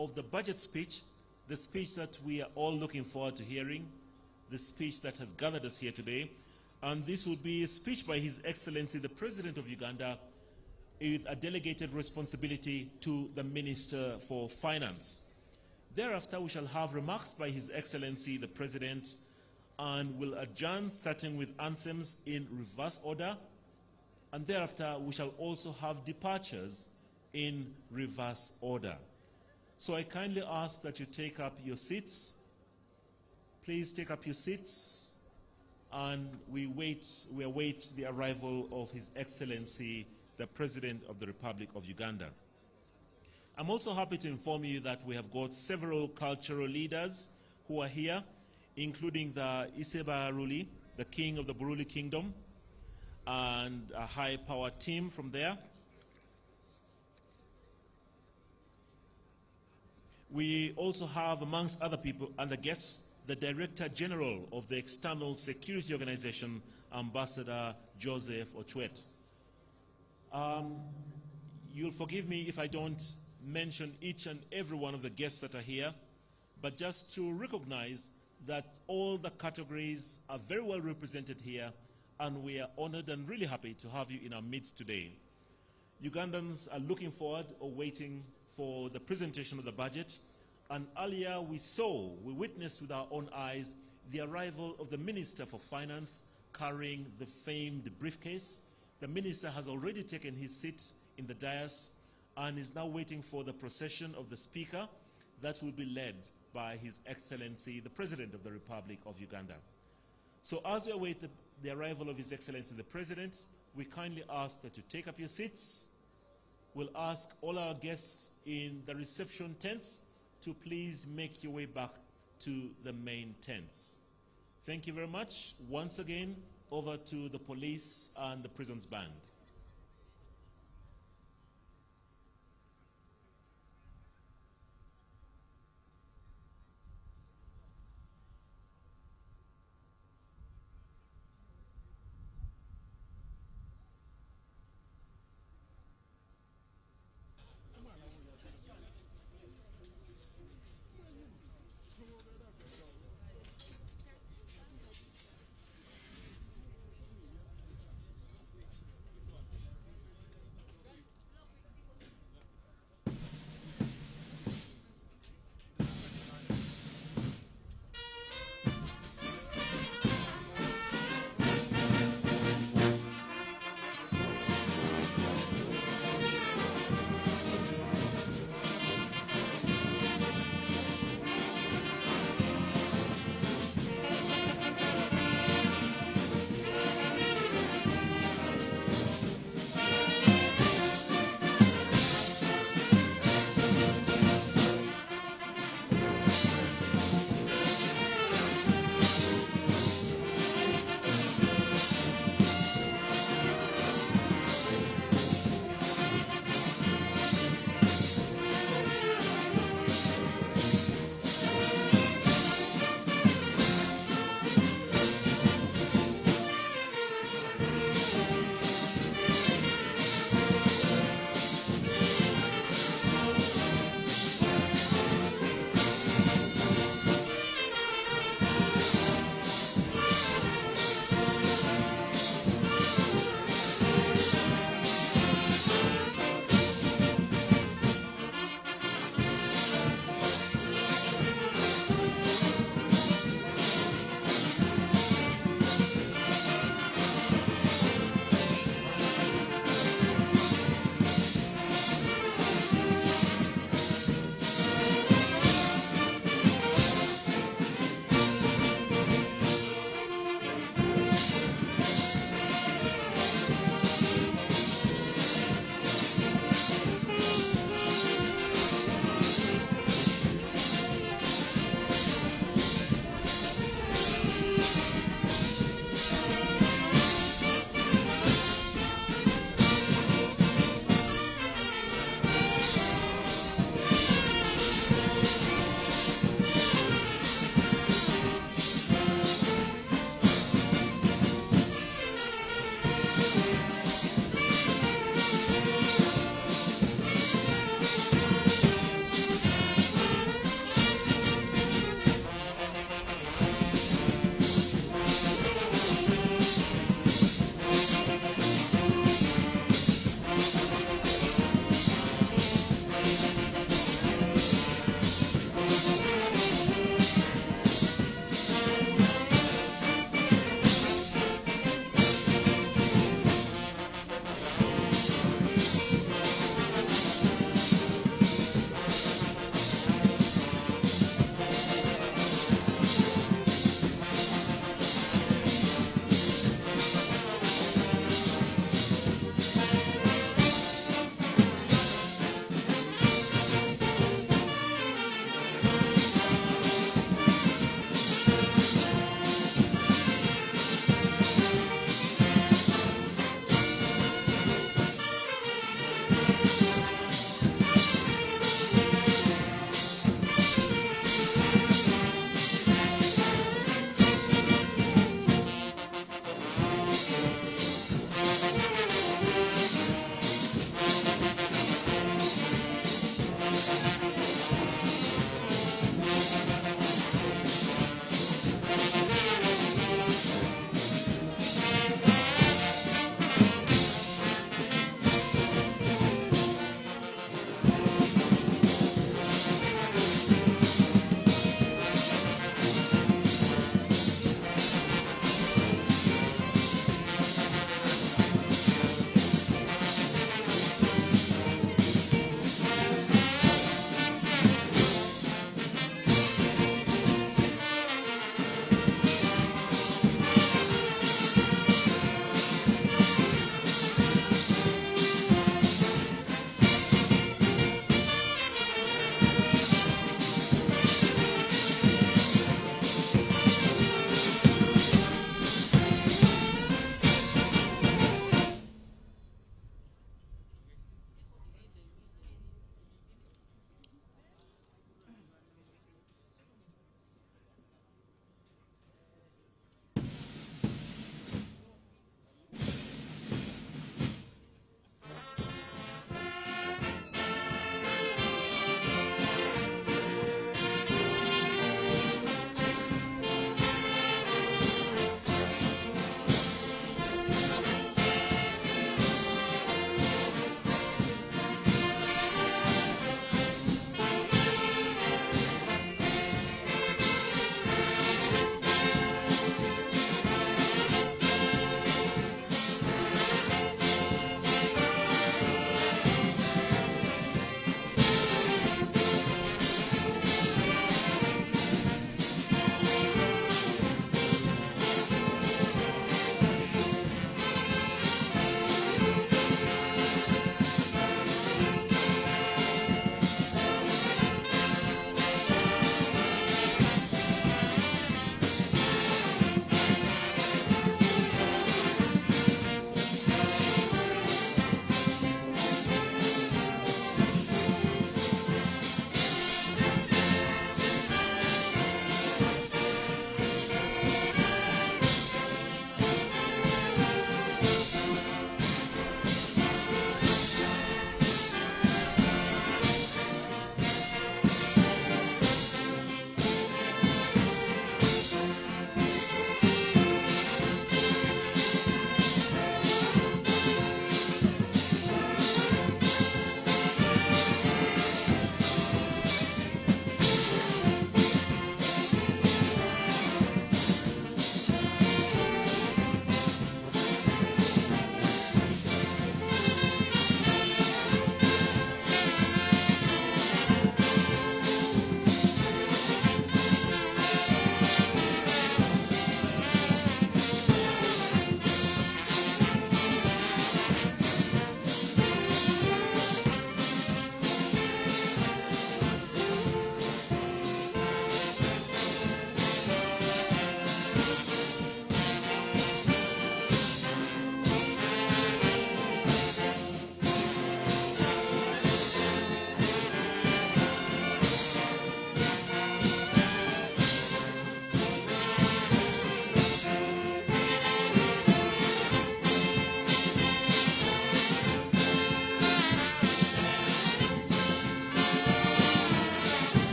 of the budget speech, the speech that we are all looking forward to hearing, the speech that has gathered us here today. And this would be a speech by His Excellency, the President of Uganda, with a delegated responsibility to the Minister for Finance. Thereafter, we shall have remarks by His Excellency, the President, and will adjourn starting with anthems in reverse order. And thereafter, we shall also have departures in reverse order. So I kindly ask that you take up your seats. Please take up your seats, and we await the arrival of His Excellency, the President of the Republic of Uganda. I'm also happy to inform you that we have got several cultural leaders who are here, including the Iseba Ruli, the King of the Buruli Kingdom, and a high-power team from there. We also have, amongst other people and the guests, the Director General of the External Security Organization, Ambassador Joseph Ochwet. You'll forgive me if I don't mention each and every one of the guests that are here, but just to recognize that all the categories are very well represented here, and we are honored and really happy to have you in our midst today. Ugandans are looking forward or waiting for the presentation of the budget, and earlier we witnessed with our own eyes the arrival of the Minister for Finance carrying the famed briefcase. The Minister has already taken his seat in the dais and is now waiting for the procession of the Speaker that will be led by His Excellency, the President of the Republic of Uganda. So as we await the arrival of His Excellency, the President, we kindly ask that you take up your seats. We'll ask all our guests in the reception tents to please make your way back to the main tents. Thank you very much. Once again, over to the police and the prisons band.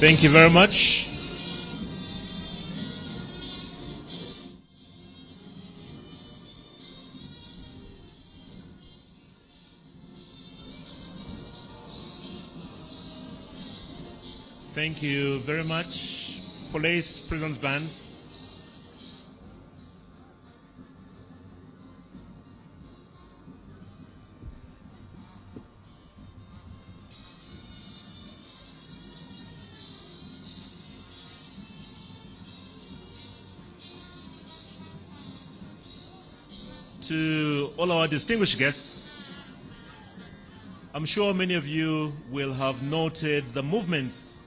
Thank you very much. Thank you very much, Police Prisons Band. To all our distinguished guests, I'm sure many of you will have noted the movements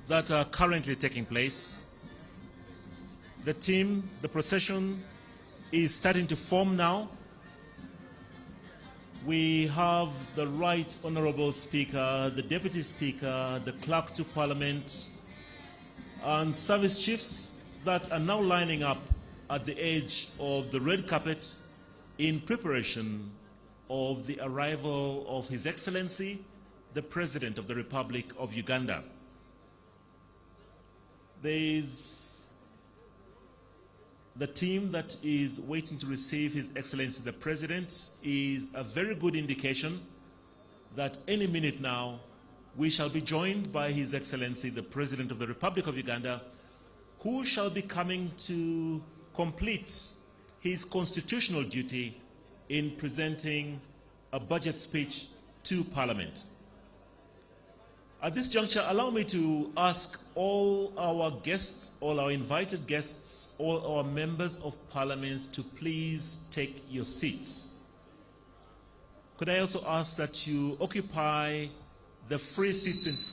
that are currently taking place. The team, the procession is starting to form now. We have the Right Honorable Speaker, the Deputy Speaker, the Clerk to Parliament, and service chiefs that are now lining up at the edge of the red carpet in preparation of the arrival of His Excellency, the President of the Republic of Uganda. There's the team that is waiting to receive His Excellency the President is a very good indication that any minute now we shall be joined by His Excellency the President of the Republic of Uganda, who shall be coming to complete his constitutional duty in presenting a budget speech to Parliament. At this juncture, allow me to ask all our guests, all our invited guests, all our members of Parliament to please take your seats. Could I also ask that you occupy the free seats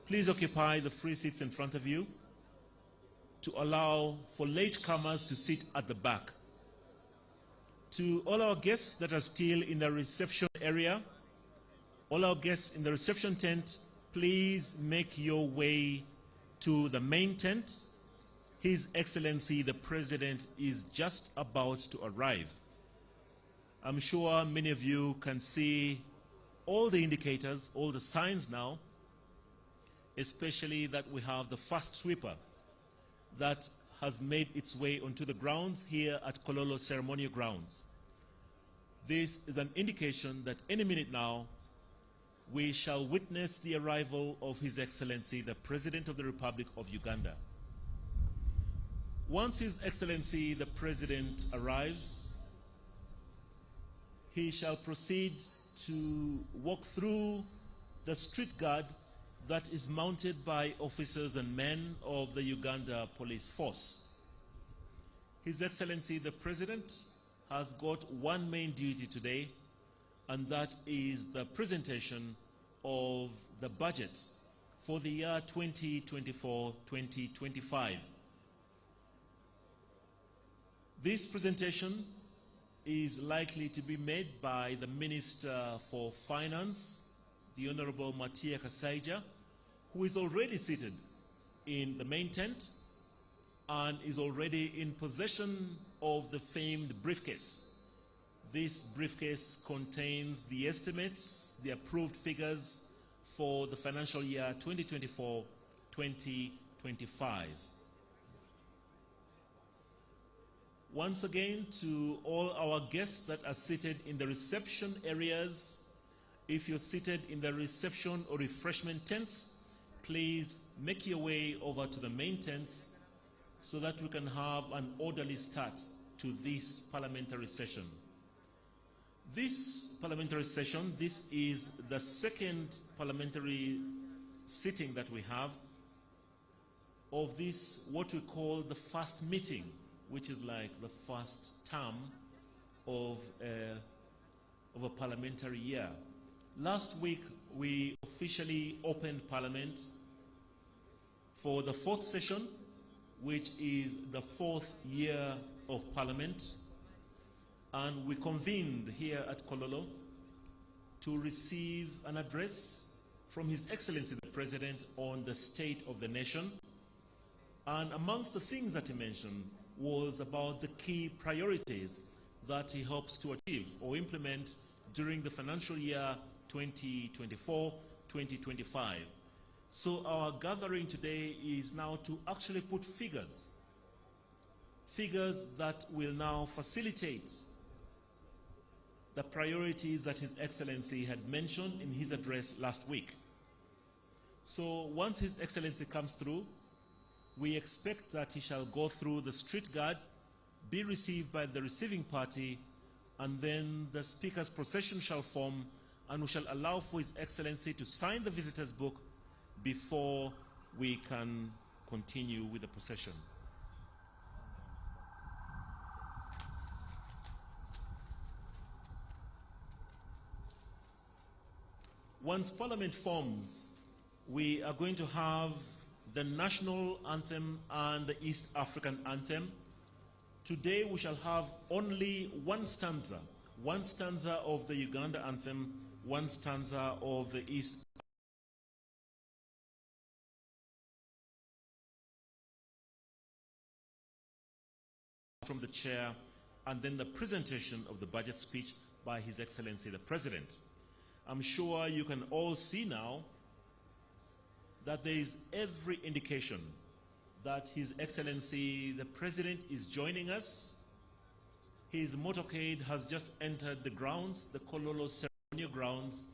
please occupy the free seats in front of you to allow for latecomers to sit at the back. To all our guests that are still in the reception area, all our guests in the reception tent, please make your way to the main tent. His Excellency the President is just about to arrive. I'm sure many of you can see all the indicators, all the signs now, especially that we have the first sweeper that has made its way onto the grounds here at Kololo ceremonial grounds. This is an indication that any minute now we shall witness the arrival of His Excellency the President of the Republic of Uganda. Once His Excellency the President arrives, he shall proceed to walk through the street guard that is mounted by officers and men of the Uganda Police Force. His Excellency the President has got one main duty today, and that is the presentation of the budget for the year 2024-2025. This presentation is likely to be made by the Minister for Finance, the Honorable Matia Kasaija, who is already seated in the main tent and is already in possession of the famed briefcase. This briefcase contains the estimates, the approved figures for the financial year 2024-2025. Once again, to all our guests that are seated in the reception areas, if you're seated in the reception or refreshment tents, please make your way over to the main tents so that we can have an orderly start to this parliamentary session. This parliamentary session, this is the second parliamentary sitting that we have of this, what we call the first meeting, which is like the first term of a parliamentary year. Last week, we officially opened Parliament for the fourth session, which is the fourth year of Parliament. And we convened here at Kololo to receive an address from His Excellency the President on the state of the nation. And amongst the things that he mentioned was about the key priorities that he hopes to achieve or implement during the financial year 2024-2025. So our gathering today is now to actually put figures that will now facilitate the priorities that His Excellency had mentioned in his address last week. So once His Excellency comes through, we expect that he shall go through the street guard, be received by the receiving party, and then the Speaker's procession shall form, and we shall allow for His Excellency to sign the visitor's book before we can continue with the procession. Once Parliament forms, we are going to have the national anthem and the East African anthem. Today we shall have only one stanza of the Uganda anthem, one stanza of the East from the chair, and then the presentation of the budget speech by His Excellency the President. I'm sure you can all see now that there is every indication that His Excellency the President is joining us. His motorcade has just entered the grounds, the Kololo ceremonial grounds,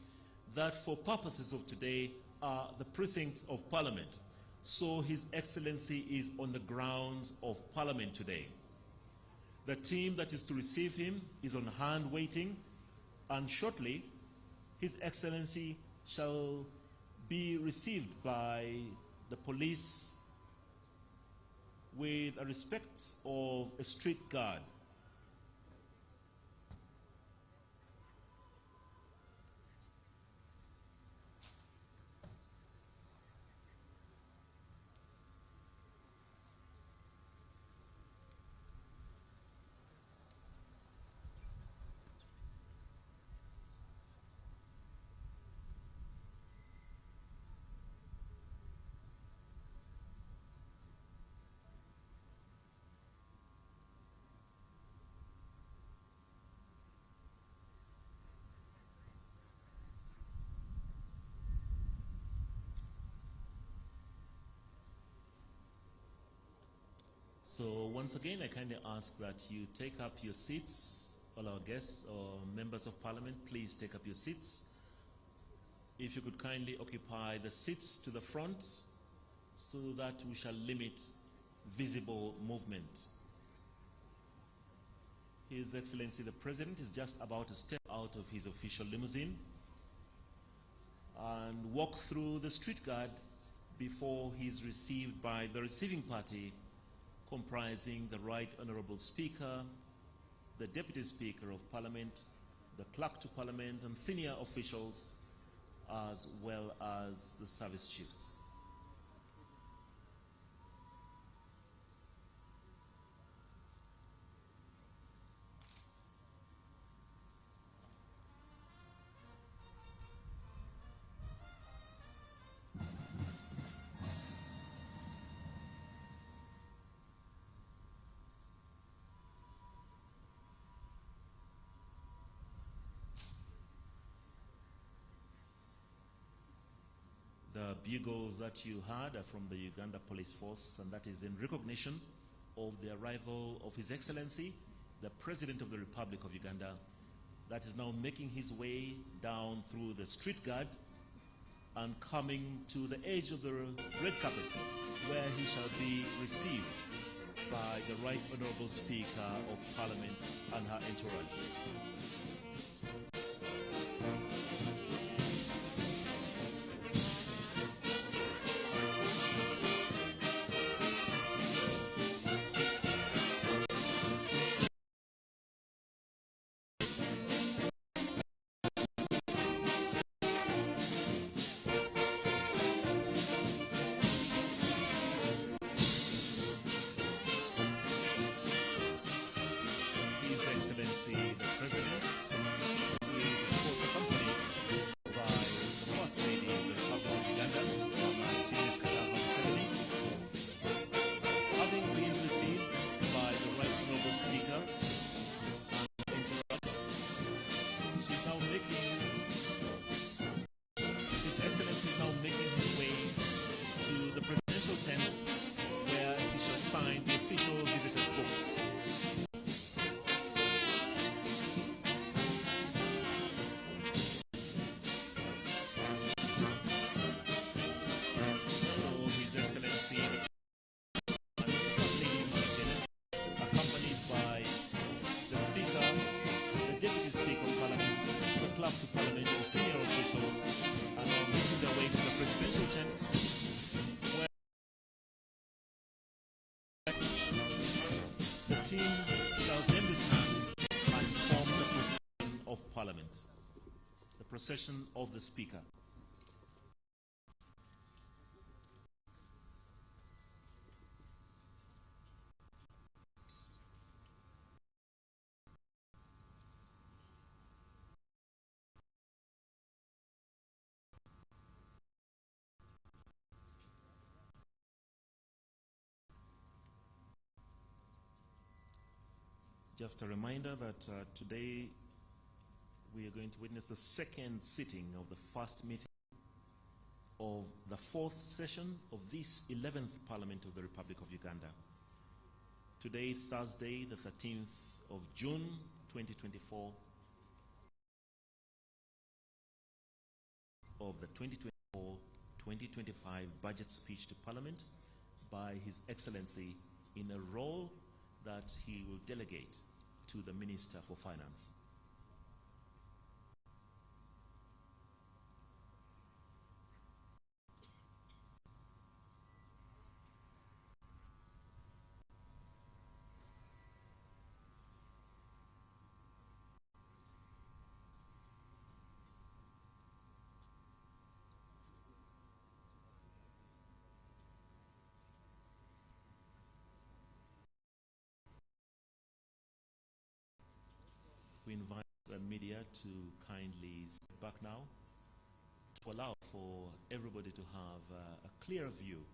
that for purposes of today are the precincts of Parliament. So His Excellency is on the grounds of Parliament today. The team that is to receive him is on hand waiting, and shortly His Excellency shall be received by the police with a respect of a street guard. So once again, I kindly ask that you take up your seats. All our guests or members of Parliament, please take up your seats. If you could kindly occupy the seats to the front so that we shall limit visible movement. His Excellency the President is just about to step out of his official limousine and walk through the street guard before he is received by the receiving party, comprising the Right Honourable Speaker, the Deputy Speaker of Parliament, the Clerk to Parliament, and senior officials, as well as the service chiefs. The bugles that you heard are from the Uganda Police Force, and that is in recognition of the arrival of His Excellency, the President of the Republic of Uganda, that is now making his way down through the street guard and coming to the edge of the red carpet, where he shall be received by the Right Honourable Speaker of Parliament and her entourage. His Excellency the President The team shall then return and form the procession of Parliament, the procession of the Speaker. Just a reminder that today we are going to witness the second sitting of the first meeting of the fourth session of this 11th Parliament of the Republic of Uganda. Today, Thursday, the 13th of June, 2024, of the 2024-2025 budget speech to Parliament by His Excellency in a role that he will delegate to the Minister for Finance. We invite the media to kindly step back now to allow for everybody to have a clear view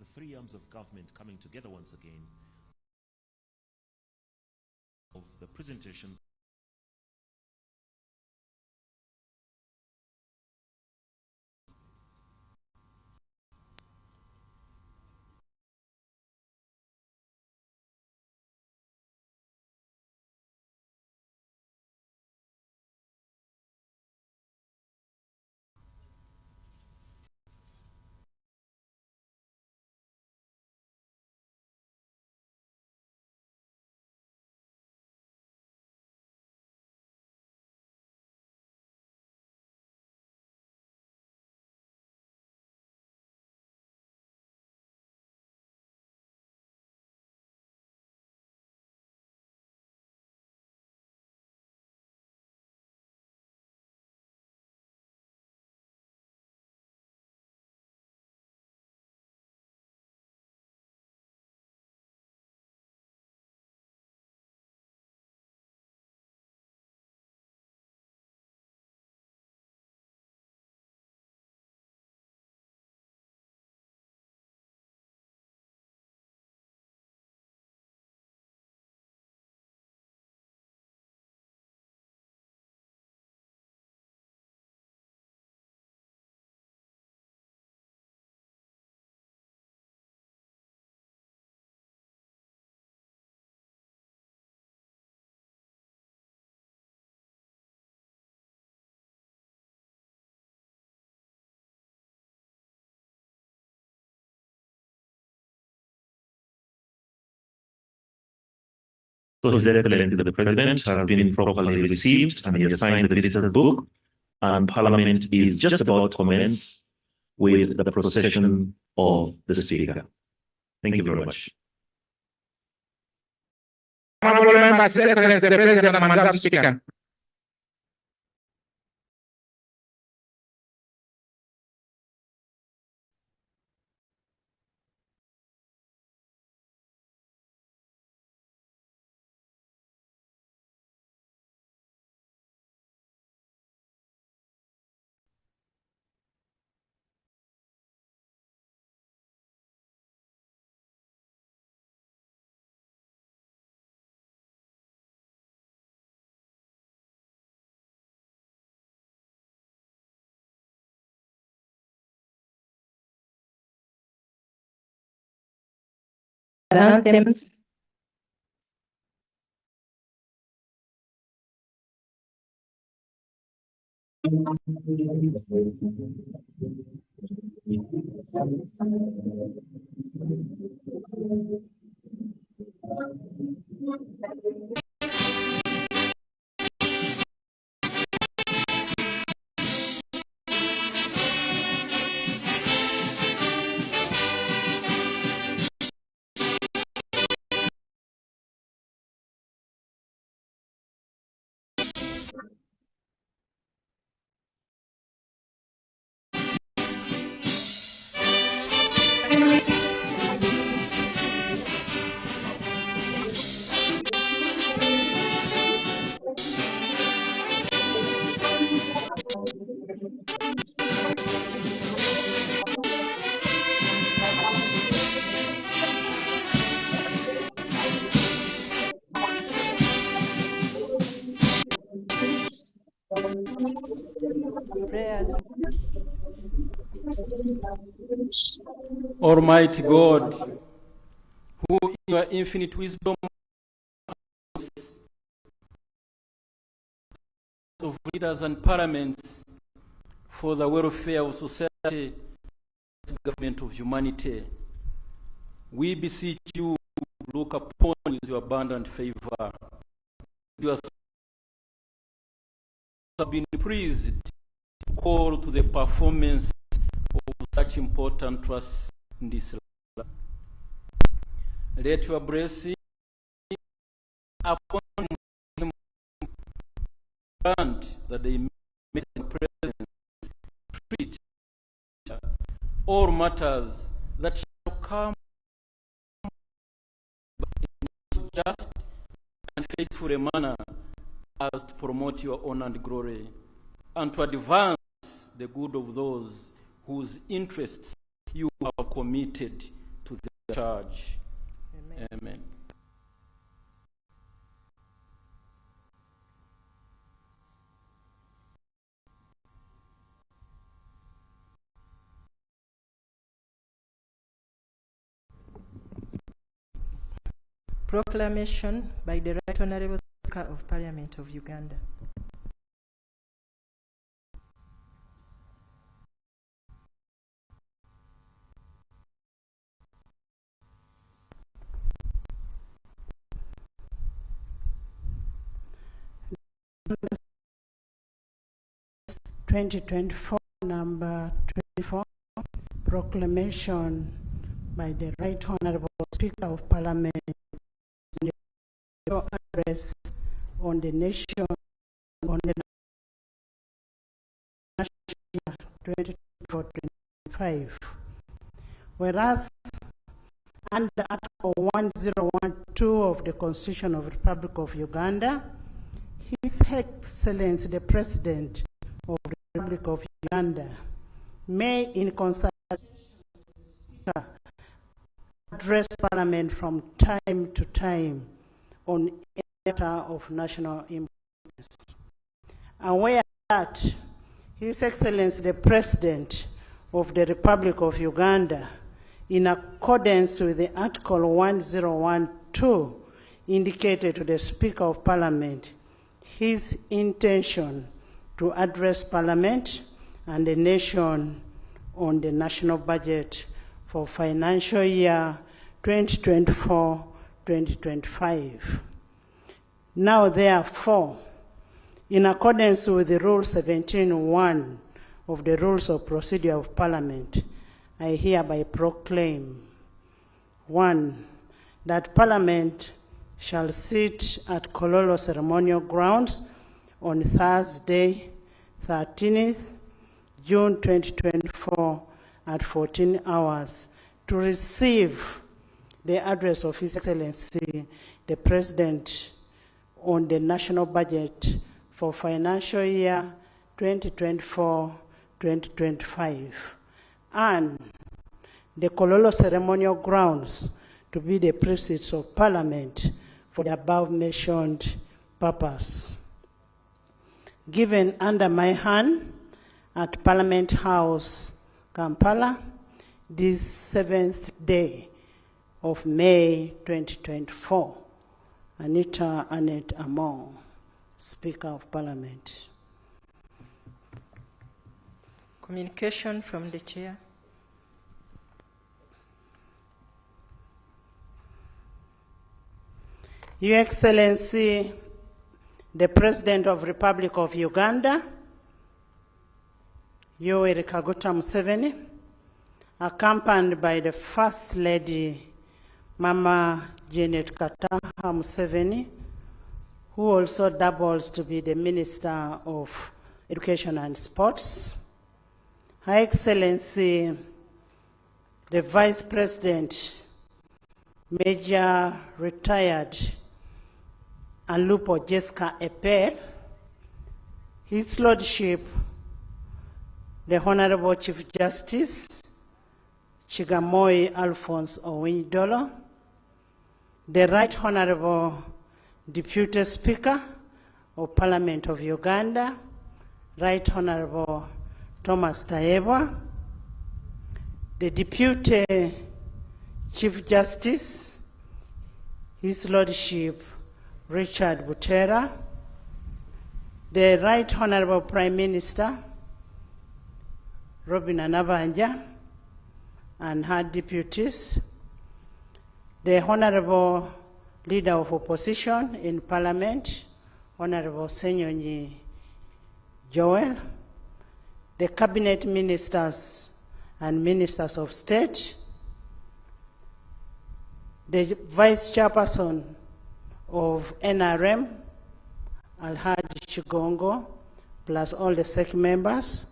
the three arms of government coming together once again of the presentation So His Excellency the President has been properly received and he has signed the visitor's book, and Parliament is just about to commence with the procession of the Speaker. Thank you very much. Honorable members, His Excellency the President and Madam Speaker. Anthems. Prayers. Almighty God, who in your infinite wisdom of leaders and parliaments for the welfare of society, government of humanity, we beseech you, look upon with your abundant favor. You have been pleased to call to the performance of such important trusts in this life. Let your blessing upon him grant that they may in presence treat all matters that shall come in just and faithful a manner as to promote your honor and glory, and to advance the good of those whose interests you have committed to the charge. Amen. Amen. Proclamation by the Right Honourable Speaker of Parliament of Uganda. Number 24, proclamation by the Right Honourable Speaker of Parliament in the address on the nation on the national year 2024-25. Whereas under Article 1012 of the Constitution of the Republic of Uganda, His Excellency the President of the Republic of Uganda may, in consultation with the Speaker, address Parliament from time to time on a matter of national importance. Aware that His Excellency the President of the Republic of Uganda, in accordance with the Article 1012, indicated to the Speaker of Parliament his intention to address Parliament and the nation on the national budget for financial year 2024-2025. Now, therefore, in accordance with the Rule 17.1 of the Rules of Procedure of Parliament, I hereby proclaim, 1, that Parliament shall sit at Kololo Ceremonial Grounds on Thursday, 13th June 2024 at 14 hours to receive the address of His Excellency, the President, on the national budget for financial year 2024-2025, and the Kololo Ceremonial Grounds to be the precincts of Parliament for the above-mentioned purpose. Given under my hand at Parliament House, Kampala, this 7th day of May 2024. Anita Annette Amon, Speaker of Parliament. Communication from the Chair. Your Excellency, the President of the Republic of Uganda, Yoweri Kaguta Museveni, accompanied by the First Lady, Mama Janet Kataha Museveni, who also doubles to be the Minister of Education and Sports, Her Excellency, the Vice President, Major Retired Alupo Jessica Eper, His Lordship, the Honorable Chief Justice, Chigamoy Alphonse Owinidolo, the Right Honorable Deputy Speaker of Parliament of Uganda, Right Honorable Thomas Tayebwa, the Deputy Chief Justice, His Lordship Richard Butera, the Right Honorable Prime Minister Robin Anabanja and her deputies, the Honorable Leader of Opposition in Parliament, Honorable Senyonyi Joel, the Cabinet Ministers and Ministers of State, the Vice Chairperson of NRM, Alhaji Chigongo, plus all the SEC members,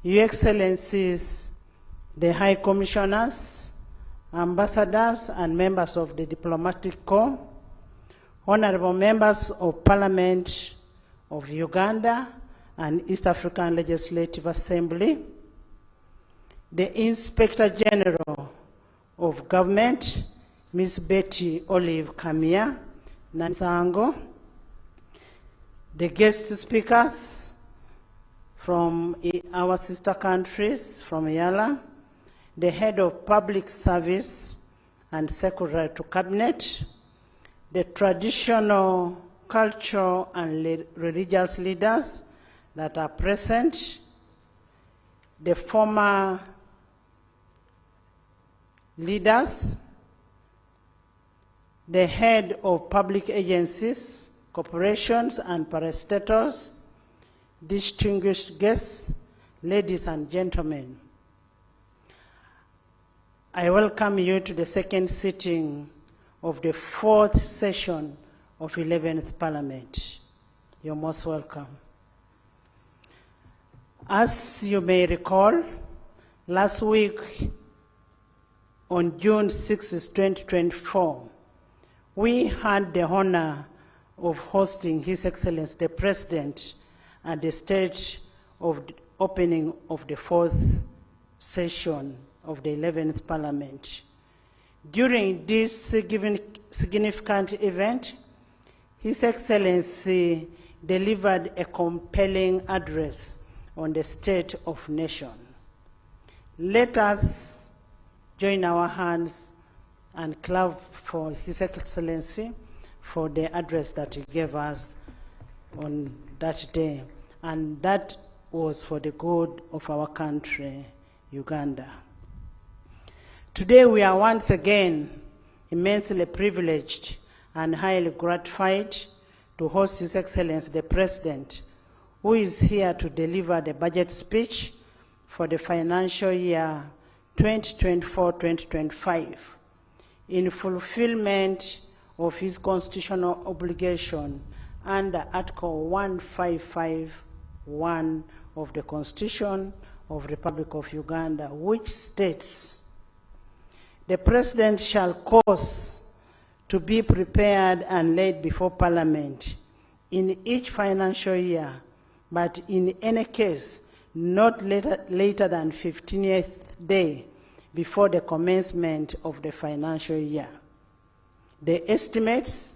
Your Excellencies, the High Commissioners, Ambassadors and members of the Diplomatic Corps, Honorable Members of Parliament of Uganda and East African Legislative Assembly, the Inspector General of Government, Ms. Betty Olive Kamia Nansango, the guest speakers from our sister countries from Yala, the Head of Public Service and Secretary to Cabinet, the traditional, cultural and religious leaders that are present, the former leaders, the head of public agencies, corporations and parastatals, distinguished guests, ladies and gentlemen. I welcome you to the second sitting of the fourth session of 11th Parliament. You're most welcome. As you may recall, last week on June 6, 2024, we had the honor of hosting His Excellency the President at the stage of the opening of the fourth session of the 11th Parliament. During this significant event, His Excellency delivered a compelling address on the state of nation. Let us join our hands and clap for His Excellency for the address that he gave us on that day. And that was for the good of our country, Uganda. Today we are once again immensely privileged and highly gratified to host His Excellency the President, who is here to deliver the budget speech for the financial year 2024-2025 in fulfillment of his constitutional obligation under Article 155(1) of the Constitution of the Republic of Uganda, which states, "The President shall cause to be prepared and laid before Parliament in each financial year, but in any case not later than 15th day before the commencement of the financial year, the estimates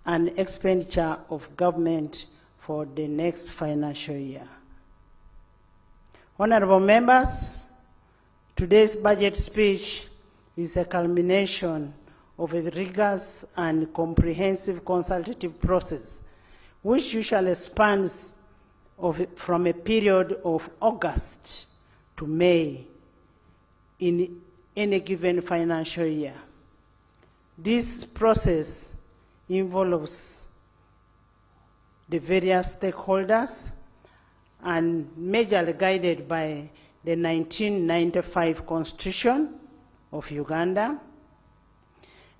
and expenditure of government for the next financial year." Honorable members, today's budget speech is a culmination of a rigorous and comprehensive consultative process, which usually spans from a period of August to May in any given financial year. This process involves the various stakeholders and majorly guided by the 1995 Constitution of Uganda,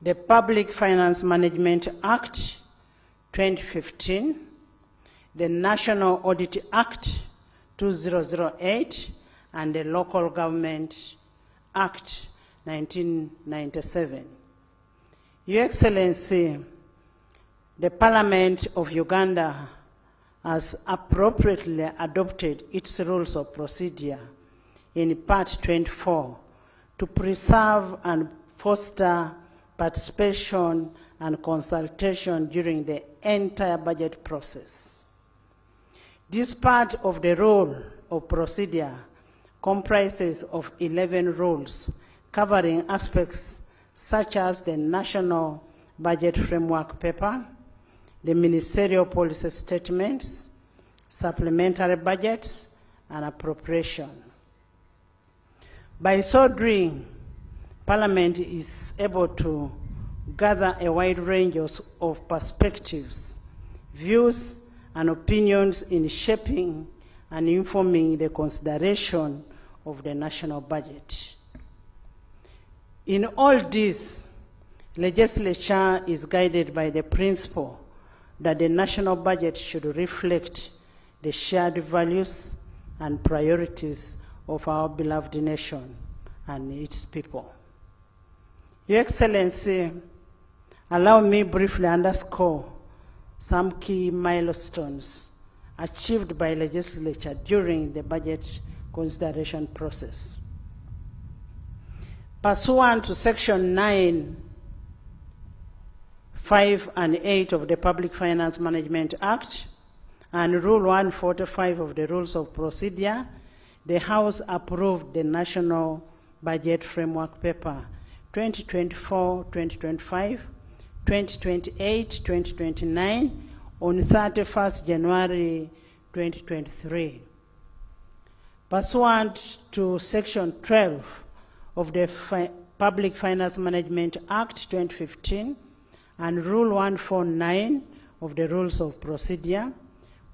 the Public Finance Management Act 2015, the National Audit Act 2008, and the Local Government Act 1997. Your Excellency, the Parliament of Uganda has appropriately adopted its rules of procedure in Part 24 to preserve and foster participation and consultation during the entire budget process. This part of the rule of procedure comprises of 11 rules covering aspects such as the National Budget Framework Paper, the Ministerial Policy Statements, supplementary budgets, and appropriation. By so doing, Parliament is able to gather a wide range of perspectives, views, and opinions in shaping and informing the consideration of the national budget. In all this, legislature is guided by the principle that the national budget should reflect the shared values and priorities of our beloved nation and its people. Your Excellency, allow me briefly underscore some key milestones achieved by legislature during the budget consideration process. Pursuant to Section 9, 5 and 8 of the Public Finance Management Act and Rule 145 of the Rules of Procedure, the House approved the National Budget Framework Paper 2024-2025, 2028-2029 on 31st January 2023. Pursuant to Section 12 of the Public Finance Management Act 2015 and Rule 149 of the Rules of Procedure,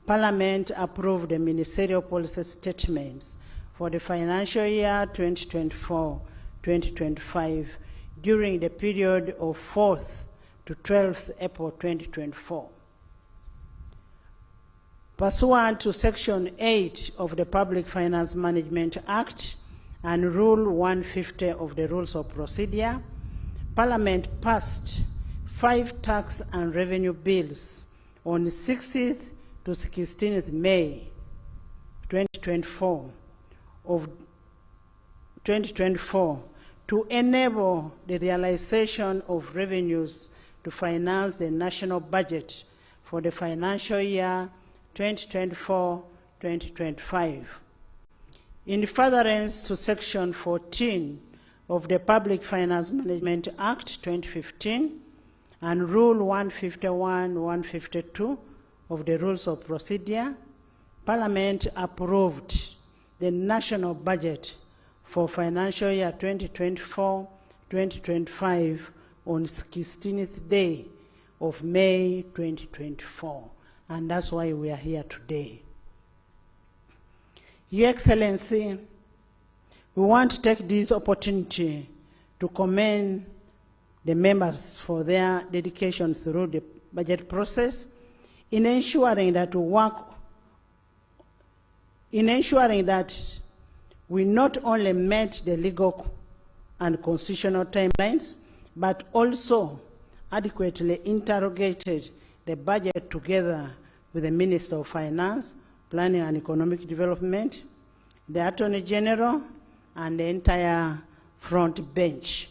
Parliament approved the Ministerial Policy Statements for the financial year 2024-2025 during the period of 4th to 12th April 2024. Pursuant to Section 8 of the Public Finance Management Act and Rule 150 of the Rules of Procedure, Parliament passed 5 tax and revenue bills on 16th to 16th May 2024 to enable the realization of revenues to finance the national budget for the financial year 2024-2025. In furtherance to Section 14 of the Public Finance Management Act 2015 and Rule 151-152 of the Rules of Procedure, Parliament approved the national budget for financial year 2024-2025 on 16th day of May 2024. And that's why we are here today. Your Excellency, we want to take this opportunity to commend the members for their dedication through the budget process in ensuring that we not only met the legal and constitutional timelines, but also adequately interrogated the budget together with the Minister of Finance, Planning and Economic Development, the Attorney General, and the entire front bench.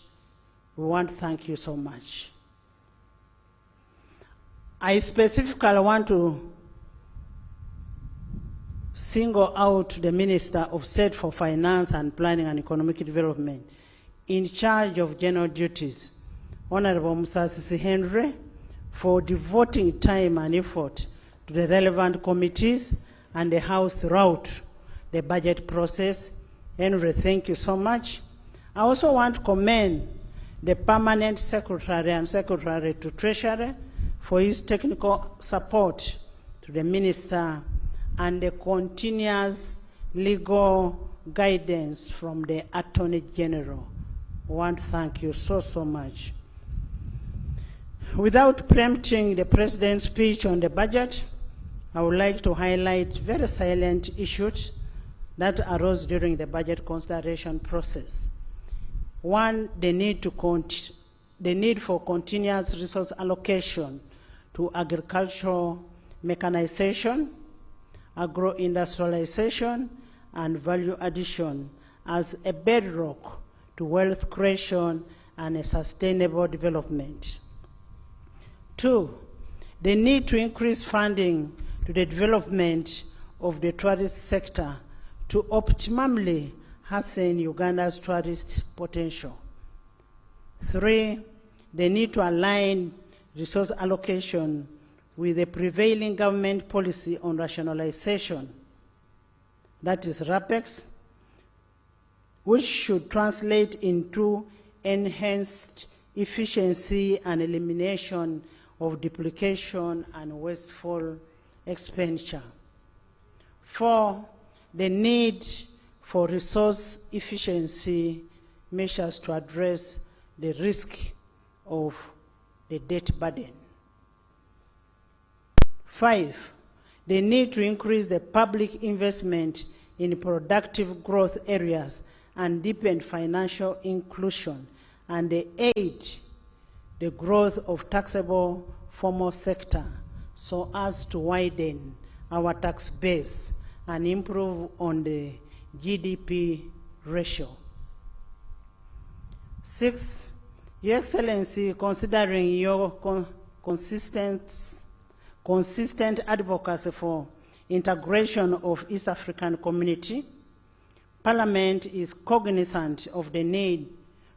We want to thank you so much. I specifically want to single out the Minister of State for Finance and Planning and Economic Development in charge of general duties, Honorable Museveni Henry, for devoting time and effort to the relevant committees and the House throughout the budget process Henry, thank you so much. I also want to commend the permanent secretary and secretary to Treasury for his technical support to the minister and the continuous legal guidance from the Attorney General. I want to thank you so much. Without preempting the President's speech on the budget, I would like to highlight very salient issues that arose during the budget consideration process. One, the need for continuous resource allocation to agricultural mechanization, agro-industrialization, and value addition as a bedrock to wealth creation and a sustainable development. Two, the need to increase funding to the development of the tourist sector to optimally hasten Uganda's tourist potential. Three, the need to align resource allocation with the prevailing government policy on rationalization, that is RAPEX, which should translate into enhanced efficiency and elimination of duplication and wasteful expenditure. Four, the need for resource efficiency measures to address the risk of the debt burden. Five, the need to increase the public investment in productive growth areas and deepen financial inclusion. And eight, the growth of taxable formal sector so as to widen our tax base and improve on the GDP ratio. Six, Your Excellency, considering your consistent advocacy for integration of East African community, Parliament is cognizant of the need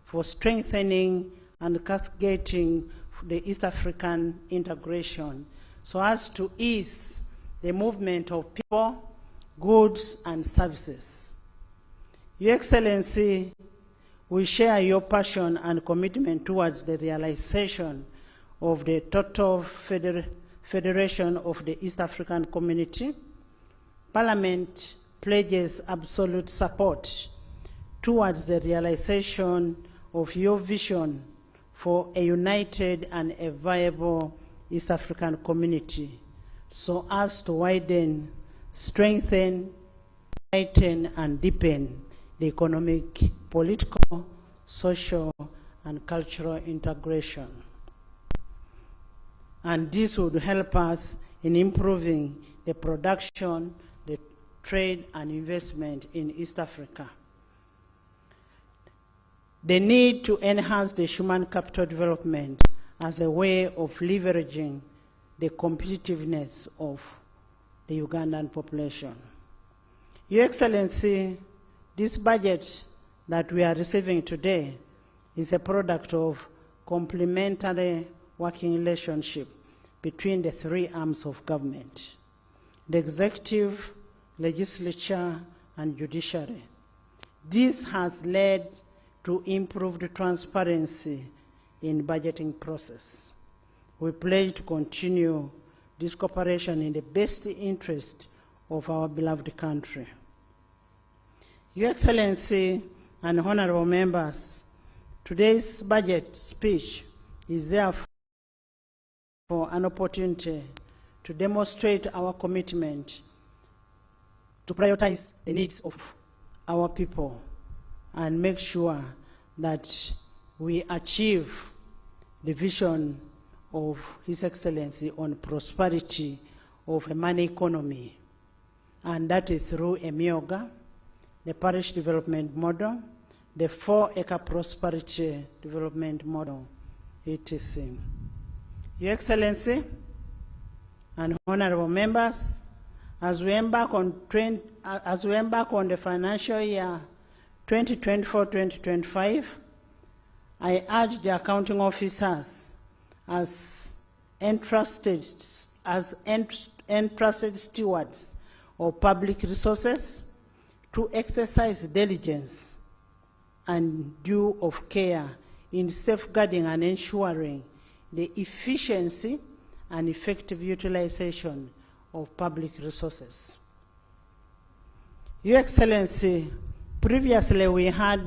for strengthening and cascading the East African integration so as to ease the movement of people, goods, and services. Your Excellency, we share your passion and commitment towards the realization of the total federation of the East African community. Parliament pledges absolute support towards the realization of your vision for a united and a viable East African community so as to widen, strengthen, heighten, and deepen the economic, political, social, and cultural integration. And this would help us in improving the production, the trade, and investment in East Africa. The need to enhance the human capital development as a way of leveraging the competitiveness of the Ugandan population. Your Excellency, this budget that we are receiving today is a product of complementary working relationship between the three arms of government: the executive, legislature, and judiciary. This has led to improved transparency in budgeting process. We pledge to continue this cooperation in the best interest of our beloved country. Your Excellency and honorable members, today's budget speech is therefore an opportunity to demonstrate our commitment to prioritize the needs of our people and make sure that we achieve the vision of His Excellency on prosperity of a money economy, and that is through EMIOGA, the parish development model, the 4-acre prosperity development model, etc. Your Excellency and honorable members, as we embark on the financial year 2024-2025, I urge the accounting officers as entrusted stewards of public resources to exercise diligence and due of care in safeguarding and ensuring the efficiency and effective utilization of public resources. Your Excellency, previously we have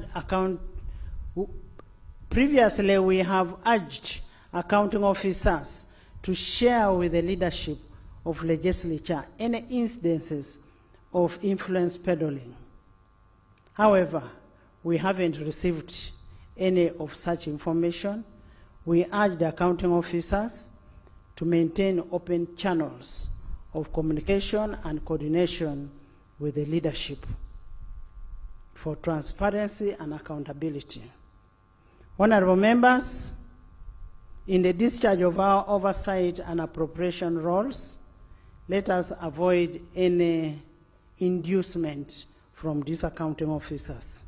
urged accounting officers to share with the leadership of legislature any incidences of influence peddling. However, we haven't received any of such information. We urge the accounting officers to maintain open channels of communication and coordination with the leadership for transparency and accountability. Honorable members, in the discharge of our oversight and appropriation roles, let us avoid any inducement from these accounting officers.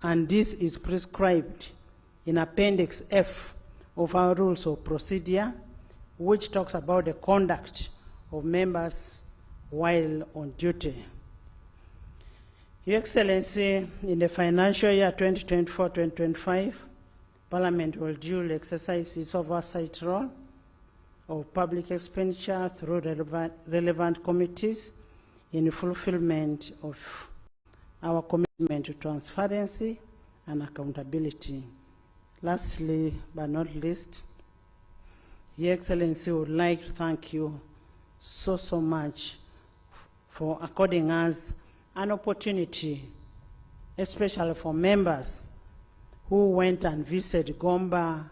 And this is prescribed in Appendix F of our Rules of Procedure, which talks about the conduct of members while on duty. Your Excellency, in the financial year 2024-2025, Parliament will duly exercise its oversight role of public expenditure through relevant committees in fulfillment of our commitment to transparency and accountability. Lastly, but not least, Your Excellency would like to thank you so much for according us an opportunity, especially for members who went and visited Gomba,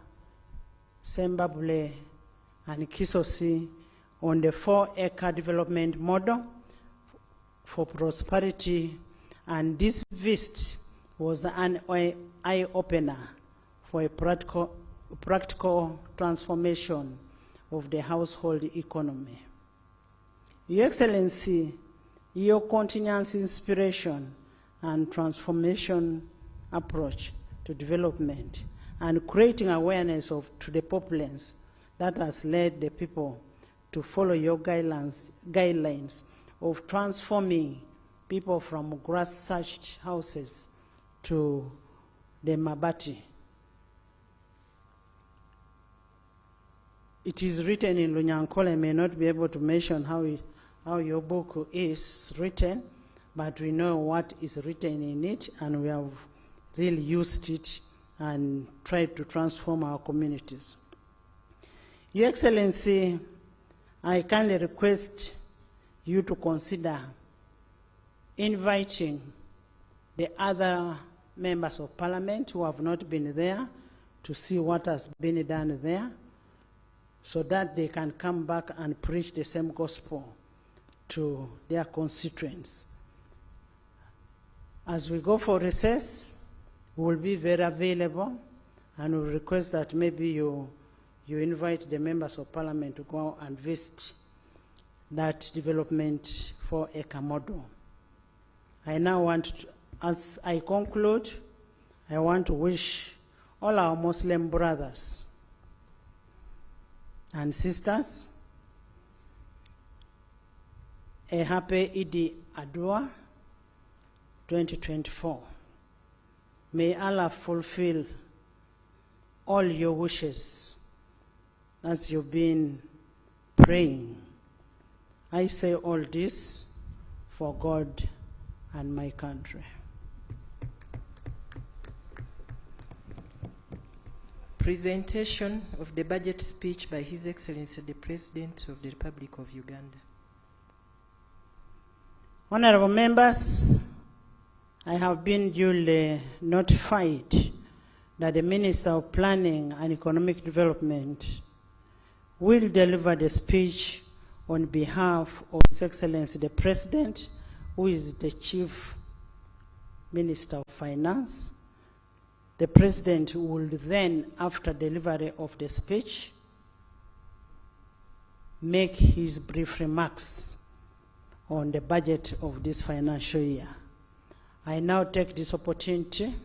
Sembabule, and Kisosi on the 4-acre development model for prosperity, and this visit was an eye-opener for a practical transformation of the household economy. Your Excellency, your continuous inspiration and transformation approach to development and creating awareness to the populace that has led the people to follow your guidelines of transforming people from grass-thatched houses to the mabati. It is written in Lunyankole. I may not be able to mention how your book is written, but we know what is written in it, and we have really used it and tried to transform our communities. Your Excellency, I kindly request you to consider inviting the other members of Parliament who have not been there to see what has been done there, so that they can come back and preach the same gospel to their constituents. As we go for recess, we will be very available, and we request that maybe you invite the members of Parliament to go and visit that development 4-acre model. I now want to, as I conclude, I want to wish all our Muslim brothers and sisters a happy Eid Adha 2024. May Allah fulfill all your wishes as you've been praying. I say all this for God and my country. Presentation of the budget speech by His Excellency the President of the Republic of Uganda. Honorable members, I have been duly notified that the Minister of Planning and Economic Development will deliver the speech on behalf of His Excellency the President, who is the Chief Minister of Finance. The President will then, after delivery of the speech, make his brief remarks on the budget of this financial year. I now take this opportunity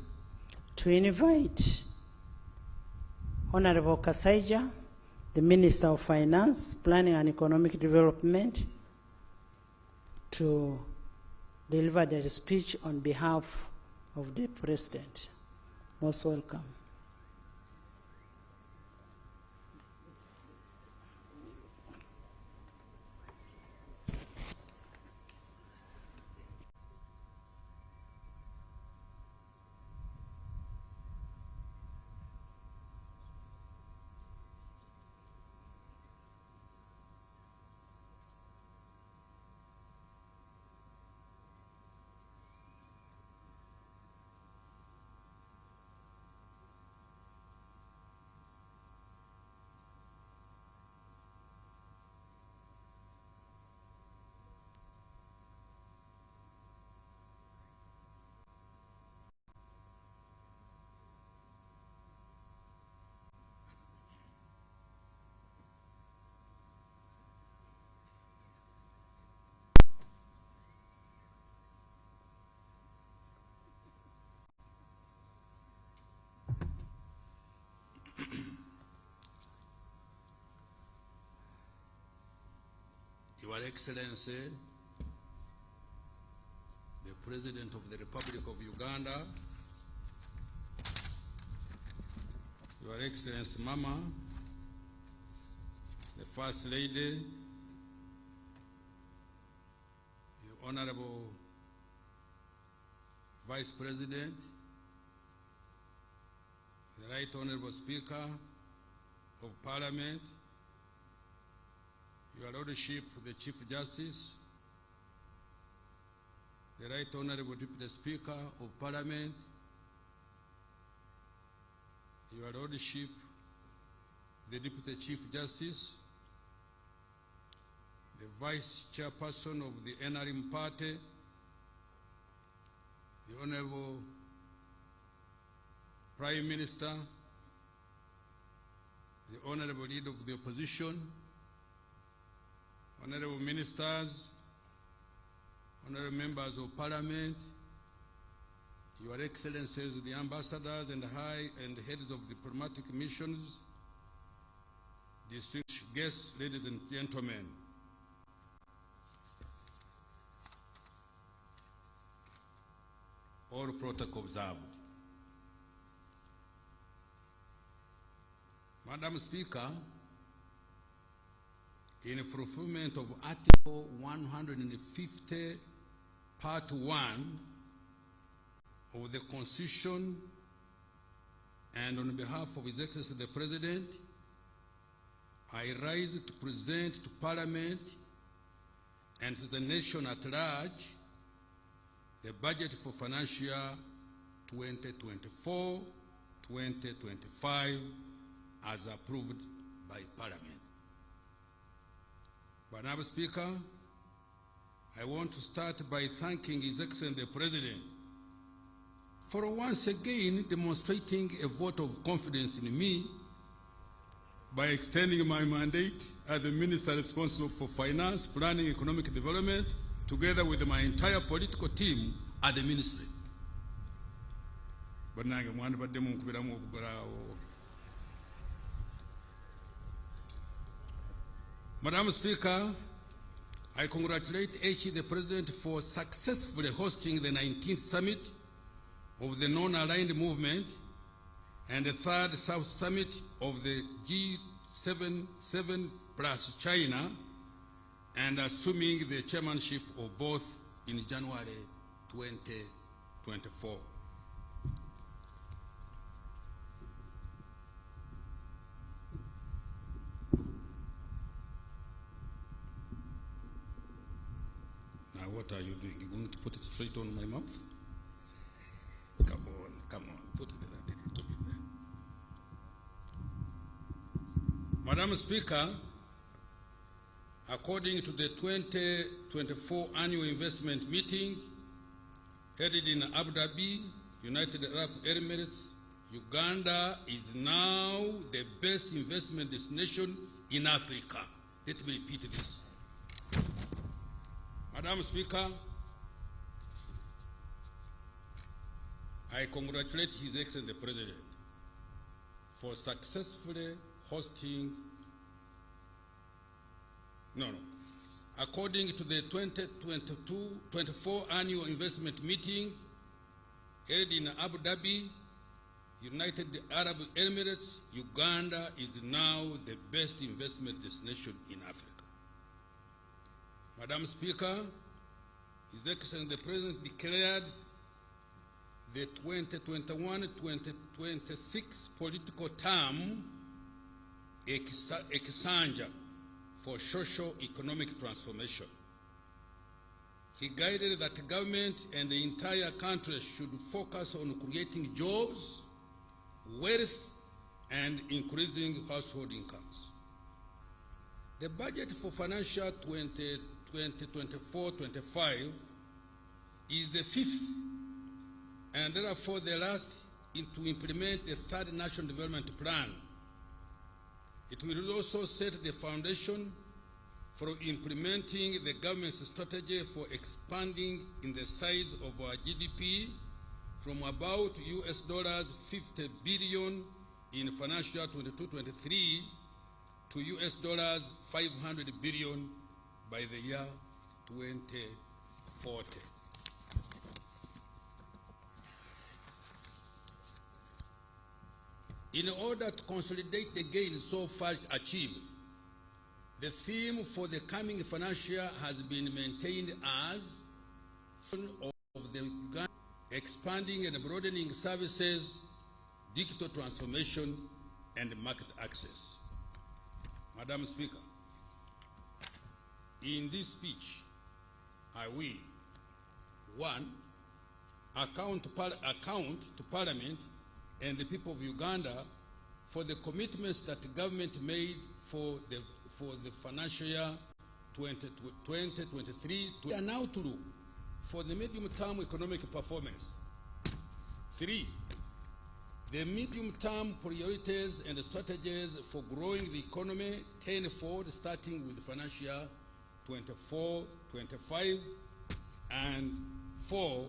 to invite Honorable Kasaija, the Minister of Finance, Planning and Economic Development, to deliver their speech on behalf of the President. Most welcome. Your Excellency, the President of the Republic of Uganda, Your Excellency Mama, the First Lady, the Honorable Vice President, the Right Honorable Speaker of Parliament, Your Lordship, the Chief Justice, the Right Honorable Deputy Speaker of Parliament, Your Lordship, the Deputy Chief Justice, the Vice Chairperson of the NRM Party, the Honorable Prime Minister, the Honorable Leader of the Opposition, Honorable Ministers, Honorable Members of Parliament, Your Excellencies, the Ambassadors and Heads of Diplomatic Missions, distinguished guests, ladies and gentlemen. All protocol observed. Madam Speaker, in fulfillment of Article 150, Part 1 of the Constitution, and on behalf of His Excellency the President, I rise to present to Parliament and to the nation at large the budget for financial year 2024-2025 as approved by Parliament. Madam Speaker, I want to start by thanking His Excellency the President for once again demonstrating a vote of confidence in me by extending my mandate as the Minister responsible for Finance, Planning, Economic Development, together with my entire political team at the Ministry. Madam Speaker, I congratulate the President for successfully hosting the 19th Summit of the Non-Aligned Movement and the 3rd South Summit of the G7 plus China, and assuming the chairmanship of both in January 2024. Now what are you doing? You're going to put it straight on my mouth? Come on, put it a little bit there. Madam Speaker, according to the 2024 annual investment meeting held in Abu Dhabi, United Arab Emirates, Uganda is now the best investment destination in Africa. Let me repeat this. Madam Speaker, I congratulate His Excellency the President for successfully hosting, according to the 2022-24 annual investment meeting held in Abu Dhabi, United Arab Emirates, Uganda is now the best investment destination in Africa. Madam Speaker, His Excellency the President declared the 2021-2026 political term a kisanja for socio-economic transformation. He guided that the government and the entire country should focus on creating jobs, wealth, and increasing household incomes. The budget for financial 2024-25 is the fifth and therefore the last to implement the third National Development Plan. It will also set the foundation for implementing the government's strategy for expanding in the size of our GDP from about $50 billion in financial 22-23 to $500 billion by the year 2040. In order to consolidate the gains so far achieved, the theme for the coming financial year has been maintained as of the expanding and broadening services, digital transformation, and market access. Madam Speaker, in this speech, I will, 1, account to Parliament and the people of Uganda for the commitments that the government made for the financial year 2023 to an outlook for the medium-term economic performance. 3, the medium-term priorities and strategies for growing the economy tenfold starting with financial year 24-25, and 4,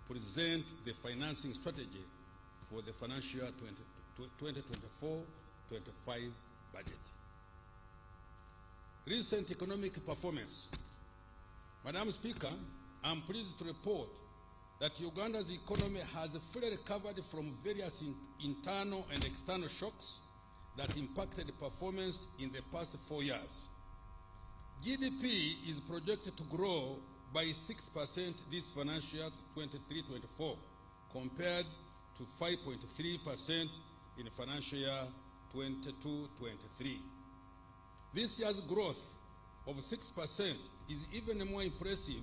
present the financing strategy for the financial year 2024-25 budget. Recent economic performance. Madam Speaker, I'm pleased to report that Uganda's economy has fully recovered from various internal and external shocks that impacted performance in the past 4 years. GDP is projected to grow by 6% this financial year 23-24 compared to 5.3% in financial year 22-23. This year's growth of 6% is even more impressive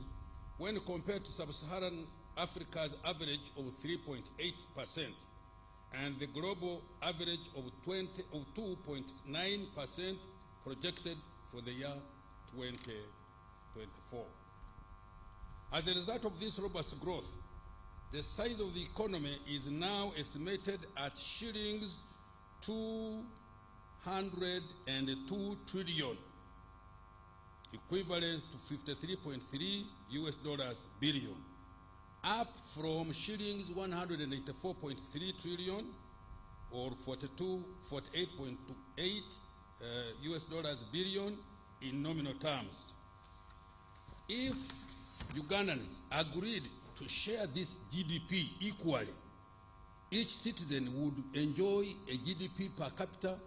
when compared to sub-Saharan Africa's average of 3.8% and the global average of 2.9% projected for the year 2024. As a result of this robust growth, the size of the economy is now estimated at shillings 202 trillion, equivalent to $53.3 billion, up from shillings 184.3 trillion or $48.8 billion in nominal terms. If Ugandans agreed to share this GDP equally, each citizen would enjoy a GDP per capita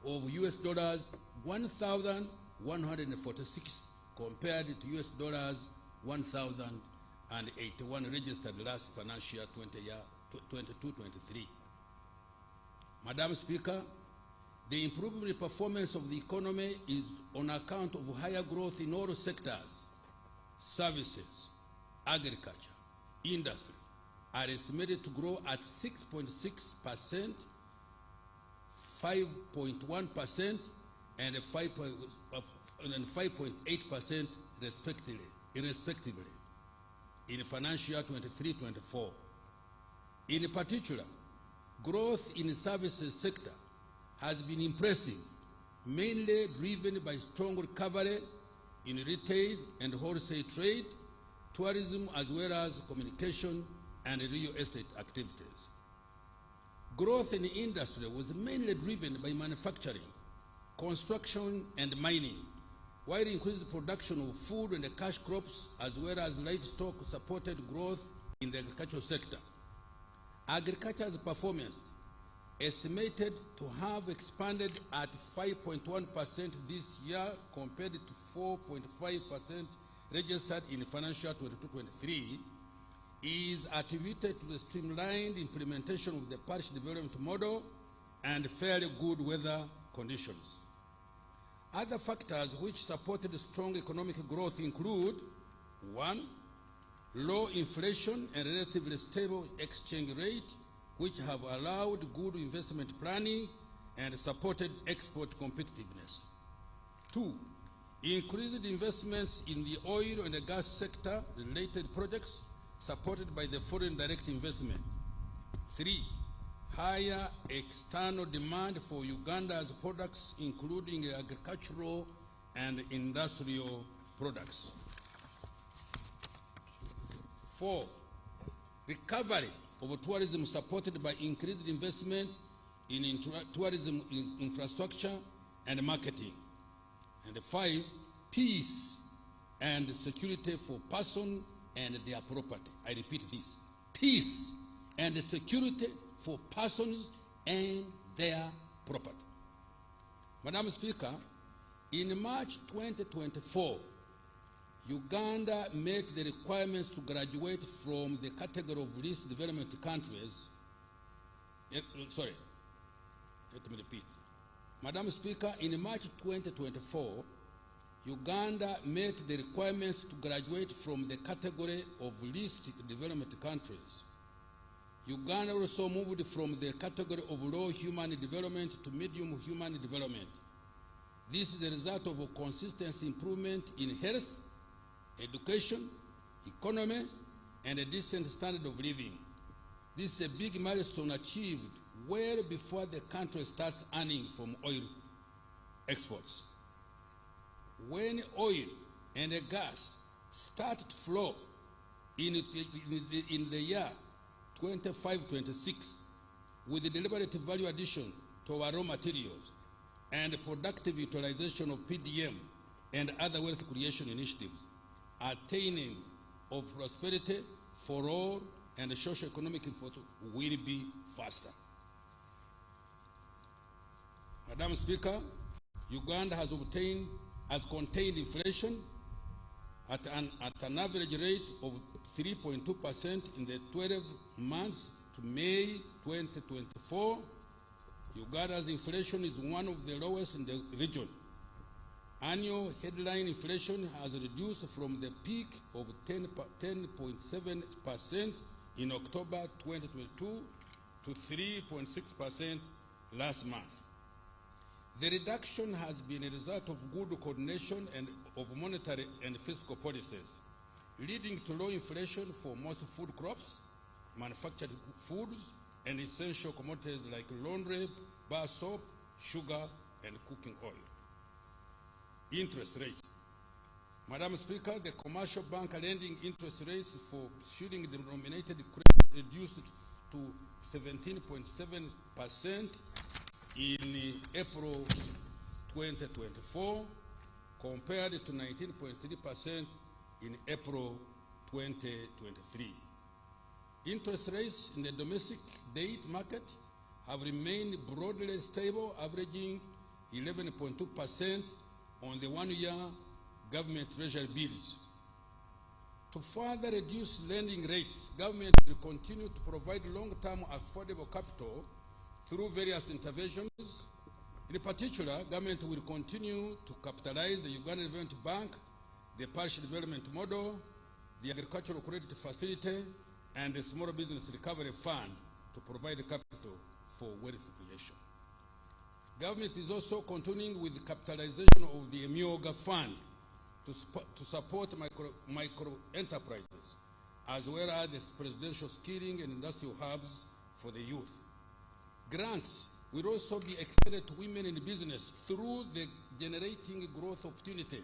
of $1,146 compared to $1,081 registered last financial year 22-23. Madam Speaker, the improved performance of the economy is on account of higher growth in all sectors. Services, agriculture, industry are estimated to grow at 6.6%, 5.1%, and 5.8% respectively in financial year 23-24. In particular, growth in the services sector has been impressive, mainly driven by strong recovery in retail and wholesale trade, tourism, as well as communication and real estate activities. Growth in the industry was mainly driven by manufacturing, construction, and mining, while increased production of food and cash crops as well as livestock supported growth in the agricultural sector. Agriculture's performance estimated to have expanded at 5.1% this year compared to 4.5% registered in financial 22-23 is attributed to the streamlined implementation of the parish development model and fairly good weather conditions. Other factors which supported strong economic growth include: 1, low inflation and relatively stable exchange rate, which have allowed good investment planning and supported export competitiveness. 2, increased investments in the oil and the gas sector related projects supported by the foreign direct investment. 3, higher external demand for Uganda's products, including agricultural and industrial products. 4, recovery of tourism supported by increased investment in tourism infrastructure and marketing. And 5, peace and security for persons and their property. I repeat this: peace and security for persons and their property. Madam Speaker, in March 2024, Uganda met the requirements to graduate from the category of least developed countries. Sorry, let me repeat. Madam Speaker, in March 2024, Uganda met the requirements to graduate from the category of least developed countries. Uganda also moved from the category of low human development to medium human development. This is the result of a consistent improvement in health, education, economy, and a decent standard of living. This is a big milestone achieved well before the country starts earning from oil exports. When oil and gas start to flow in the year 25-26 with the deliberate value addition to our raw materials and productive utilization of PDM and other wealth creation initiatives, attaining of prosperity for all and socio-economic will be faster. Madam Speaker, Uganda has contained inflation at an average rate of 3.2% in the 12 months to May 2024. Uganda's inflation is one of the lowest in the region. Annual headline inflation has reduced from the peak of 10.7% in October 2022 to 3.6% last month. The reduction has been a result of good coordination and of monetary and fiscal policies, leading to low inflation for most food crops, manufactured foods, and essential commodities like laundry, bar soap, sugar, and cooking oil. Interest rates. Madam Speaker, the commercial bank lending interest rates for shilling-denominated credit reduced to 17.7% in April 2024, compared to 19.3% in April 2023. Interest rates in the domestic debt market have remained broadly stable, averaging 11.2% on the one-year government treasury bills. To further reduce lending rates, government will continue to provide long-term affordable capital through various interventions. In particular, government will continue to capitalize the Uganda Development Bank, the Parish Development Model, the Agricultural Credit Facility, and the Small Business Recovery Fund to provide capital for wealth creation. Government is also continuing with the capitalization of the Emyoga Fund to support micro enterprises, as well as the presidential skilling and industrial hubs for the youth. Grants will also be extended to women in business through the Generating Growth Opportunity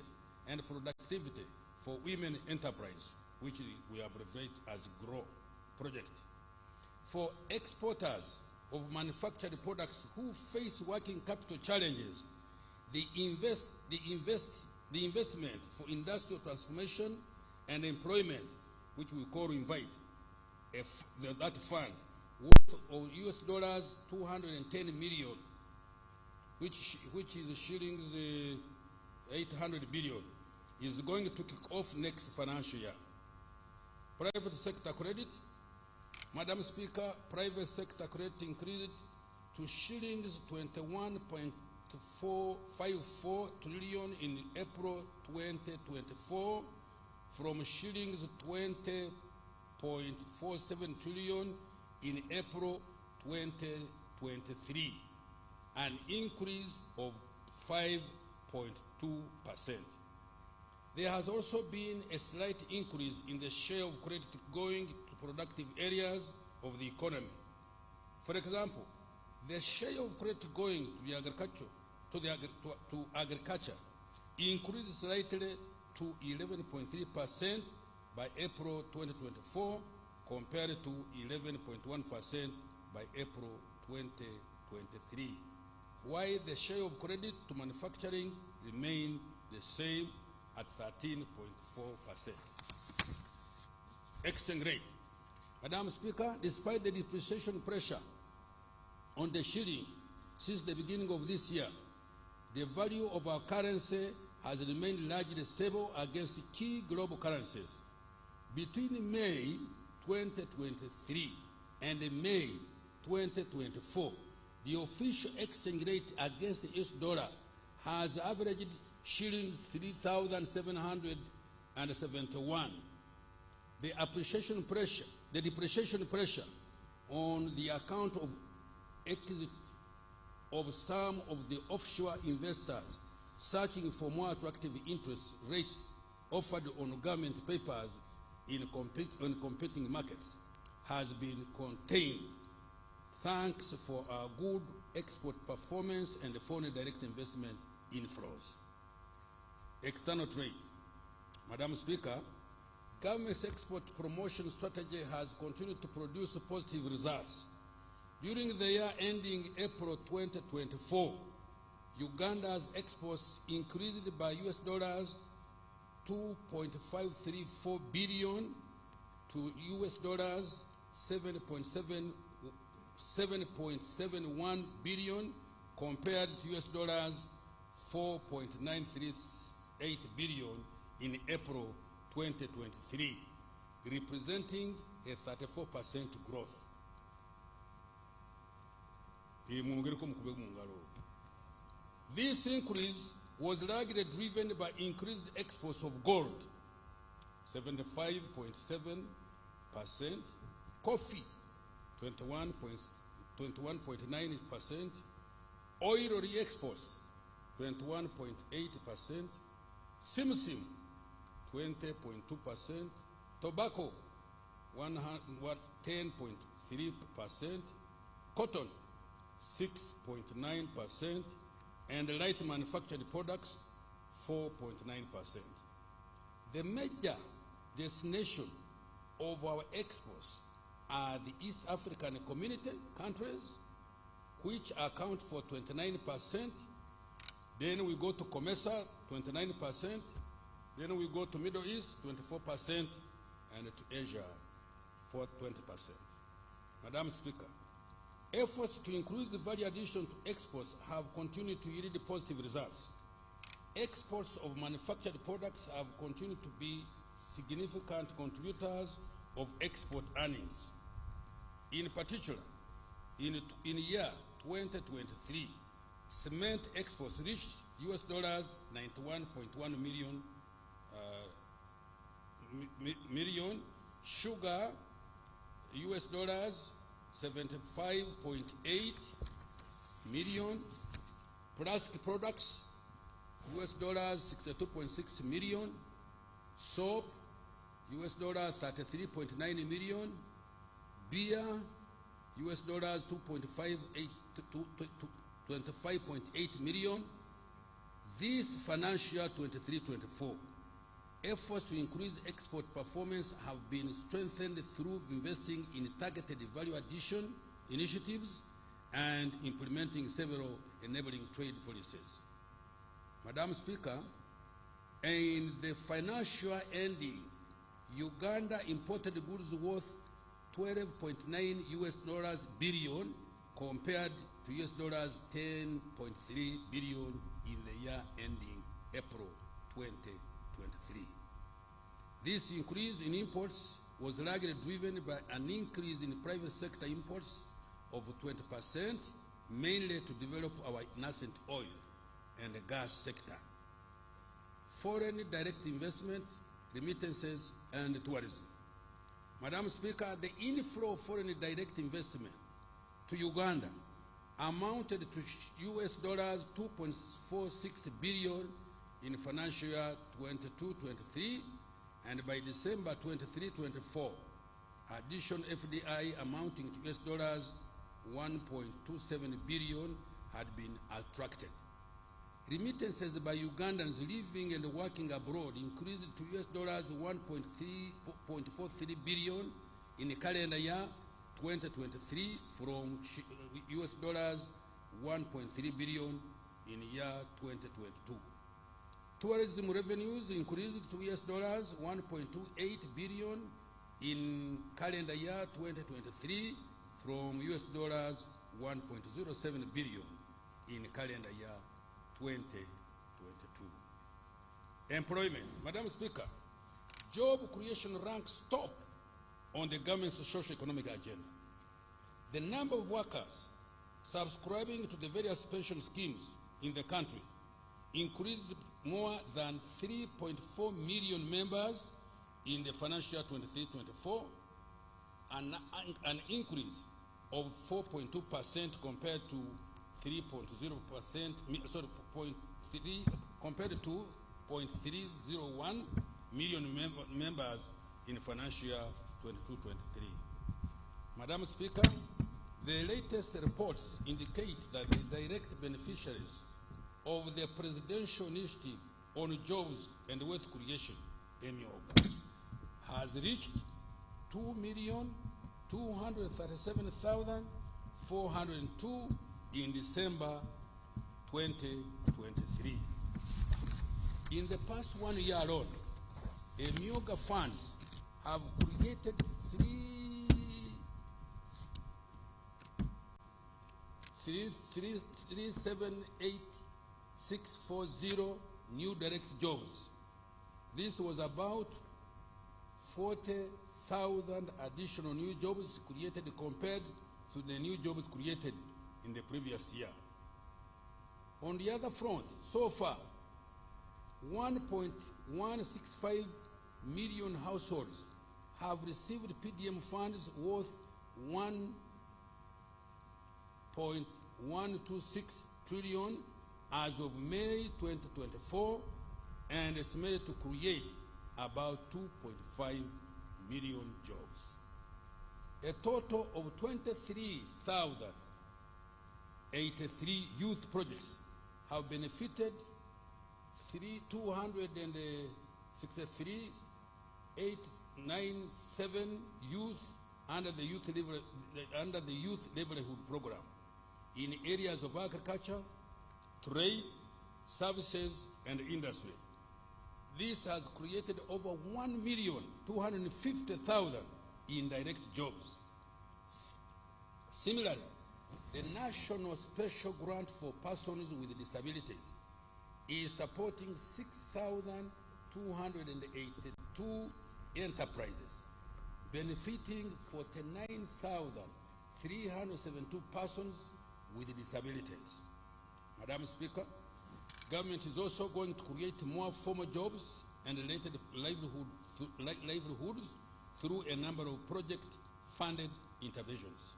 and Productivity for Women Enterprise, which we abbreviate as GROW project. For exporters of manufactured products who face working capital challenges, the the investment for industrial transformation and employment, which we call Invite, that fund, worth of US dollars 210 million, which is shillings 800 billion, is going to kick off next financial year. Private sector credit, Madam Speaker, private sector credit increased to shillings 21.454 trillion in April 2024 from shillings 20.47 trillion in April 2023, an increase of 5.2%. There has also been a slight increase in the share of credit going to productive areas of the economy. For example, the share of credit going to the agriculture increased slightly to 11.3% by April 2024 compared to 11.1% by April 2023, while the share of credit to manufacturing remained the same at 13.4%. Exchange rate. Madam Speaker, despite the depreciation pressure on the shilling since the beginning of this year, the value of our currency has remained largely stable against key global currencies. Between May 2023 and May 2024, the official exchange rate against the US dollar has averaged shillings 3,771. The depreciation pressure on the account of exit of some of the offshore investors searching for more attractive interest rates offered on government papers in competing markets has been contained thanks for our good export performance and foreign direct investment inflows. External trade. Madam Speaker, government's export promotion strategy has continued to produce positive results. During the year ending April 2024, Uganda's exports increased by US dollars 2.534 billion to US dollars 7.71 billion compared to US dollars 4.938 billion in April 2023, representing a 34% growth. This increase was largely driven by increased exports of gold, 75.7%, coffee, 21.9%, oil re-exports, 21.8%, simsim, 20.2%, tobacco, 10.3%, cotton, 6.9%, and light manufactured products, 4.9%. The major destination of our exports are the East African Community countries, which account for 29%. Then we go to COMESA, 29%. Then we go to Middle East, 24%, and to Asia, for 20%. Madam Speaker, efforts to increase the value addition to exports have continued to yield positive results. Exports of manufactured products have continued to be significant contributors of export earnings. In particular, in year 2023, cement exports reached US dollars 91.1 million, sugar US dollars 75.8 million, plastic products US dollars 62.6 million, soap US dollars 33.9 million, beer US dollars 25.8 million. This financial year 23-24, efforts to increase export performance have been strengthened through investing in targeted value addition initiatives and implementing several enabling trade policies. Madam Speaker, In the financial ending, Uganda imported goods worth $12.9 billion compared to $10.3 billion in the year ending April 2023. This increase in imports was largely driven by an increase in private sector imports of 20%, mainly to develop our nascent oil and gas sector. Foreign direct investment, remittances, and tourism. Madam Speaker, the inflow of foreign direct investment to Uganda amounted to $2.46 billion in financial year 22-23, and by December 23-24, additional FDI amounting to $1.27 billion had been attracted. Remittances by Ugandans living and working abroad increased to $1.43 billion in the calendar year 2023 from $1.3 billion in year 2022. Tourism revenues increased to $1.28 billion in calendar year 2023 from $1.07 billion in calendar year 2022. Employment. Madam Speaker, job creation ranks top on the government's socio-economic agenda. The number of workers subscribing to the various pension schemes in the country increased more than 3.4 million members in the financial year 23-24, an increase of 4.2% compared to 3.0%, sorry, 0.3 compared to 0.301 million members in financial year 22-23. Madam Speaker, the latest reports indicate that the direct beneficiaries of the Presidential Initiative on Jobs and Wealth Creation, MIOG, has reached 2,237,402 in December 2023. In the past 1 year alone, MIOG funds have created 378,640 new direct jobs. This was about 40,000 additional new jobs created compared to the new jobs created in the previous year. On the other front, so far, 1.165 million households have received PDM funds worth $1.126 trillion as of May 2024, and estimated to create about 2.5 million jobs. A total of 23,083 youth projects have benefited 263,897 youth under the youth livelihood program in areas of agriculture, trade, services, and industry. This has created over 1,250,000 indirect jobs. Similarly, the National Special Grant for Persons with Disabilities is supporting 6,282 enterprises, benefiting 49,372 persons with disabilities. Madam Speaker, government is also going to create more formal jobs and related livelihoods through a number of project-funded interventions.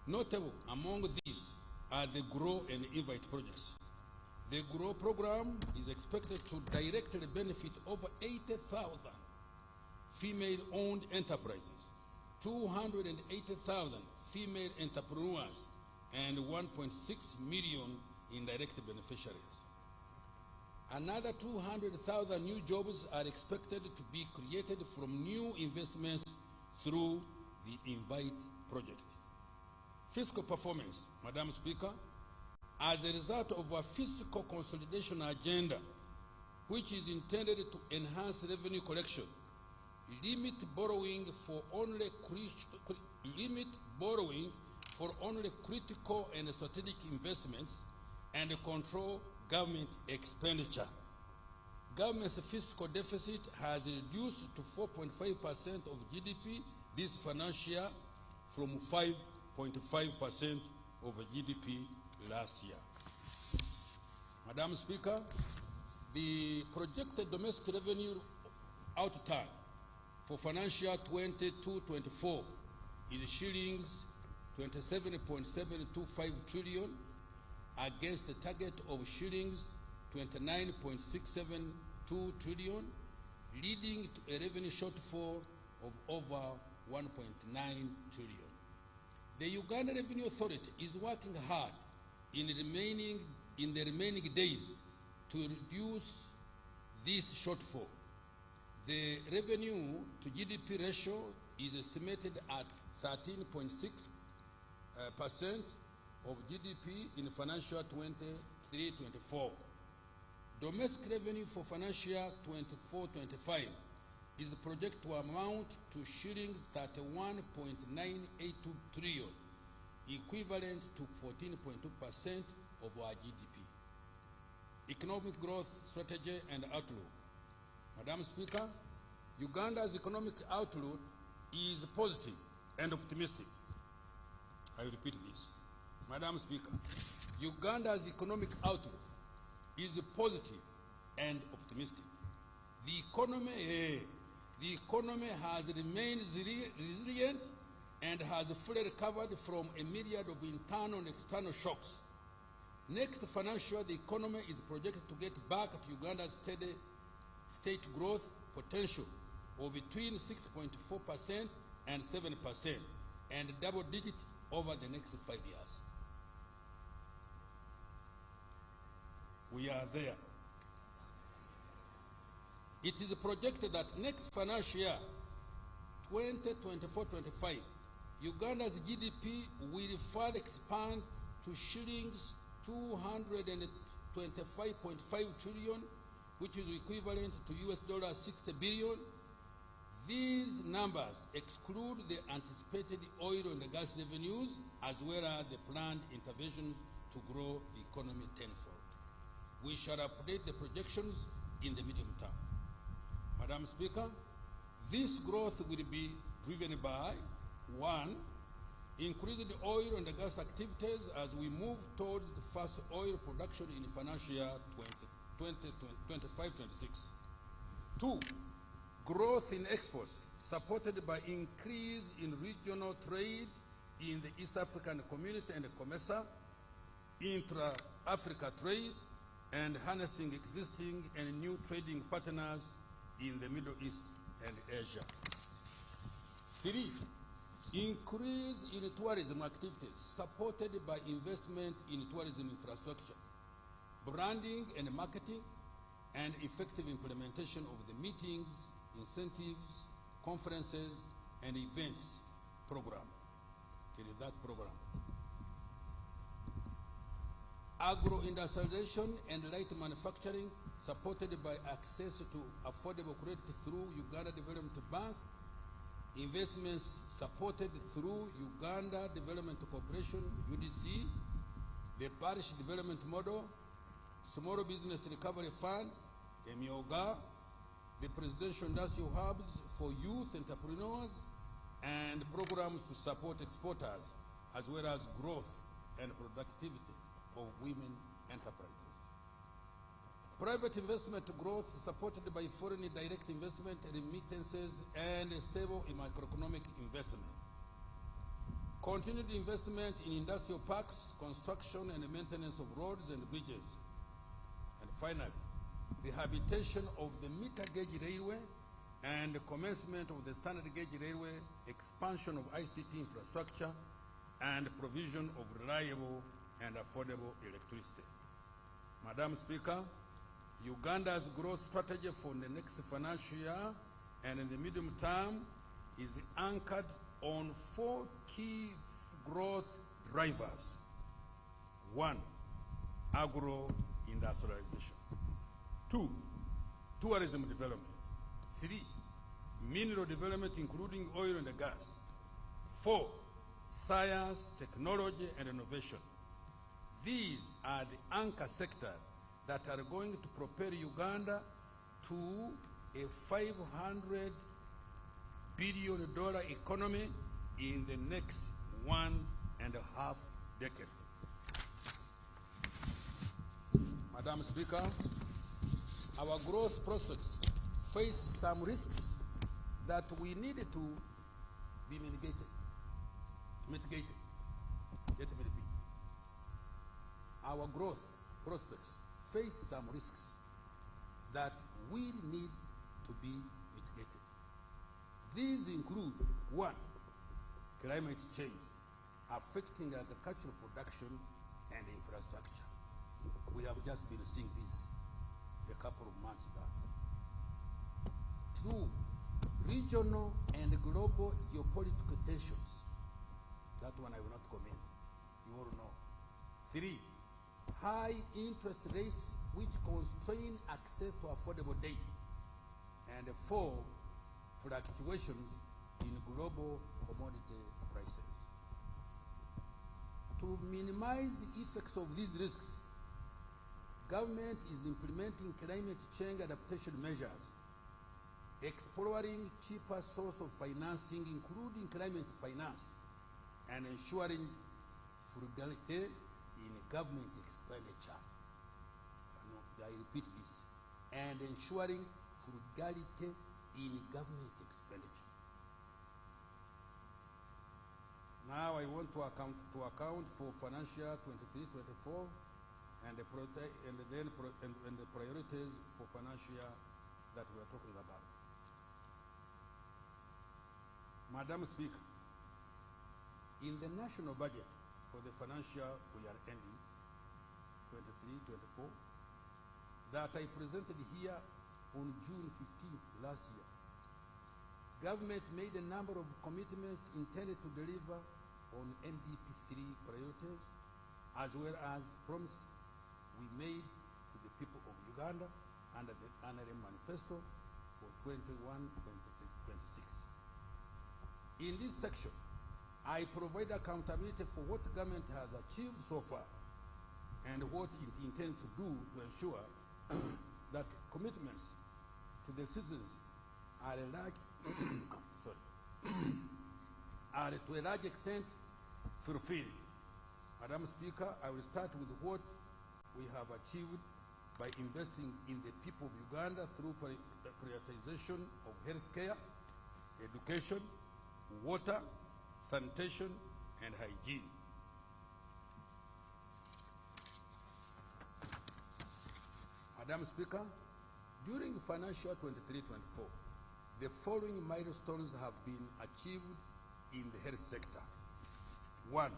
Notable among these are the GROW and INVITE projects. The GROW program is expected to directly benefit over 80,000 female-owned enterprises, 280,000 female entrepreneurs, and 1.6 million indirect beneficiaries. Another 200,000 new jobs are expected to be created from new investments through the INVITE project. Fiscal performance, Madam Speaker, as a result of our fiscal consolidation agenda, which is intended to enhance revenue collection, limit borrowing for only critical and strategic investments, and control government expenditure. Government's fiscal deficit has reduced to 4.5% of GDP this financial year from 5.5% of GDP last year. Madam Speaker, the projected domestic revenue outturn for financial year 22-24 is shillings 27.725 trillion against the target of shillings 29.672 trillion, leading to a revenue shortfall of over 1.9 trillion. The Uganda Revenue Authority is working hard in the remaining days to reduce this shortfall. The revenue to GDP ratio is estimated at 13.6% of GDP in financial year 23-24. Domestic revenue for financial year 24-25 is projected to amount to shillings 31.982 trillion, equivalent to 14.2% of our GDP. Economic growth strategy and outlook. Madam Speaker, Uganda's economic outlook is positive and optimistic. I repeat this. Madam Speaker, Uganda's economic outlook is positive and optimistic. The economy has remained resilient and has fully recovered from a myriad of internal and external shocks. Next financial year, the economy is projected to get back to Uganda's steady state growth potential of between 6.4% and 7%, and double digit over the next 5 years. We are there. It is projected that next financial year, 2024-25, Uganda's GDP will further expand to shillings 225.5 trillion, which is equivalent to $60 billion. These numbers exclude the anticipated oil and gas revenues, as well as the planned interventions to grow the economy tenfold. We shall update the projections in the medium term. Madam Speaker, this growth will be driven by, 1, increasing the oil and gas activities as we move towards the first oil production in financial year 25-26. 2, growth in exports supported by increase in regional trade in the East African Community and COMESA, intra-Africa trade, and harnessing existing and new trading partners in the Middle East and Asia. 3, increase in tourism activities supported by investment in tourism infrastructure, branding and marketing, and effective implementation of the meetings, incentives, conferences, and events program. It is that program. Agro-industrialization and light manufacturing supported by access to affordable credit through Uganda Development Bank, investments supported through Uganda Development Corporation, UDC, the Parish Development Model, Small Business Recovery Fund, MIOGA, the Presidential Industrial Hubs for Youth Entrepreneurs, and programs to support exporters, as well as growth and productivity of women enterprises. Private investment growth supported by foreign direct investment, remittances, and stable macroeconomic investment. Continued investment in industrial parks, construction and maintenance of roads and bridges. And finally, rehabilitation of the meter gauge railway and the commencement of the standard gauge railway, expansion of ICT infrastructure, and provision of reliable and affordable electricity. Madam Speaker, Uganda's growth strategy for the next financial year and in the medium term is anchored on 4 key growth drivers. 1, agro-industrialization. 2, tourism development. 3, mineral development including oil and gas. 4, science, technology, and innovation. These are the anchor sectors that are going to propel Uganda to a $500 billion economy in the next 1.5 decades. Madam Speaker, our growth prospects face some risks that we needed to be mitigated. Let me repeat. Our growth prospects face some risks that we need to be mitigated. These include 1, climate change affecting agricultural production and infrastructure. We have just been seeing this a couple of months back. 2, regional and global geopolitical tensions. That one I will not comment. You all know. 3, high interest rates which constrain access to affordable debt. And 4, fluctuations in global commodity prices. To minimize the effects of these risks, government is implementing climate change adaptation measures, exploring cheaper sources of financing, including climate finance, and ensuring frugality in government expenditure. I repeat this, and ensuring frugality in government expenditure. Now I want to account for financial 23-24 and the priorities for financial that we are talking about. Madam Speaker, in the national budget for the financial we are ending, 23-24, that I presented here on June 15th last year, government made a number of commitments intended to deliver on NDP3 priorities, as well as promises we made to the people of Uganda under the NRM manifesto for 21-26. In this section, I provide accountability for what government has achieved so far and what it intends to do to ensure that commitments to the citizens are to a large extent fulfilled. Madam Speaker, I will start with what we have achieved by investing in the people of Uganda through prioritization of healthcare, education, water, sanitation, and hygiene. Madam Speaker, during financial 23-24, the following milestones have been achieved in the health sector. 1,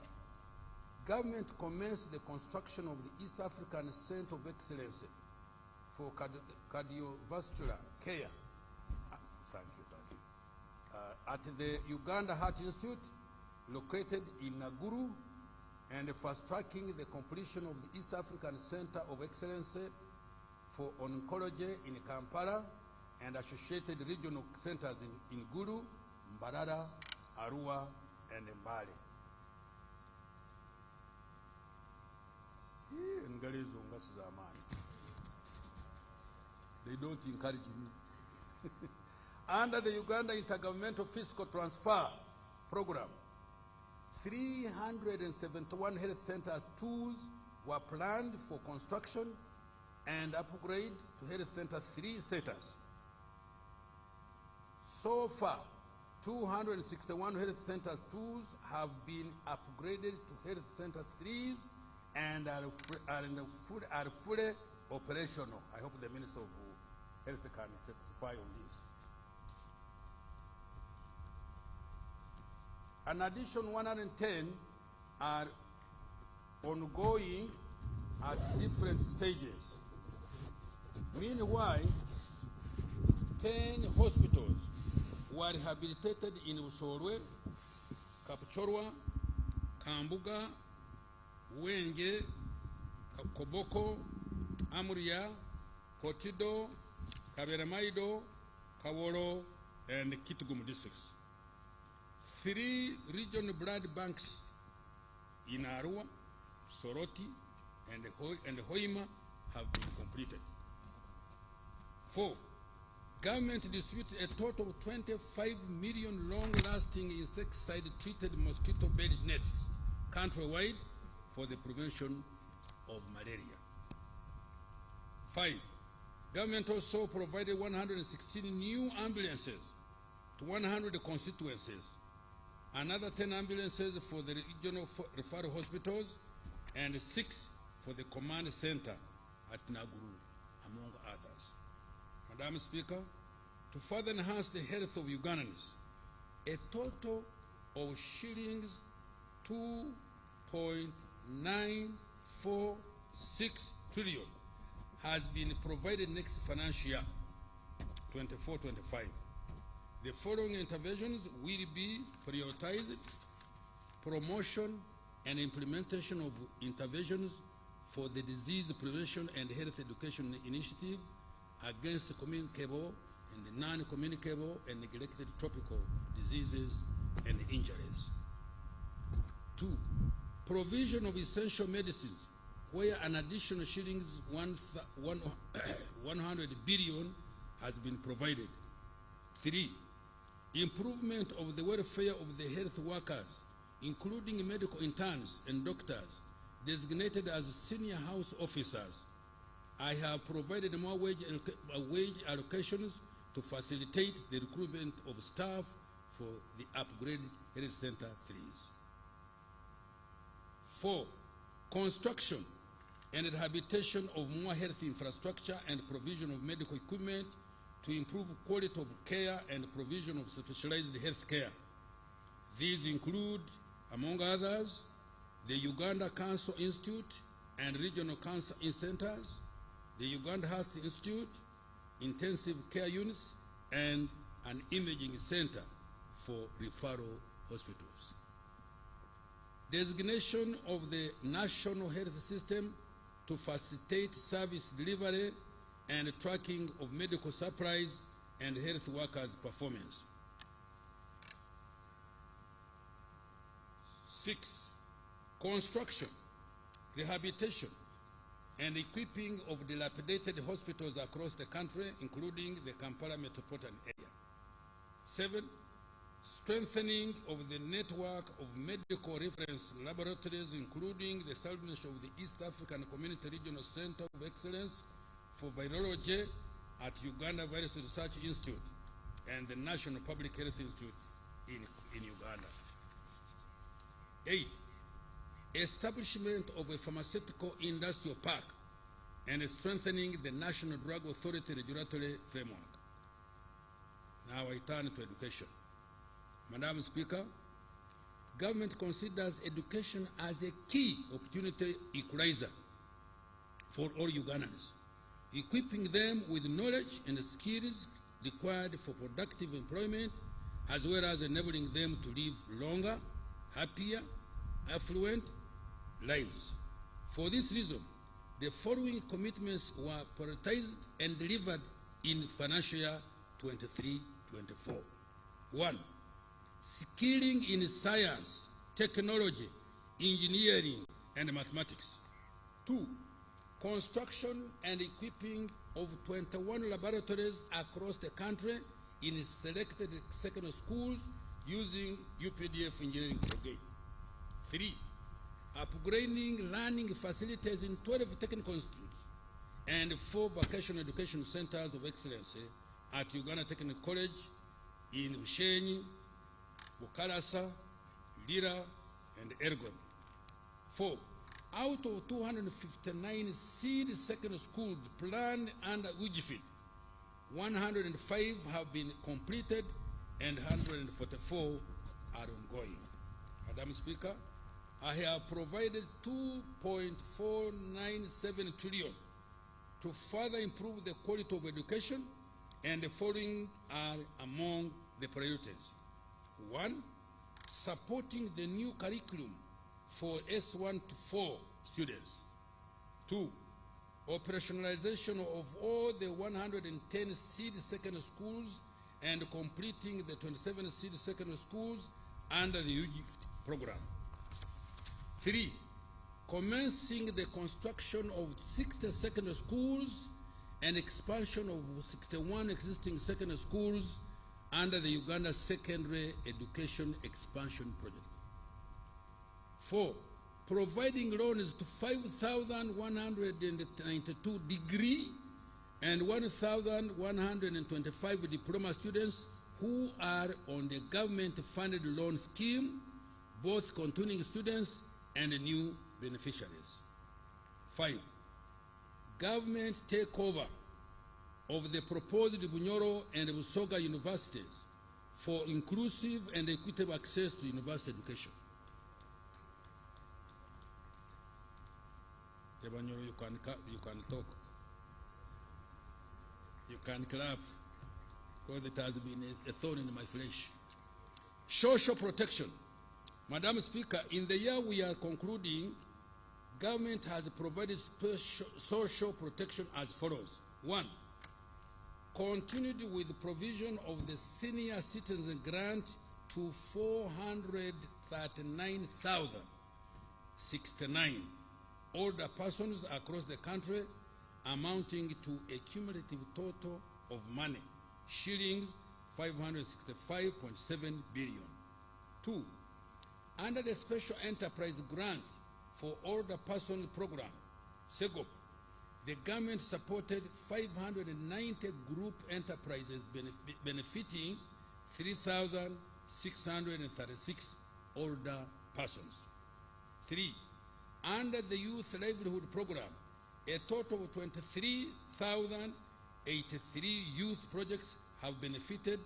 government commenced the construction of the East African Center of Excellence for cardiovascular care. Thank you. At the Uganda Heart Institute, located in Naguru, and fast-tracking the completion of the East African Center of Excellence for Oncology in Kampala and associated regional centers in Gulu, Mbarara, Arua, and Mbale. They don't encourage me. Under the Uganda Intergovernmental Fiscal Transfer Program, 371 health center tools were planned for construction and upgrade to Health Center 3 status. So far, 261 Health Center 2s have been upgraded to Health Center 3s and are fully operational. I hope the Minister of Health can testify on this. An additional 110 are ongoing at different stages. Meanwhile, 10 hospitals were rehabilitated in Usolwe, Kapchorwa, Kambuga, Wenge, Koboko, Amuria, Kotido, Kaberamaido, Kololo, and Kitgum districts. 3 regional blood banks in Arua, Soroti, and Hoima have been completed. 4. Government distributed a total of 25 million long-lasting insecticide-treated mosquito-based nets countrywide for the prevention of malaria. 5. Government also provided 116 new ambulances to 100 constituencies, another 10 ambulances for the regional referral hospitals, and 6 for the command center at Naguru, among others. Madam Speaker, to further enhance the health of Ugandans, a total of shillings 2.946 trillion has been provided next financial year, 24-25. The following interventions will be prioritized: promotion and implementation of interventions for the disease prevention and health education initiative against communicable and non-communicable and neglected tropical diseases and injuries. 2. Provision of essential medicines, where an additional shillings 100 billion has been provided. 3. Improvement of the welfare of the health workers, including medical interns and doctors designated as senior house officers. I have provided more wage allocations to facilitate the recruitment of staff for the upgraded health center 3s. 4. Construction and rehabilitation of more health infrastructure and provision of medical equipment to improve quality of care and provision of specialized health care. These include, among others, the Uganda Cancer Institute and regional cancer centers, the Uganda Health Institute, intensive care units, and an imaging center for referral hospitals. Designation of the national health system to facilitate service delivery and tracking of medical supplies and health workers' performance. 6. Construction, rehabilitation, and equipping of dilapidated hospitals across the country, including the Kampala metropolitan area. 7. Strengthening of the network of medical reference laboratories, including the establishment of the East African Community Regional Center of Excellence for Virology at Uganda Virus Research Institute and the National Public Health Institute in Uganda. 8. Establishment of a pharmaceutical industrial park and strengthening the National Drug Authority regulatory framework. Now I turn to education. Madam Speaker, government considers education as a key opportunity equalizer for all Ugandans, equipping them with knowledge and skills required for productive employment, as well as enabling them to live longer, happier, affluent lives. For this reason, the following commitments were prioritized and delivered in financial year 23-24. 1. Skilling in science, technology, engineering, and mathematics. 2. Construction and equipping of 21 laboratories across the country in selected secondary schools using UPDF engineering brigade. 3. Upgrading learning facilities in 12 technical institutes and 4 vocational education centers of excellence at Uganda Technical College in Ushenyi, Bukalasa, Lira, and Ergon. 4. Out of 259 seed secondary schools planned under Ujifit, 105 have been completed and 144 are ongoing. Madam Speaker, I have provided 2.497 trillion to further improve the quality of education, and the following are among the priorities. 1. Supporting the new curriculum for S1 to 4 students. 2. operationalization of all the 110 seed secondary schools and completing the 27 seed secondary schools under the UGIFT program. 3, commencing the construction of 60 secondary schools and expansion of 61 existing secondary schools under the Uganda Secondary Education Expansion Project. 4, providing loans to 5,192 degree and 1,125 diploma students who are on the government-funded loan scheme, both continuing students and new beneficiaries. 5, government takeover of the proposed Bunyoro and Busoga universities for inclusive and equitable access to university education. Bunyoro, you can talk. You can clap, because it has been a thorn in my flesh. Social protection. Madam Speaker, in the year we are concluding, government has provided social protection as follows. 1, continued with the provision of the senior citizen grant to 439,069 older persons across the country, amounting to a cumulative total of money, shillings 565.7 billion. 2, under the Special Enterprise Grant for Older Person Program, SEGOP, the government supported 590 group enterprises benefiting 3,636 older persons. 3, under the Youth Livelihood Program, a total of 23,083 youth projects have benefited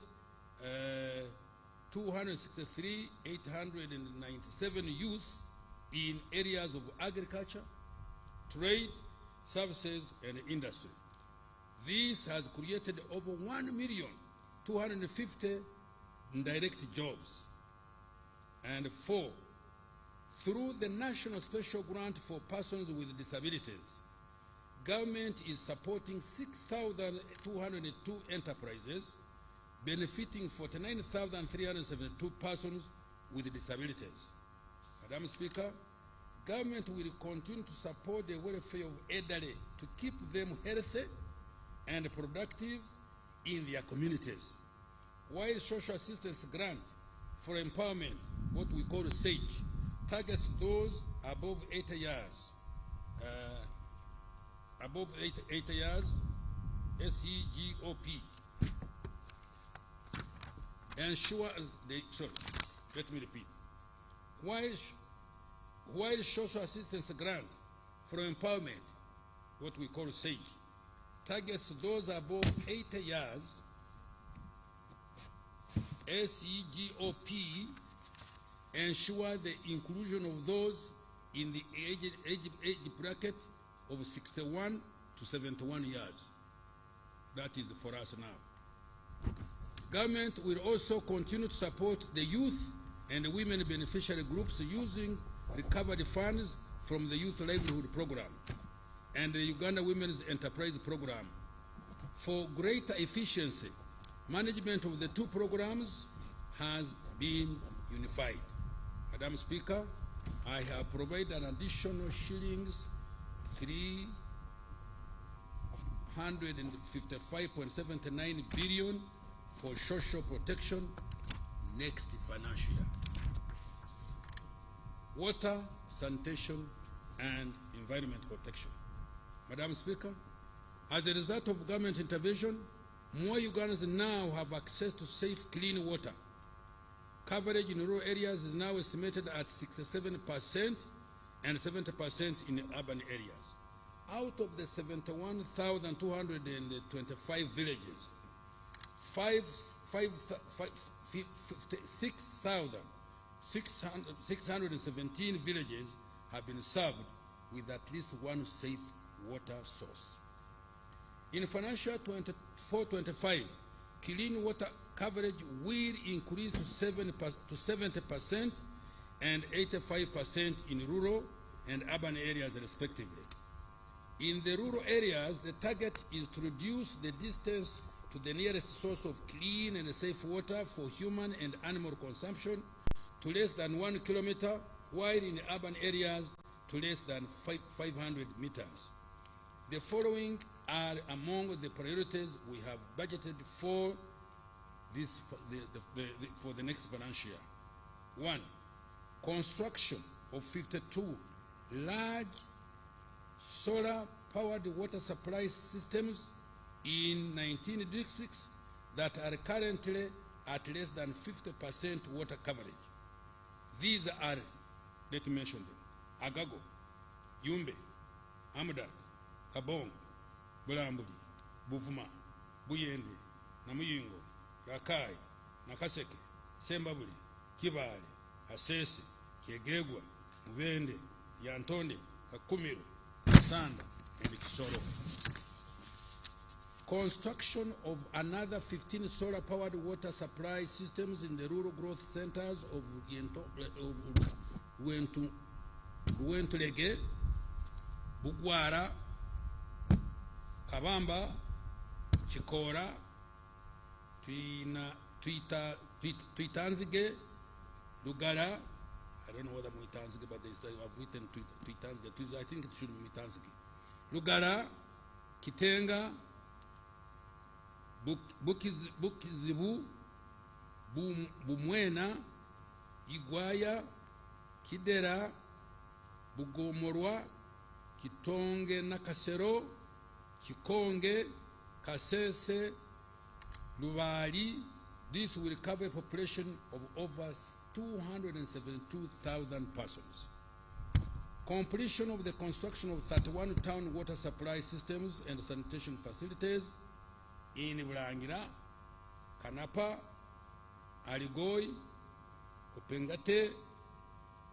263,897 youth in areas of agriculture, trade, services, and industry. This has created over 1,250,000 direct jobs. And 4, through the National Special Grant for Persons with Disabilities, government is supporting 6,202 enterprises, benefiting 49,372 persons with disabilities. Madam Speaker, government will continue to support the welfare of elderly to keep them healthy and productive in their communities, while social assistance grant for empowerment, what we call SAGE, targets those above 80 years, SEGOP, ensure they, sorry, let me repeat. While social assistance grant for empowerment, what we call SAGE, targets those above 80 years, SEGOP ensure the inclusion of those in the age bracket of 61 to 71 years. That is for us now. Government will also continue to support the youth and the women beneficiary groups using recovery funds from the Youth Livelihood Program and the Uganda Women's Enterprise Program. For greater efficiency, management of the two programs has been unified. Madam Speaker, I have provided an additional shillings 355.79 billion for social protection next financial year. Water, sanitation, and environment protection. Madam Speaker, as a result of government intervention, more Ugandans now have access to safe, clean water. Coverage in rural areas is now estimated at 67% and 70% in urban areas. Out of the 71,225 villages, 6,617 villages have been served with at least one safe water source. In financial 24-25, clean water coverage will increase to 70% and 85% in rural and urban areas respectively. In the rural areas, the target is to reduce the distance to the nearest source of clean and safe water for human and animal consumption to less than 1 kilometer, while in urban areas to less than 500 meters. The following are among the priorities we have budgeted for for the next financial year. 1. Construction of 52 large solar-powered water supply systems in 19 districts that are currently at less than 50% water coverage. These are, let me mention them: Agago, Yumbe, Amadat, Kabong, Bulambuli, Buvuma, Buyende, Namuyingo, Rakai, Nakaseke, Sembabuli, Kibale, Asesi, Kiegegwa, Mubende, Yantonde, Kakumiro, Sanda, and Kisoro. Construction of another 15 solar-powered water supply systems in the rural growth centers of Wentulege, Bugwara, Kabamba, Chikora, Tuitanzige, Lugara. I don't know whether Muitanzige, but I've written Tuitanzige. I think it should be Muitanzige. Lugara, Kitenga, Bukizibu, Bumwena, Igwaya, Kidera, Bugomorwa, Kitonge Nakasero, Kikonge, Kasese, Lubali. This will cover a population of over 272,000 persons. Completion of the construction of 31 town water supply systems and sanitation facilities in Bulangira, Kanapa, Aligoi, Opengate,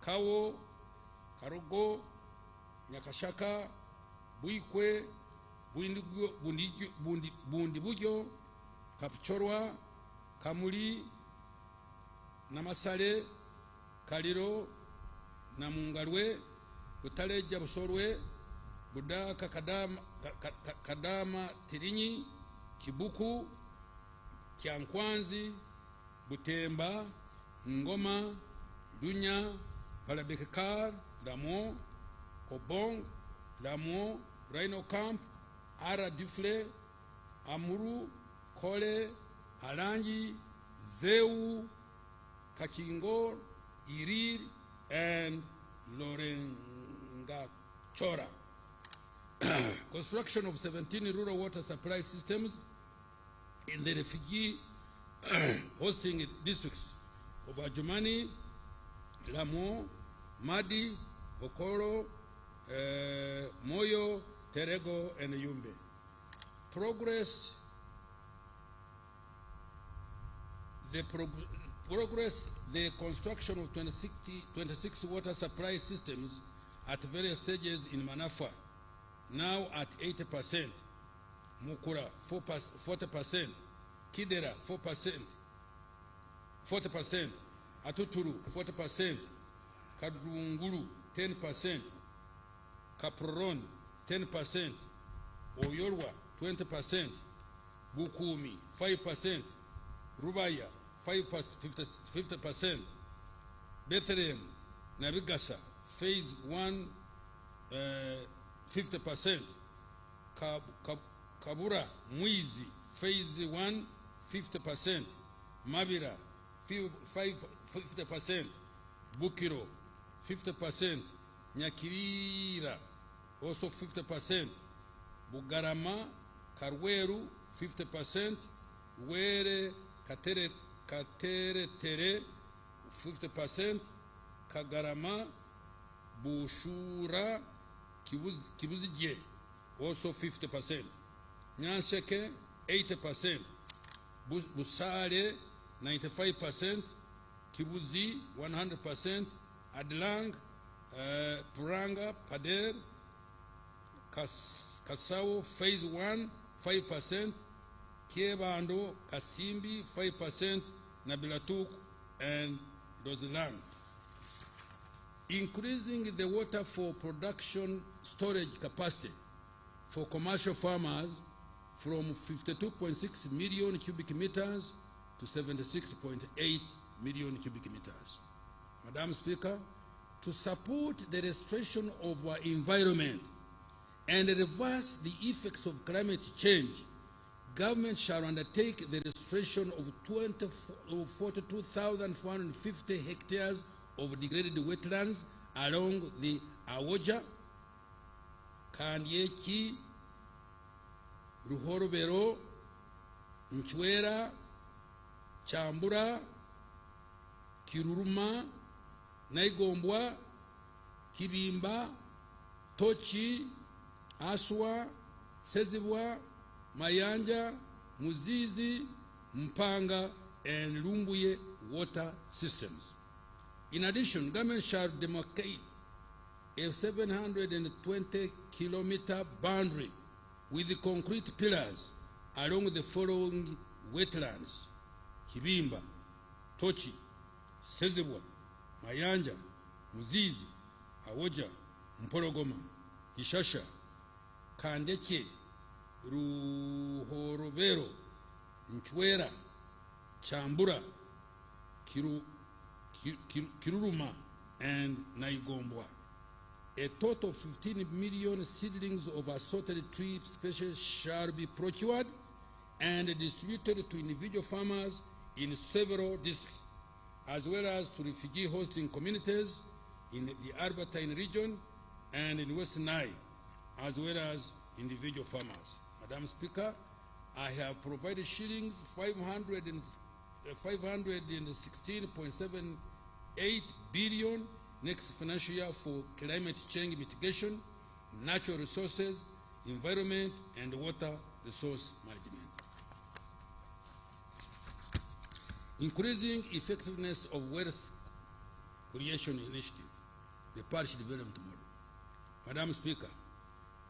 Kawo, Karogo, Nyakashaka, Buikwe, Bundibujo, Kapchorwa, Kamuli, Namasale, Kaliro, Namungarwe, Butaleja Busorwe, Budaka Kadama Tirinyi, Kibuku, Kyankwanzi, Butemba, Ngoma, Dunya, Palabekekar, Damo, Obong, Damo, Rhino Camp, Ara Dufle, Amuru, Kole, Alangi, Zeu, Kachingo, Irir, and Lorengachora. Construction of 17 rural water supply systems in the refugee hosting districts of Ajumani, Lamo, Madi, Okoro, Moyo, Terego, and Yumbe. The construction of 26 water supply systems at various stages in Manafa, now at 80%, Mukura 40%, Kidera 40%, Atuturu 40%, Kadunguru 10%, Kaproron 10%, Oyorwa 20%, Bukumi 5%, Rubaya 50%, Bethlehem, Navigasa, phase 1, 50%, Kabura, Muizi, phase 1, 50%, Mabira, 50%, Bukiro, 50%, Nyakirira, also 50%, Bugarama, Karweru, 50%, Were, Katere Tere, 50%, Kagarama, Bushura, Kibuzije, also 50%, Nyanseke, 80%, Busare, 95%, Kibuzi, 100%, Adlang, Puranga, Pader, Kasao, phase 1, 5%, Kiebando, Kasimbi, 5%, Nabilatuk, and Dozilang. Increasing the water for production storage capacity for commercial farmers from 52.6 million cubic meters to 76.8 million cubic meters. Madam Speaker, to support the restoration of our environment and reverse the effects of climate change, government shall undertake the restoration of 42,450 hectares of degraded wetlands along the Awoja, Kanyeki, Ruhorobero, Nchwera, Chambura, Kiruruma, Naigombwa, Kibimba, Tochi, Aswa, Sezibwa, Mayanja, Muzizi, Mpanga, and Lumbuye water systems. In addition, government shall demarcate a 720-kilometer boundary with the concrete pillars along the following wetlands: Kibimba, Tochi, Sezibwa, Mayanja, Muzizi, Awoja, Mpologoma, Ishasha, Kandeke, Ruhorobero, Nchwera, Chambura, Kiruruma, and Naigombwa. A total of 15 million seedlings of assorted tree species shall be procured and distributed to individual farmers in several districts, as well as to refugee hosting communities in the Albertine region and in West Nile, as well as individual farmers. Madam Speaker, I have provided shillings 516.78 billion next financial year for climate change mitigation, natural resources, environment, and water resource management. Increasing effectiveness of wealth creation initiative, the parish development model. Madam Speaker,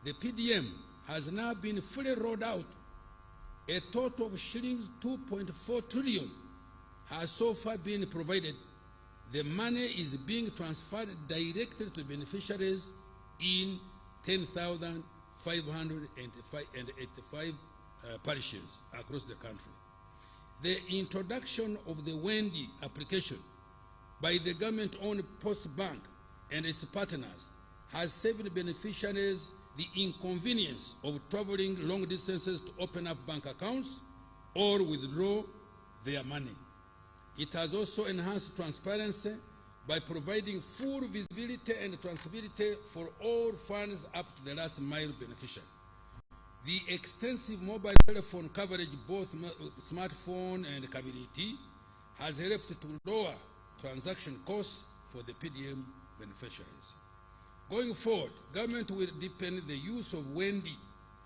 the PDM has now been fully rolled out. A total of shillings 2.4 trillion has so far been provided. The money is being transferred directly to beneficiaries in 10,585 parishes across the country. The introduction of the Wendy application by the government-owned Post Bank and its partners has saved beneficiaries the inconvenience of traveling long distances to open up bank accounts or withdraw their money. It has also enhanced transparency by providing full visibility and traceability for all funds up to the last mile beneficiary. The extensive mobile telephone coverage, both smartphone and KBDT, has helped to lower transaction costs for the PDM beneficiaries. Going forward, government will deepen the use of Wendy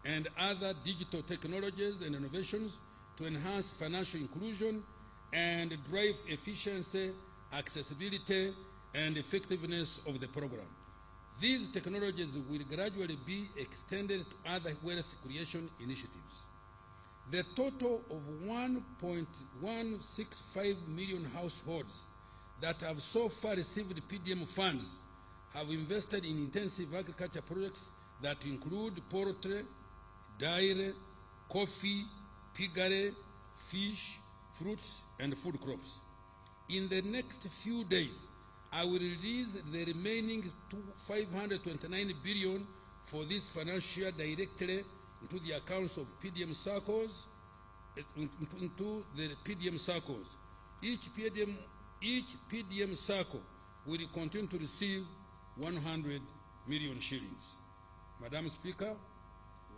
and other digital technologies and innovations to enhance financial inclusion and drive efficiency, accessibility, and effectiveness of the program. These technologies will gradually be extended to other wealth creation initiatives. The total of 1.165 million households that have so far received PDM funds have invested in intensive agriculture projects that include poultry, dairy, coffee, piggery, fish, fruits, and food crops. In the next few days, I will release the remaining 529 billion for this financial year directly into the accounts of PDM circles, into the PDM circles. Each PDM circle will continue to receive 100 million shillings. Madam Speaker,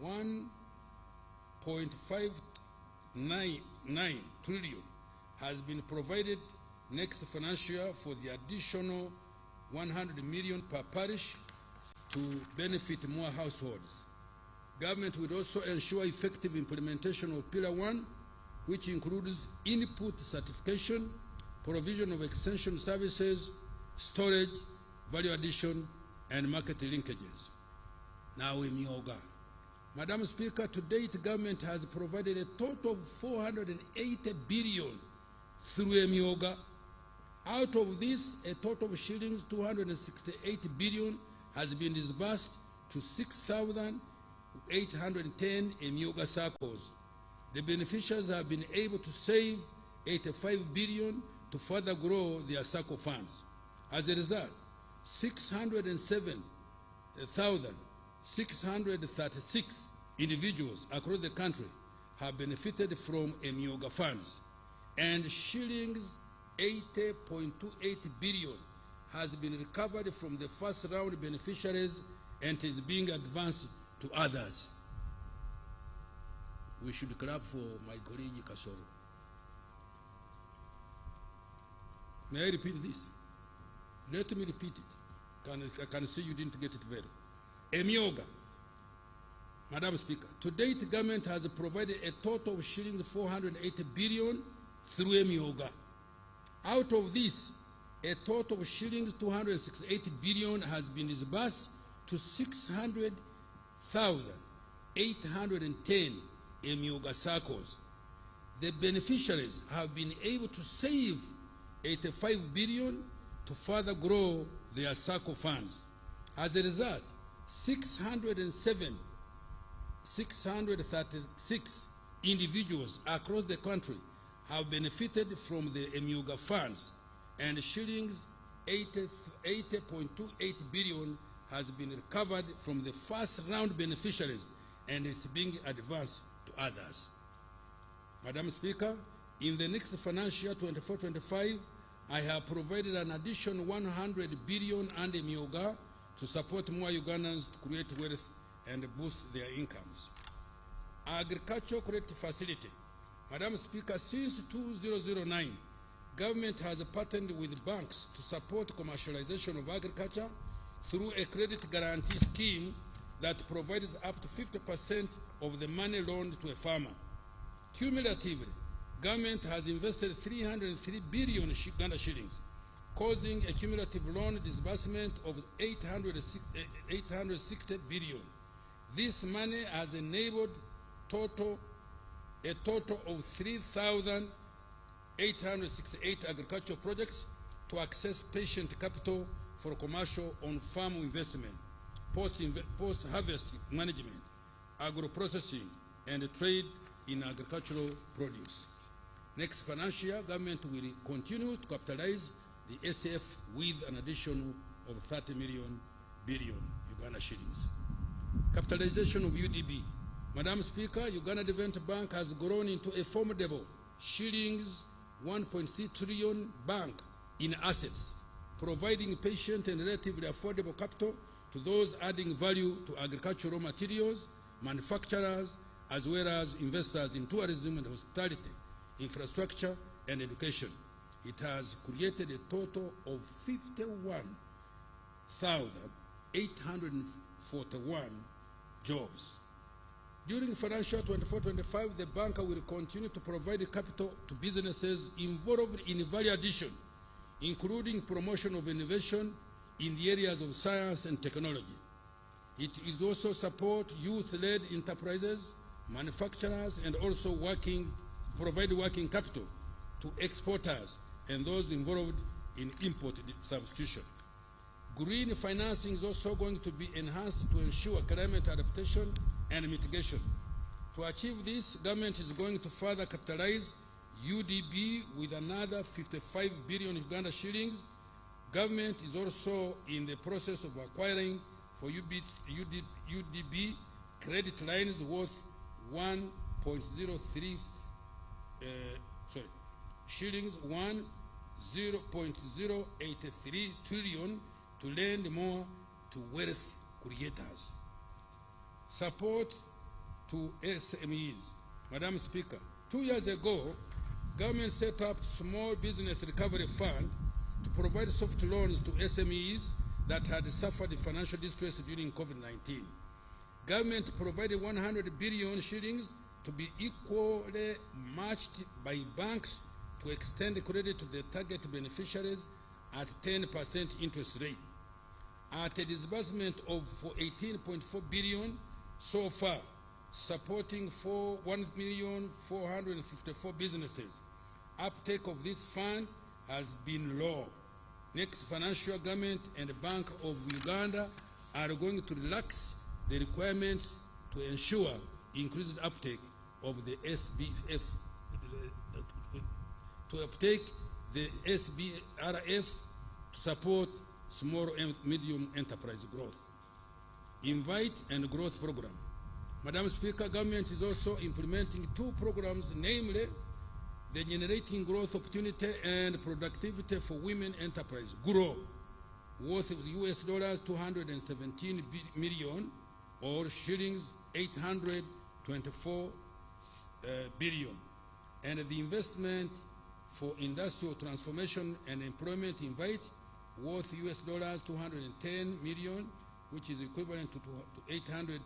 1.599 trillion has been provided next financial year for the additional 100 million per parish to benefit more households. Government will also ensure effective implementation of Pillar 1, which includes input certification, provision of extension services, storage, value addition, and market linkages. Now in Myoga. Madam Speaker, to date, government has provided a total of 480 billion through Myoga. Out of this, a total of shillings 268 billion has been disbursed to 6,8 810 Emyoga circles. The beneficiaries have been able to save 85 billion to further grow their circle funds. As a result, 607,636 individuals across the country have benefited from Emyoga funds, and shillings 80.28 billion has been recovered from the first round beneficiaries and is being advanced to others. We should clap for my colleague Kasoro. May I repeat this? Let me repeat it. I can see you didn't get it well. Emyoga. Madam Speaker, to date, the government has provided a total of shillings 480 billion through Emyoga. Out of this, a total of shillings 268 billion has been disbursed to 600,810 Emyoga circles. The beneficiaries have been able to save 85 billion to further grow their circle funds. As a result, 636 individuals across the country have benefited from the Emyoga funds, and shillings 80.28 billion has been recovered from the first round beneficiaries and is being advanced to others. Madam Speaker, in the next financial year 24-25, I have provided an additional 100 billion under Emyoga to support more Ugandans to create wealth and boost their incomes. Agricultural Credit Facility. Madam Speaker, since 2009, government has partnered with banks to support commercialization of agriculture through a credit guarantee scheme that provides up to 50% of the money loaned to a farmer. Cumulatively, government has invested 303 billion Uganda shillings, causing a cumulative loan disbursement of 860 billion. This money has enabled a total of 3,868 agricultural projects to access patient capital for commercial on-farm investment, post-harvest management, agro-processing, and trade in agricultural produce. Next financial year, government will continue to capitalize the SF with an additional of 30 billion Uganda shillings. Capitalization of UDB. Madam Speaker, Uganda Development Bank has grown into a formidable shillings 1.3 trillion bank in assets, providing patient and relatively affordable capital to those adding value to agricultural materials, manufacturers, as well as investors in tourism and hospitality, infrastructure, and education. It has created a total of 51,841 jobs. During financial 24-25, the bank will continue to provide capital to businesses involved in value addition, including promotion of innovation in the areas of science and technology. It will also support youth-led enterprises, manufacturers, and also provide working capital to exporters and those involved in import substitution. Green financing is also going to be enhanced to ensure climate adaptation and mitigation. To achieve this, government is going to further capitalize UDB with another 55 billion Uganda shillings. Government is also in the process of acquiring for UDB credit lines worth 1.083 trillion to lend more to wealth creators. Support to SMEs. Madam Speaker, 2 years ago, government set up Small Business Recovery Fund to provide soft loans to SMEs that had suffered financial distress during COVID-19. Government provided 100 billion shillings to be equally matched by banks to extend credit to the target beneficiaries at 10% interest rate. At a disbursement of 18.4 billion so far, supporting 1,454 businesses. Uptake of this fund has been low. Next financial government and the Bank of Uganda are going to relax the requirements to ensure increased uptake of the SBF, to uptake the SBRF to support small and medium enterprise growth. Invite and Growth Program. Madam Speaker, government is also implementing 2 programs, namely the Generating Growth Opportunity and Productivity for Women Enterprise, GROW, worth US dollars 217 million or shillings 824 billion, and the Investment for Industrial Transformation and Employment, Invite, worth US dollars 210 million, which is equivalent to 800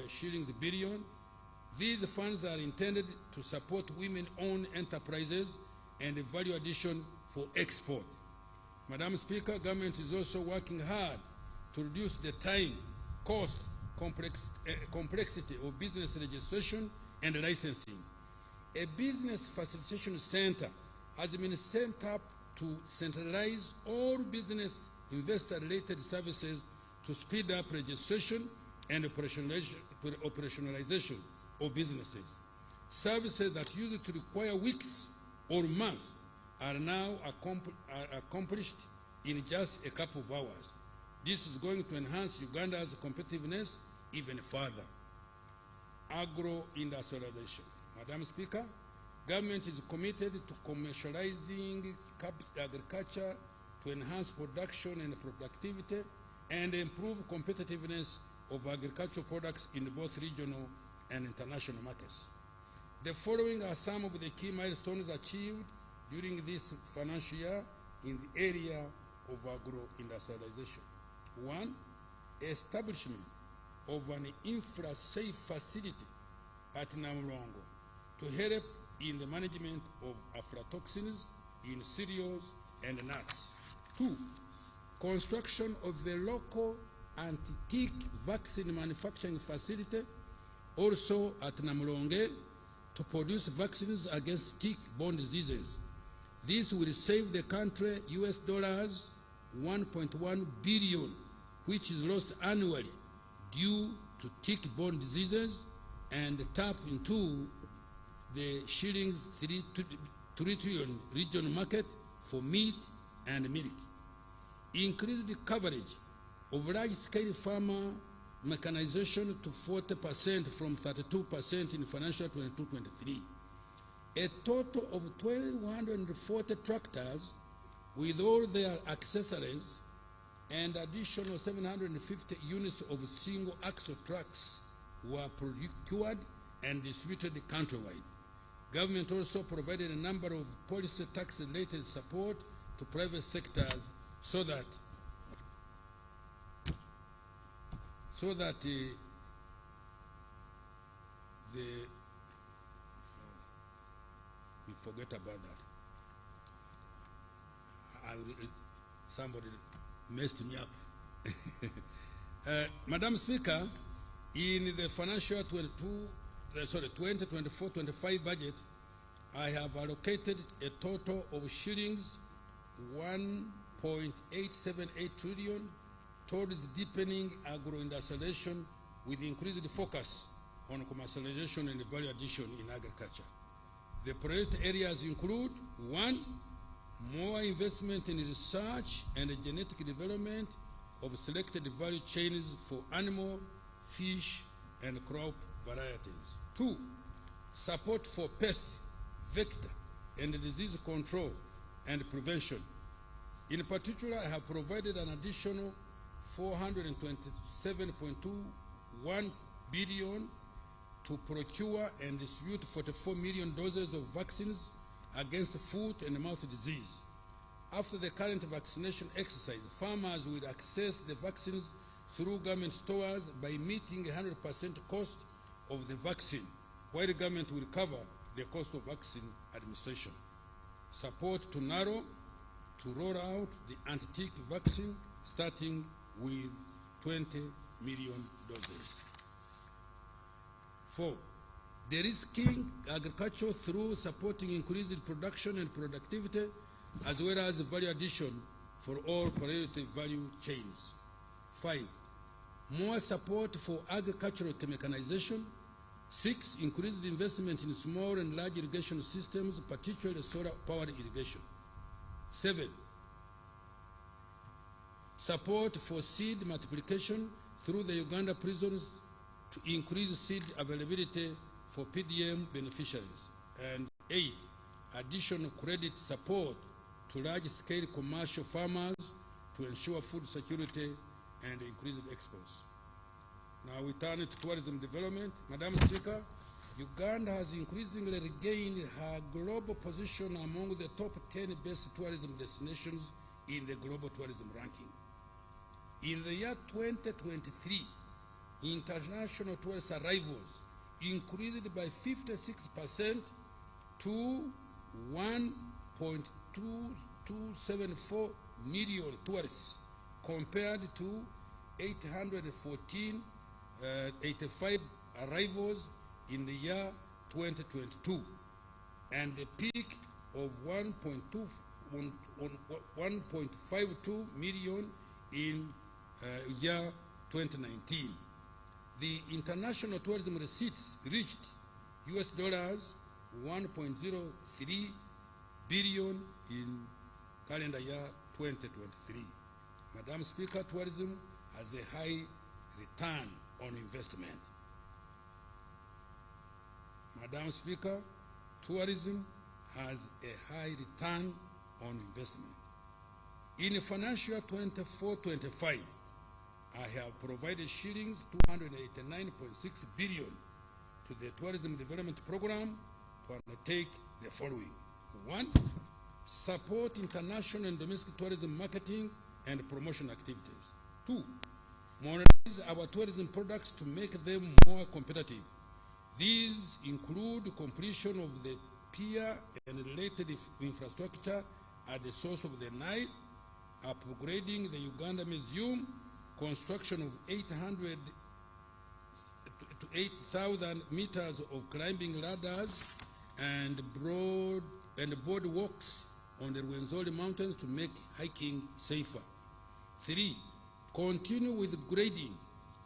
shillings billion. These funds are intended to support women-owned enterprises and value addition for export. Madam Speaker, government is also working hard to reduce the time, cost, complexity of business registration and licensing. A business facilitation center has been set up to centralize all business investor-related services to speed up registration and operationalization of businesses. Services that used to require weeks or months are now accomplished in just a couple of hours. This is going to enhance Uganda's competitiveness even further. Agro-industrialization. Madam Speaker, government is committed to commercializing agriculture to enhance production and productivity and improve competitiveness of agricultural products in both regional and international markets. The following are some of the key milestones achieved during this financial year in the area of agro-industrialization. 1, establishment of an infra-safe facility at Namulongo to help in the management of aflatoxins in cereals and nuts. 2, construction of the local anti-tick vaccine manufacturing facility also at Namulonge to produce vaccines against tick-borne diseases. This will save the country US dollars 1.1 billion, which is lost annually due to tick-borne diseases, and tap into the shillings 3 trillion regional market for meat and milk. Increase the coverage of large-scale farmer mechanization to 40% from 32% in financial 22-23. A total of 1,240 tractors with all their accessories and additional 750 units of single-axle trucks were procured and distributed countrywide. Government also provided a number of policy tax-related support to private sectors so that we forget about that. Somebody messed me up. Madam Speaker, in the financial 2024-25 budget, I have allocated a total of shillings 1.878 trillion towards deepening agro-industrialization with increased focus on commercialization and value addition in agriculture. The priority areas include: 1, more investment in research and genetic development of selected value chains for animal, fish, and crop varieties. 2, support for pest, vector, and disease control and prevention. In particular, I have provided an additional 427.21 billion to procure and distribute 44 million doses of vaccines against foot and mouth disease. After the current vaccination exercise, farmers will access the vaccines through government stores by meeting 100% cost of the vaccine, while the government will cover the cost of vaccine administration. Support to narrow to roll out the anti-tick vaccine, starting with 20 million doses. 4, de-risking agriculture through supporting increased production and productivity, as well as value addition for all priority value chains. 5, more support for agricultural mechanization. 6, increased investment in small and large irrigation systems, particularly solar-powered irrigation. 7, support for seed multiplication through the Uganda prisons to increase seed availability for PDM beneficiaries. And 8, additional credit support to large-scale commercial farmers to ensure food security and increase exports. Now we turn to tourism development. Madam Speaker, Uganda has increasingly regained her global position among the top 10 best tourism destinations in the global tourism ranking. In the year 2023, international tourist arrivals increased by 56% to 1.2274 million tourists, compared to 885 arrivals in the year 2022, and the peak of 1.52 million in year 2019. The international tourism receipts reached US dollars 1.03 billion in calendar year 2023. Madam Speaker, tourism has a high return on investment. Madam Speaker, tourism has a high return on investment. In financial year 24-25, I have provided shillings 289.6 billion to the Tourism Development Program to undertake the following. 1, support international and domestic tourism marketing and promotion activities. 2, modernize our tourism products to make them more competitive. These include completion of the pier and related infrastructure at the source of the Nile, upgrading the Uganda Museum, construction of 800 to 8,000 meters of climbing ladders and boardwalks on the Rwenzori Mountains to make hiking safer. 3, continue with grading,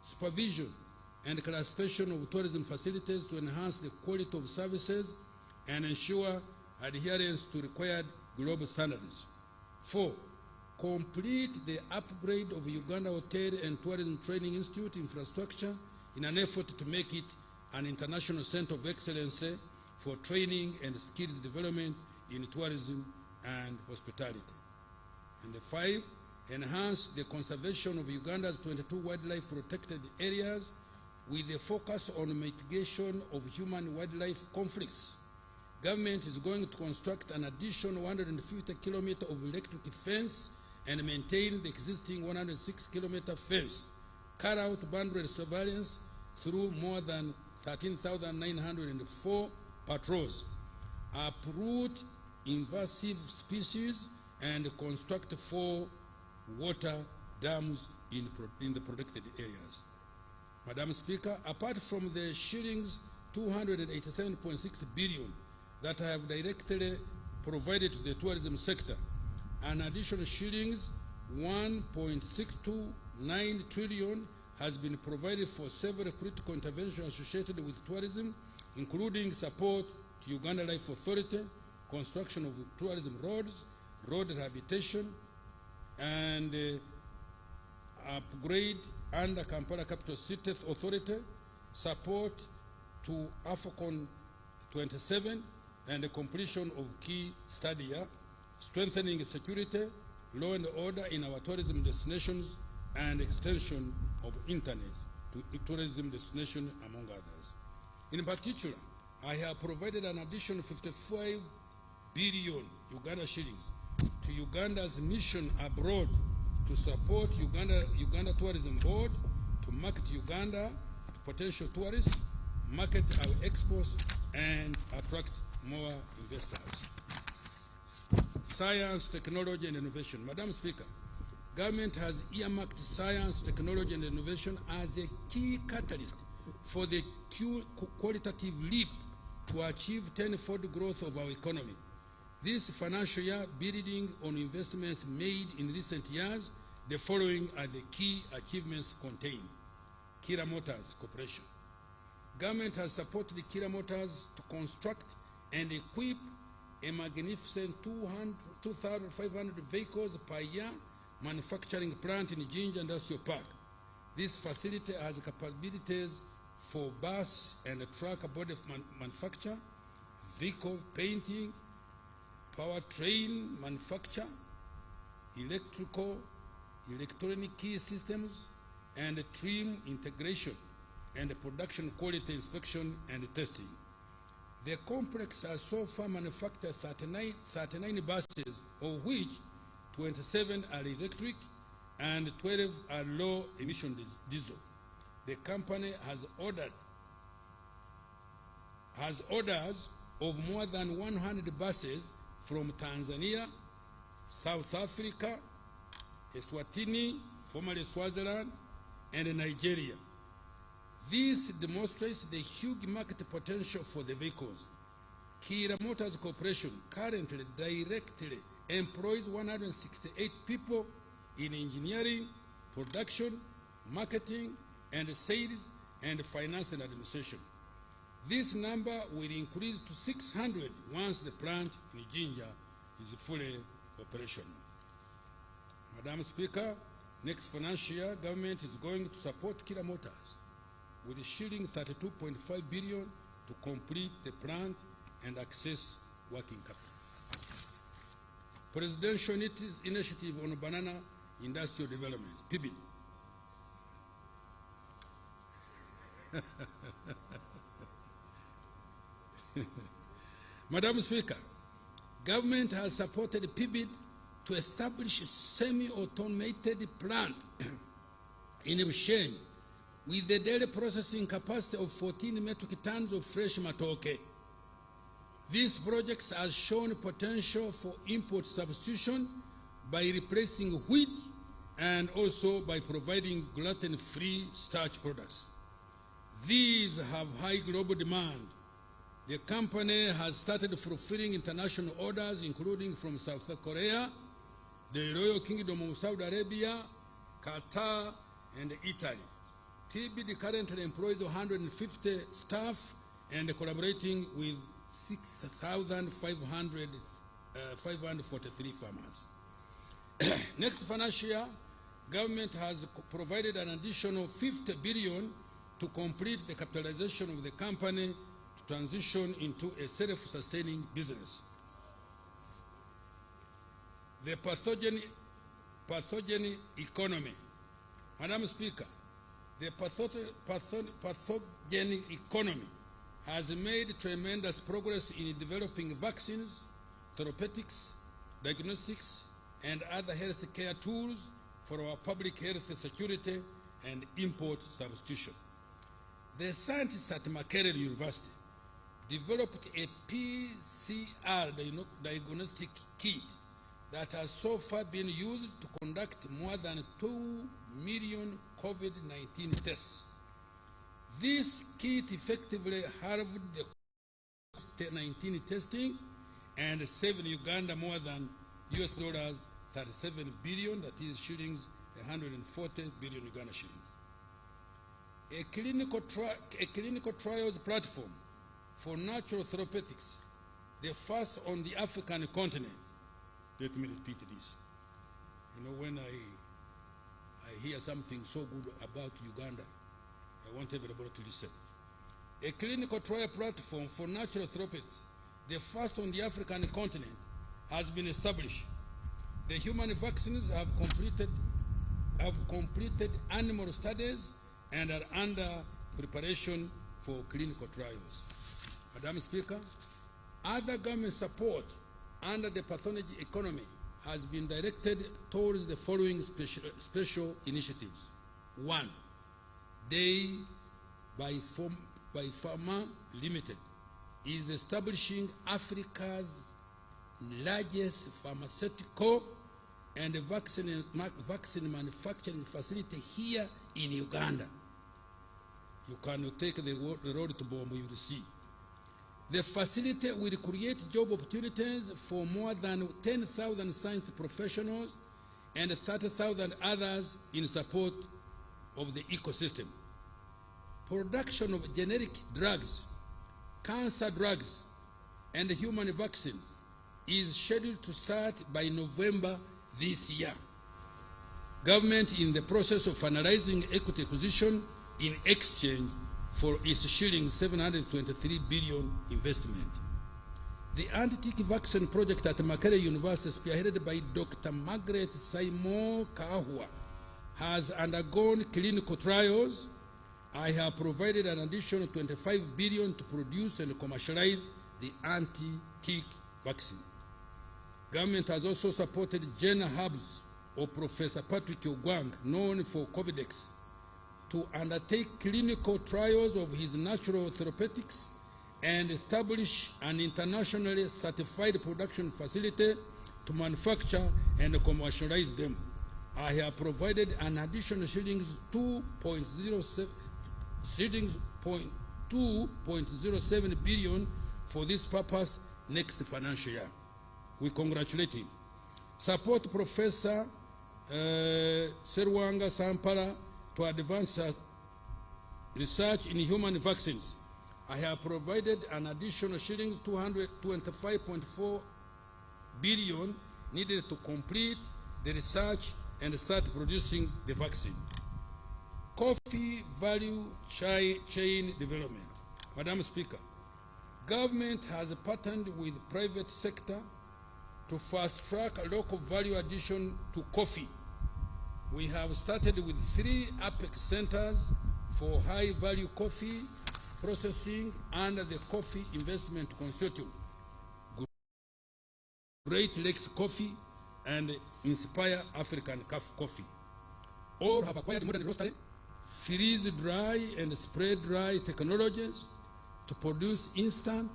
supervision, and classification of tourism facilities to enhance the quality of services and ensure adherence to required global standards. 4, complete the upgrade of Uganda Hotel and Tourism Training Institute infrastructure in an effort to make it an international center of excellence for training and skills development in tourism and hospitality. And 5, enhance the conservation of Uganda's 22 wildlife protected areas with a focus on mitigation of human-wildlife conflicts. Government is going to construct an additional 150 kilometers of electric fence and maintain the existing 106-kilometer fence, carry out boundary surveillance through more than 13,904 patrols, uproot invasive species, and construct 4 water dams in the protected areas. Madam Speaker, apart from the shillings 287.6 billion that I have directly provided to the tourism sector, an additional shillings 1.629 trillion has been provided for several critical interventions associated with tourism, including support to Uganda Life Authority, construction of tourism roads, road rehabilitation, and upgrade under Kampala Capital City Authority, support to AFCON 27, and the completion of key stadia, strengthening security, law and order in our tourism destinations, and extension of internet to tourism destinations, among others. In particular, I have provided an additional 55 billion Uganda shillings to Uganda's mission abroad to support Uganda Tourism Board to market Uganda to potential tourists, market our exports, and attract more investors. Science, technology, and innovation. Madam Speaker, government has earmarked science, technology, and innovation as a key catalyst for the qualitative leap to achieve tenfold growth of our economy. This financial year, building on investments made in recent years, the following are the key achievements contained. Kira Motors Corporation. Government has supported Kira Motors to construct and equip a magnificent 2,500 vehicles per year manufacturing plant in Jinja Industrial Park. This facility has capabilities for bus and truck body manufacture, vehicle painting, powertrain manufacture, electronic key systems, and trim integration and production quality inspection and testing. The complex has so far manufactured 39 buses, of which 27 are electric and 12 are low-emission diesel. The company has orders of more than 100 buses from Tanzania, South Africa, Eswatini, formerly Swaziland, and Nigeria. This demonstrates the huge market potential for the vehicles. Kira Motors Corporation currently directly employs 168 people in engineering, production, marketing, and sales, and finance and administration. This number will increase to 600 once the plant in Jinja is fully operational. Madam Speaker, next financial year, government is going to support Kira Motors with shilling 32.5 billion to complete the plant and access working capital. Presidential Initiative on Banana Industrial Development, PIBID. Madam Speaker, government has supported PIBID to establish a semi-automated plant in Bushenyi with the daily processing capacity of 14 metric tons of fresh matoke. This project has shown potential for import substitution by replacing wheat and also by providing gluten-free starch products. These have high global demand. The company has started fulfilling international orders, including from South Korea, the Royal Kingdom of Saudi Arabia, Qatar, and Italy. PIBID currently employs 150 staff and collaborating with 6,543 farmers. Next financial year, government has provided an additional 50 billion to complete the capitalization of the company to transition into a self-sustaining business. The pathogen economy. Madam Speaker, the pathogen economy has made tremendous progress in developing vaccines, therapeutics, diagnostics, and other health care tools for our public health security and import substitution. The scientists at Makerere University developed a PCR diagnostic kit that has so far been used to conduct more than 2 million COVID-19 tests. This kit effectively halved the COVID-19 testing and saved Uganda more than US dollars 37 billion, that is shillings 140 billion Uganda shillings. A clinical trials platform for natural therapeutics, the first on the African continent. Let me repeat this. You know, when I hear something so good about Uganda, I want everybody to listen. A clinical trial platform for natural therapeutics, the first on the African continent, has been established. The human vaccines have completed animal studies and are under preparation for clinical trials. Madam Speaker, other government support under the pathogen economy has been directed towards the following special initiatives. 1. Day by Pharma Limited is establishing Africa's largest pharmaceutical and vaccine manufacturing facility here in Uganda. You can take the road to Bombo, you will see. The facility will create job opportunities for more than 10,000 science professionals and 30,000 others in support of the ecosystem. Production of generic drugs, cancer drugs, and human vaccines is scheduled to start by November this year. Government in the process of finalizing equity acquisition in exchange for its shilling 723 billion investment. The anti-tick vaccine project at Makerere University, spearheaded by Dr. Margaret Saimo Kahua, has undergone clinical trials. I have provided an additional 25 billion to produce and commercialize the anti-tick vaccine. Government has also supported Jenner Hubs of Professor Patrick Ogwang, known for COVIDX, to undertake clinical trials of his natural therapeutics and establish an internationally certified production facility to manufacture and commercialize them. I have provided an additional shillings 2.07 billion for this purpose next financial year. We congratulate him. Support Professor Serwanga Sampara to advance research in human vaccines. I have provided an additional shillings 225.4 billion needed to complete the research and start producing the vaccine. Coffee value chain development. Madam Speaker, government has partnered with private sector to fast-track local value addition to coffee. We have started with 3 Apex centers for high-value coffee processing under the Coffee Investment Consortium, Great Lakes Coffee, and Inspire African Coffee. All have acquired modern roastery, freeze-dry and spray-dry technologies to produce instant,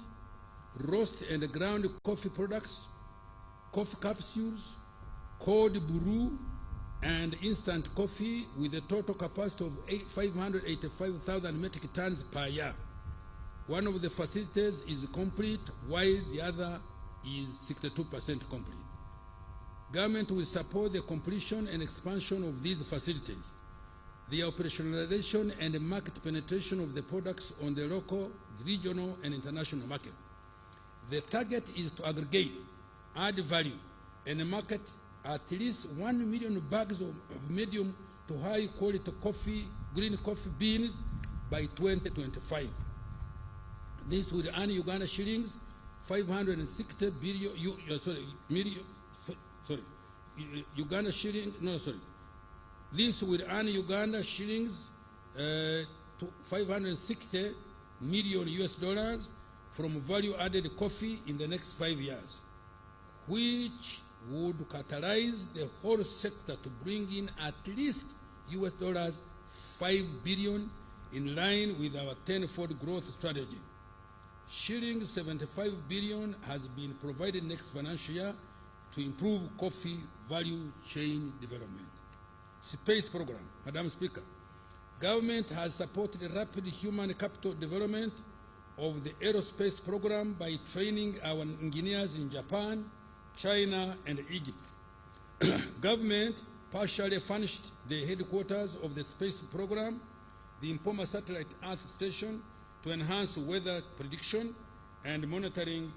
roast and ground coffee products, coffee capsules, cold brew, and instant coffee with a total capacity of 585,000 metric tons per year. One of the facilities is complete, while the other is 62% complete. Government will support the completion and expansion of these facilities, the operationalization and market penetration of the products on the local, regional, and international market. The target is to aggregate, add value, and market at least 1 million bags of medium to high quality coffee, green coffee beans by 2025. This will earn Uganda shillings 560 billion, Uganda shilling, no, sorry. This will earn Uganda shillings to 560 million US dollars from value-added coffee in the next 5 years, which would catalyze the whole sector to bring in at least US dollars 5 billion in line with our 10-fold growth strategy. Shilling 75 billion has been provided next financial year to improve coffee value chain development. Space program. Madam Speaker, government has supported the rapid human capital development of the aerospace program by training our engineers in Japan, China, and Egypt. Government partially furnished the headquarters of the space program, the Impoma Satellite Earth Station, to enhance weather prediction and monitoring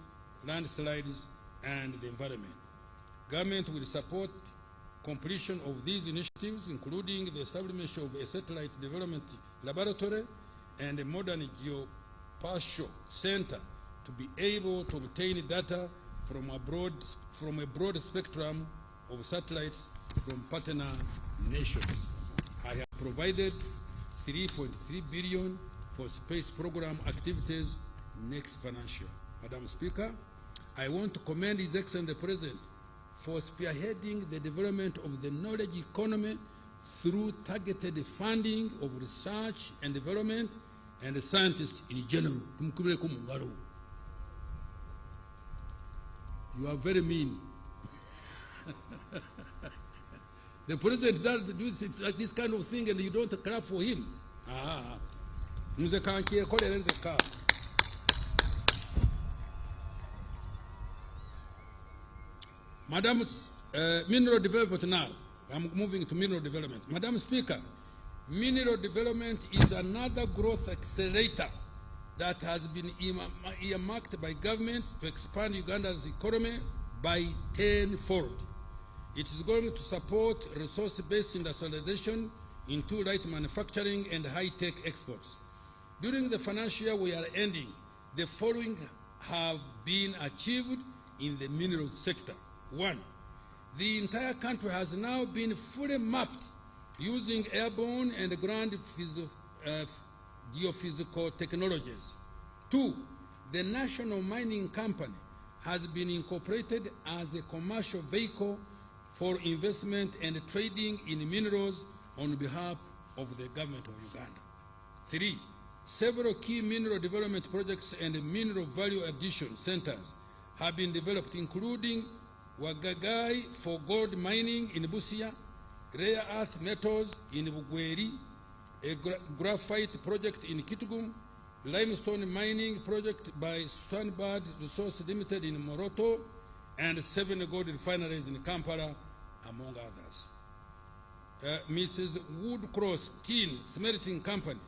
landslides and the environment. Government will support completion of these initiatives, including the establishment of a satellite development laboratory and a modern geospatial center to be able to obtain data from a broad spectrum of satellites from partner nations. I have provided 3.3 billion for space program activities next financial. Madam Speaker, I want to commend His Excellency the President for spearheading the development of the knowledge economy through targeted funding of research and development and scientists in general. You are very mean. The president does do like this kind of thing and you don't clap for him. Madam, mineral development now. I'm moving to mineral development. Madam Speaker, Mineral development is another growth accelerator that has been earmarked by government to expand Uganda's economy by tenfold. It is going to support resource-based industrialization into light manufacturing and high-tech exports. During the financial year we are ending, the following have been achieved in the mineral sector. 1. The entire country has now been fully mapped using airborne and ground geophysical technologies. 2. The National Mining Company has been incorporated as a commercial vehicle for investment and trading in minerals on behalf of the government of Uganda. 3. Several key mineral development projects and mineral value addition centers have been developed, including Wagagai for gold mining in Busia, rare earth metals in Bugweri, a graphite project in Kitgum, limestone mining project by Sunbird Resource Limited in Moroto, and 7 gold refineries in Kampala, among others. Mrs. Woodcross Tin Smelting Company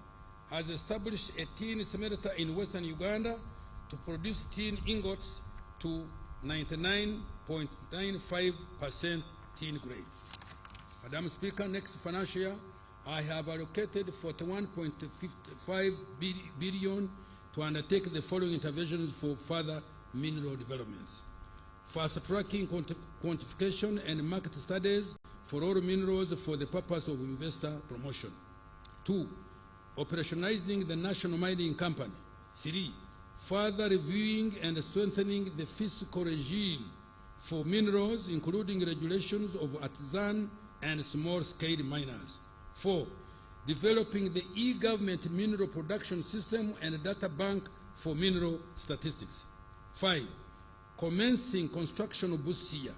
has established a tin smelter in western Uganda to produce tin ingots to 99.95% tin grade. Madam Speaker, next financial year, I have allocated 41.55 billion to undertake the following interventions for further mineral developments. Fast-tracking quantification and market studies for all minerals for the purpose of investor promotion. 2. Operationalizing the National Mining Company. 3. Further reviewing and strengthening the fiscal regime for minerals, including regulations of artisan and small-scale miners. 4. Developing the e-government mineral production system and data bank for mineral statistics. 5. Commencing construction of Busia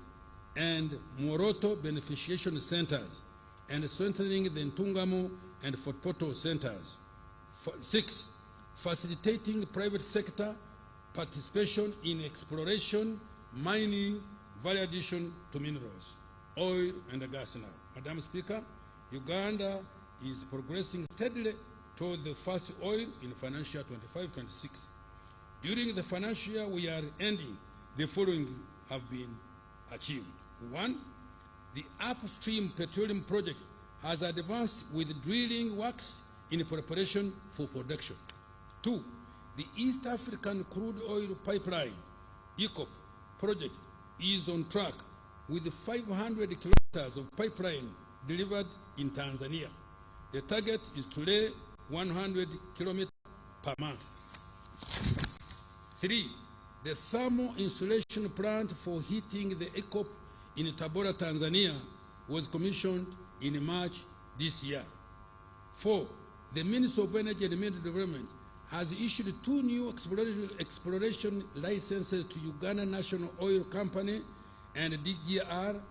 and Moroto beneficiation centers and strengthening the Ntungamo and Fortpoto centers. 6. Facilitating private sector participation in exploration, mining, value addition to minerals, oil and gas now. Madam Speaker, Uganda is progressing steadily toward the first oil in financial 25-26. During the financial year we are ending, the following have been achieved. 1. The upstream petroleum project has advanced with drilling works in preparation for production. 2. The East African Crude Oil Pipeline, EACOP, project is on track with 500 kilometers of pipeline delivered in Tanzania. The target is to lay 100 kilometers per month. 3. The thermal insulation plant for heating the EACOP in Tabora, Tanzania was commissioned in March this year. 4. The Ministry of Energy and Mineral Development has issued 2 new exploration licenses to Uganda National Oil Company and DGR,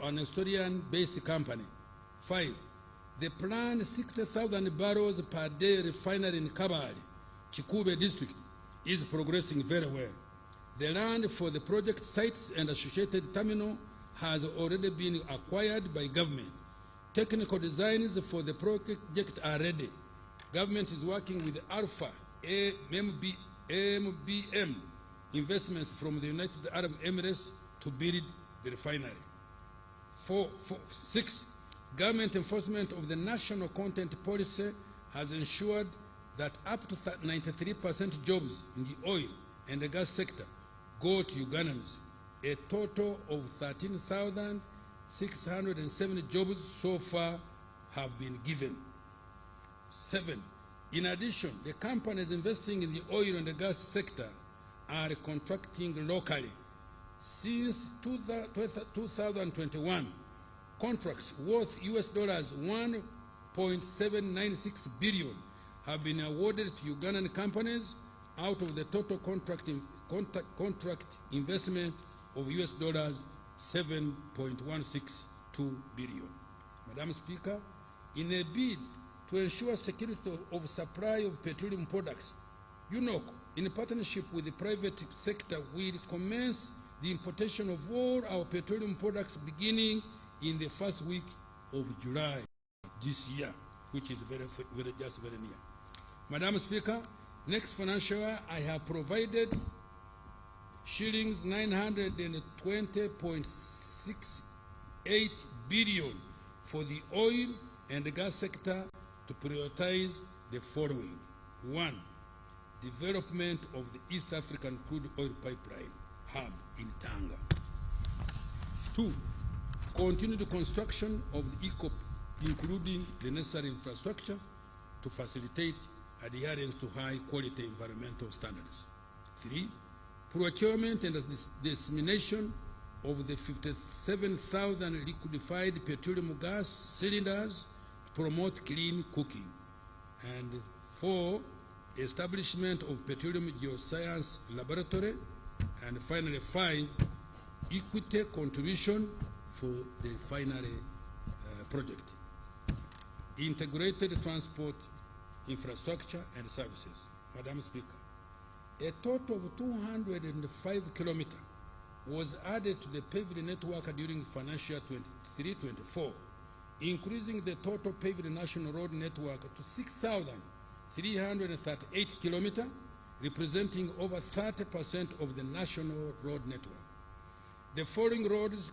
an Australian-based company. 5. The planned 60,000 barrels per day refinery in Kabale, Chikube district, is progressing very well. The land for the project sites and associated terminal has already been acquired by government. Technical designs for the project are ready. Government is working with Alpha MBM investments from the United Arab Emirates to build the refinery. 6. Government enforcement of the national content policy has ensured that up to 93% jobs in the oil and the gas sector go to Ugandans. A total of 13,670 jobs so far have been given. 7. In addition, the companies investing in the oil and the gas sector are contracting locally. Since 2021, contracts worth $1.796 billion have been awarded to Ugandan companies out of the total contract investment of $7.162 billion. Madam Speaker, in a bid to ensure security of supply of petroleum products, UNOC, in partnership with the private sector, will commence the importation of all our petroleum products beginning in the first week of July this year. which is very near. Madam Speaker, next financial year, I have provided shillings 920.68 billion for the oil and the gas sector to prioritize the following. 1. Development of the East African crude oil pipeline hub in Tanga. 2. Continue the construction of the ECOP, including the necessary infrastructure to facilitate adherence to high-quality environmental standards. 3. Procurement and dissemination of the 57,000 liquefied petroleum gas cylinders to promote clean cooking. And 4. Establishment of Petroleum Geoscience Laboratory. And finally, 5. Equity contribution for the final project. Integrated transport infrastructure and services. Madam Speaker, a total of 205 kilometers was added to the paved network during financial 23-24, increasing the total paved national road network to 6,338 kilometers, representing over 30% of the national road network. The following roads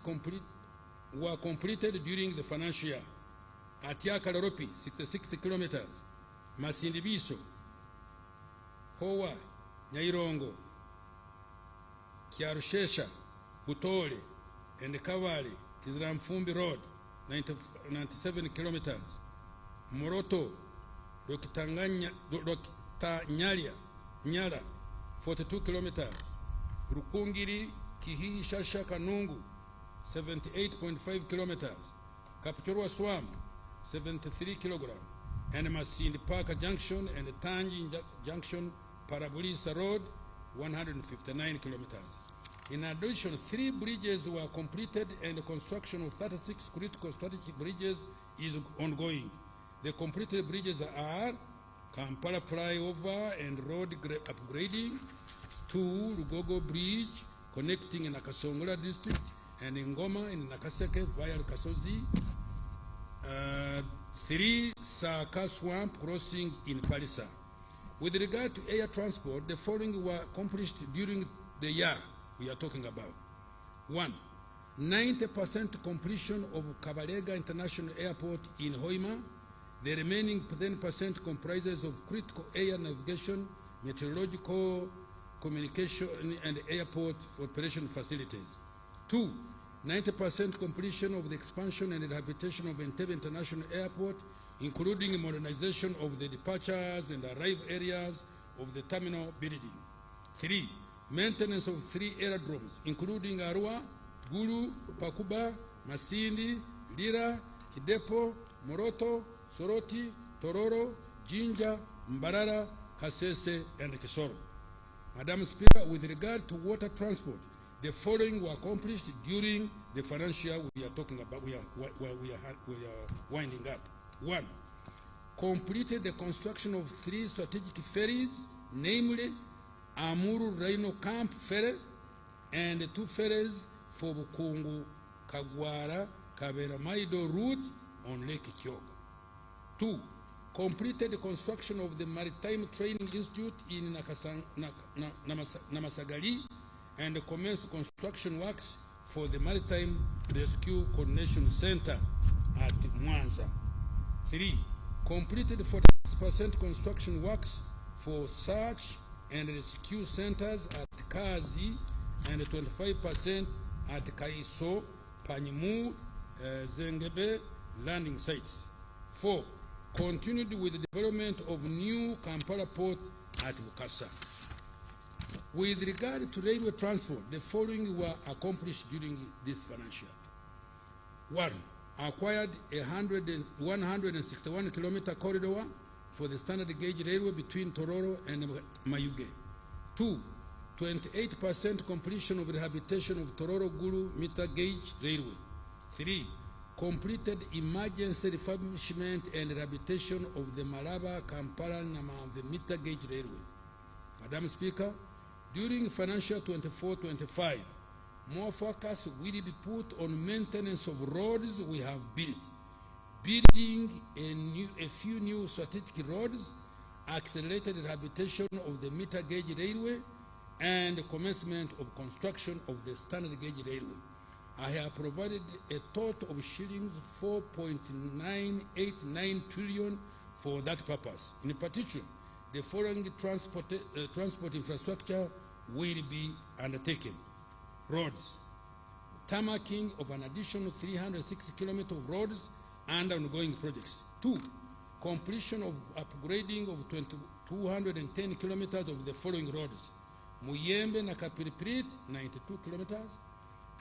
were completed during the financial year: Atiaka Loropi, 66 kilometers, Masindibiso, Hoa, Nyairongo, Kiarushesha, Butole, and Kavali, Kiziramfumbi Road, 97 kilometers, Moroto, Nyala, 42 kilometers, Rukungiri, Kihi, Shasha, Kanungu, 78.5 kilometers, Kapchorwa Swam, 73 kilograms, and Masindi Park Junction and Tangi Junction, Parabulisa Road, 159 kilometers. In addition, 3 bridges were completed and the construction of 36 critical strategic bridges is ongoing. The completed bridges are Kampala Flyover and road upgrading, 2 Lugogo Bridge connecting in Nakasongola district and Ngoma in Nakaseke via Kasozi, 3 Saka Swamp crossing in Palisa. With regard to air transport, the following were accomplished during the year we are talking about. 1. 90% completion of Kabalega International Airport in Hoima. The remaining 10% comprises of critical air navigation, meteorological, communication, and airport operation facilities. 2. 90% completion of the expansion and rehabilitation of Entebbe International Airport, including modernization of the departures and arrival areas of the terminal building. 3. Maintenance of 3 aerodromes, including Arua, Gulu, Pakuba, Masindi, Lira, Kidepo, Moroto, Soroti, Tororo, Jinja, Mbarara, Kasese, and Kisoro. Madam Speaker, with regard to water transport, the following were accomplished during the financial year we are talking about, we are winding up. 1. Completed the construction of 3 strategic ferries, namely Amuru Rhino Camp Ferry and 2 ferries for Bukungu, Kagwara, Kabera Maido route on Lake Kyoga. 2. Completed the construction of the Maritime Training Institute in Namasagali and commenced construction works for the Maritime Rescue Coordination Center at Mwanza. 3. Completed 40% construction works for search and rescue centers at Kazi and 25% at Kaiso, Panimu, Zengebe landing sites. 4. Continued with the development of new Kampala port at Bukasa. With regard to railway transport, the following were accomplished during this financial year. 1. Acquired a 161-kilometer corridor for the standard gauge railway between Tororo and Mayuge. 2. 28% completion of rehabilitation of Tororo Gulu meter gauge railway. 3. Completed emergency refurbishment and rehabilitation of the Malaba Kampala Namamve meter gauge railway. Madam Speaker, during financial 24-25, more focus will be put on maintenance of roads we have built. building a few new strategic roads, accelerated rehabilitation of the meter gauge railway, and commencement of construction of the standard gauge railway. I have provided a total of shillings 4.989 trillion for that purpose. In particular, the following transport infrastructure will be undertaken. Roads, tarmacking of an additional 360 kilometers of roads and ongoing projects. 2, completion of upgrading of 210 kilometers of the following roads: Muyembe na Kapiriprit, 92 kilometers,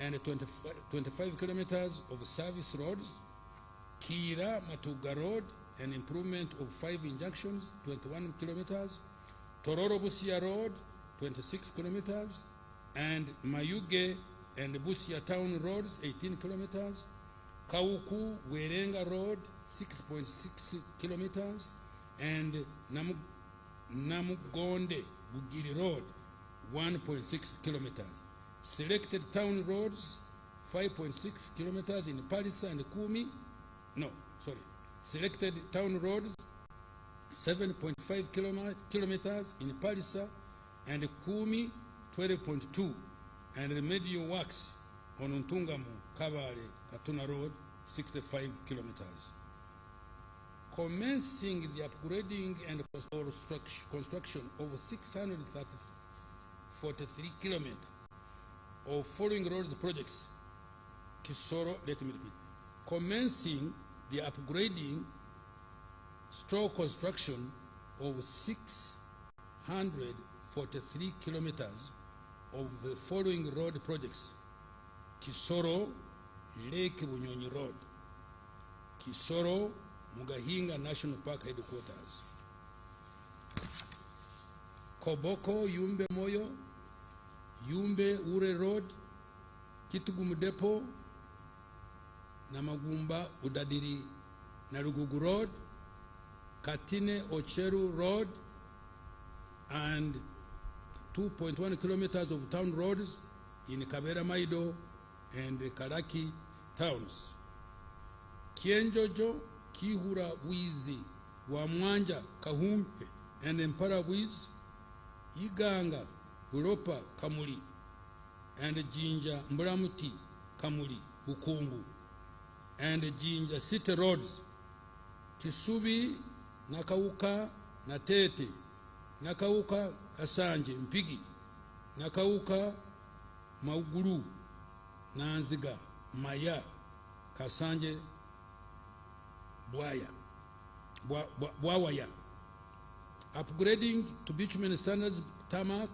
and 25 kilometers of service roads. Kira Matuga Road, an improvement of 5 injunctions, 21 kilometers. Tororo Busia Road, 26 kilometers. And Mayuge and Busia Town Roads, 18 kilometers. Kauku Werenga Road, 6.6 kilometers. And Namugonde Bugiri Road, 1.6 kilometers. Selected town roads, 5.6 kilometers in Palisa and Kumi. Selected town roads, 7.5 kilometers in Palisa and Kumi, 12.2. And remedial works on Untungamu, Kabale, Katuna Road, 65 kilometers. Commencing the upgrading and construction of 643 kilometers of following roads projects. Kisoro, let me repeat. Commencing the upgrading stroke construction of 643 kilometers of the following road projects: Kisoro, Lake Bunyonyi Road, Kisoro, Mugahinga National Park Headquarters, Koboko, Yumbe Moyo, Yumbe Ure Road, Kitugumu Depot, Namagumba Udadiri Narugugu Road, Katine Ocheru Road, and 2.1 kilometers of town roads in Kabera Maido and Karaki towns. Kienjojo, Kihura Wizi, Wamwanja, Kahumpe, and Empara Wiz, Iganga, Uropa, Kamuli, and Jinja, Mburamuti, Kamuli, Bukungu, and Jinja City Roads, Kisubi, Nakauka, Natete, Nakauka, Kasanje, Mpigi, Nakauka, Mauguru, Nanziga, Maya, Kasanje, Bwawaya. Upgrading to bitumen standards tarmac,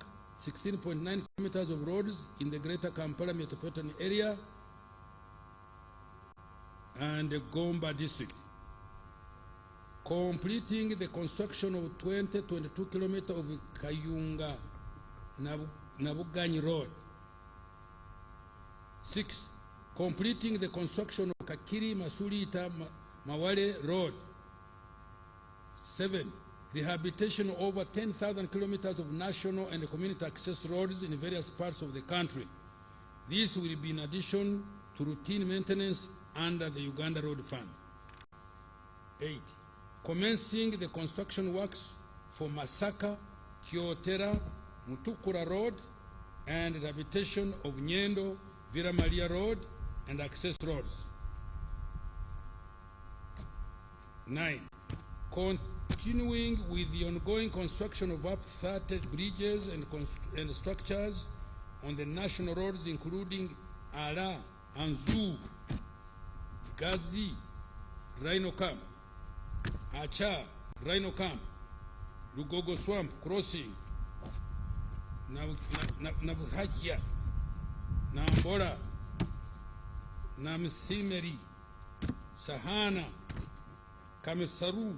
16.9 kilometers of roads in the Greater Kampala metropolitan area and the Gomba district. Completing the construction of 22 kilometers of Kayunga Nabuganyi Road. 6. Completing the construction of Kakiri Masulita Mawale Road. 7. Rehabilitation of over 10,000 kilometers of national and community access roads in various parts of the country. This will be in addition to routine maintenance under the Uganda Road Fund. 8. Commencing the construction works for Masaka, Kyotera, Mutukura Road, and rehabilitation of Nyendo, Vira Maria Road, and access roads. 9. Continuing with the ongoing construction of up 30 bridges and structures on the national roads, including Ara, Anzu, Gazi, Rhino Camp, Acha, Rhino Camp, Lugogo Swamp Crossing, Nabuhakia, Nambora, Namsimeri, Sahana, Kamisaru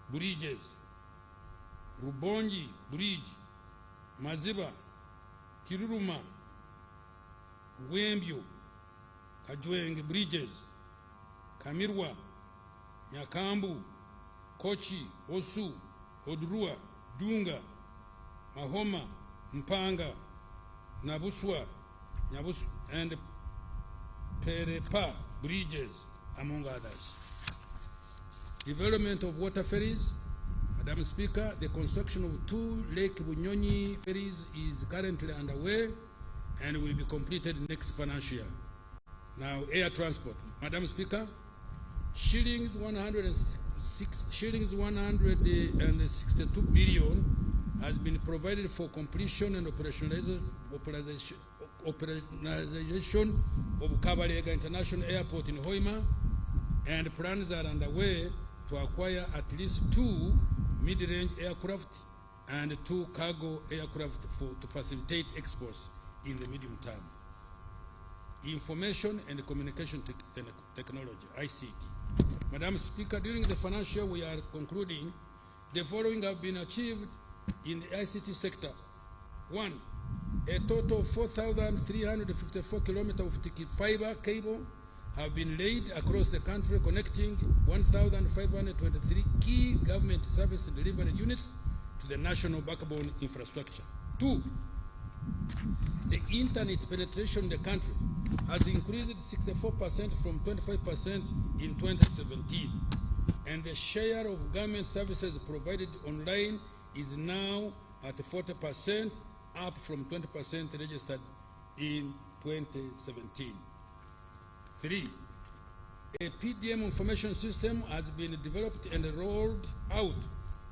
bridges, Rubonji Bridge, Maziba, Kiruruma, Wembio, Kajweng bridges, Kamirwa, Nyakambu, Kochi, Osu, Odrua, Dunga, Mahoma, Mpanga, Nabuswa, and Perepa bridges, among others. Development of water ferries. Madam Speaker, the construction of 2 Lake Bunyonyi ferries is currently underway and will be completed next financial year. Now, air transport. Madam Speaker, shillings 162 billion has been provided for completion and operationalization of Kabalega International Airport in Hoima, and plans are underway to acquire at least 2 mid-range aircraft and 2 cargo aircraft to facilitate exports in the medium term. Information and Communication Technology, ICT. Madam Speaker, during the financial year we are concluding, the following have been achieved in the ICT sector. 1. A total of 4,354 kilometers of fiber cable have been laid across the country, connecting 1,523 key government service delivery units to the national backbone infrastructure. 2. The internet penetration in the country has increased 64% from 25% in 2017, and the share of government services provided online is now at 40%, up from 20% registered in 2017. 3. A PDM information system has been developed and rolled out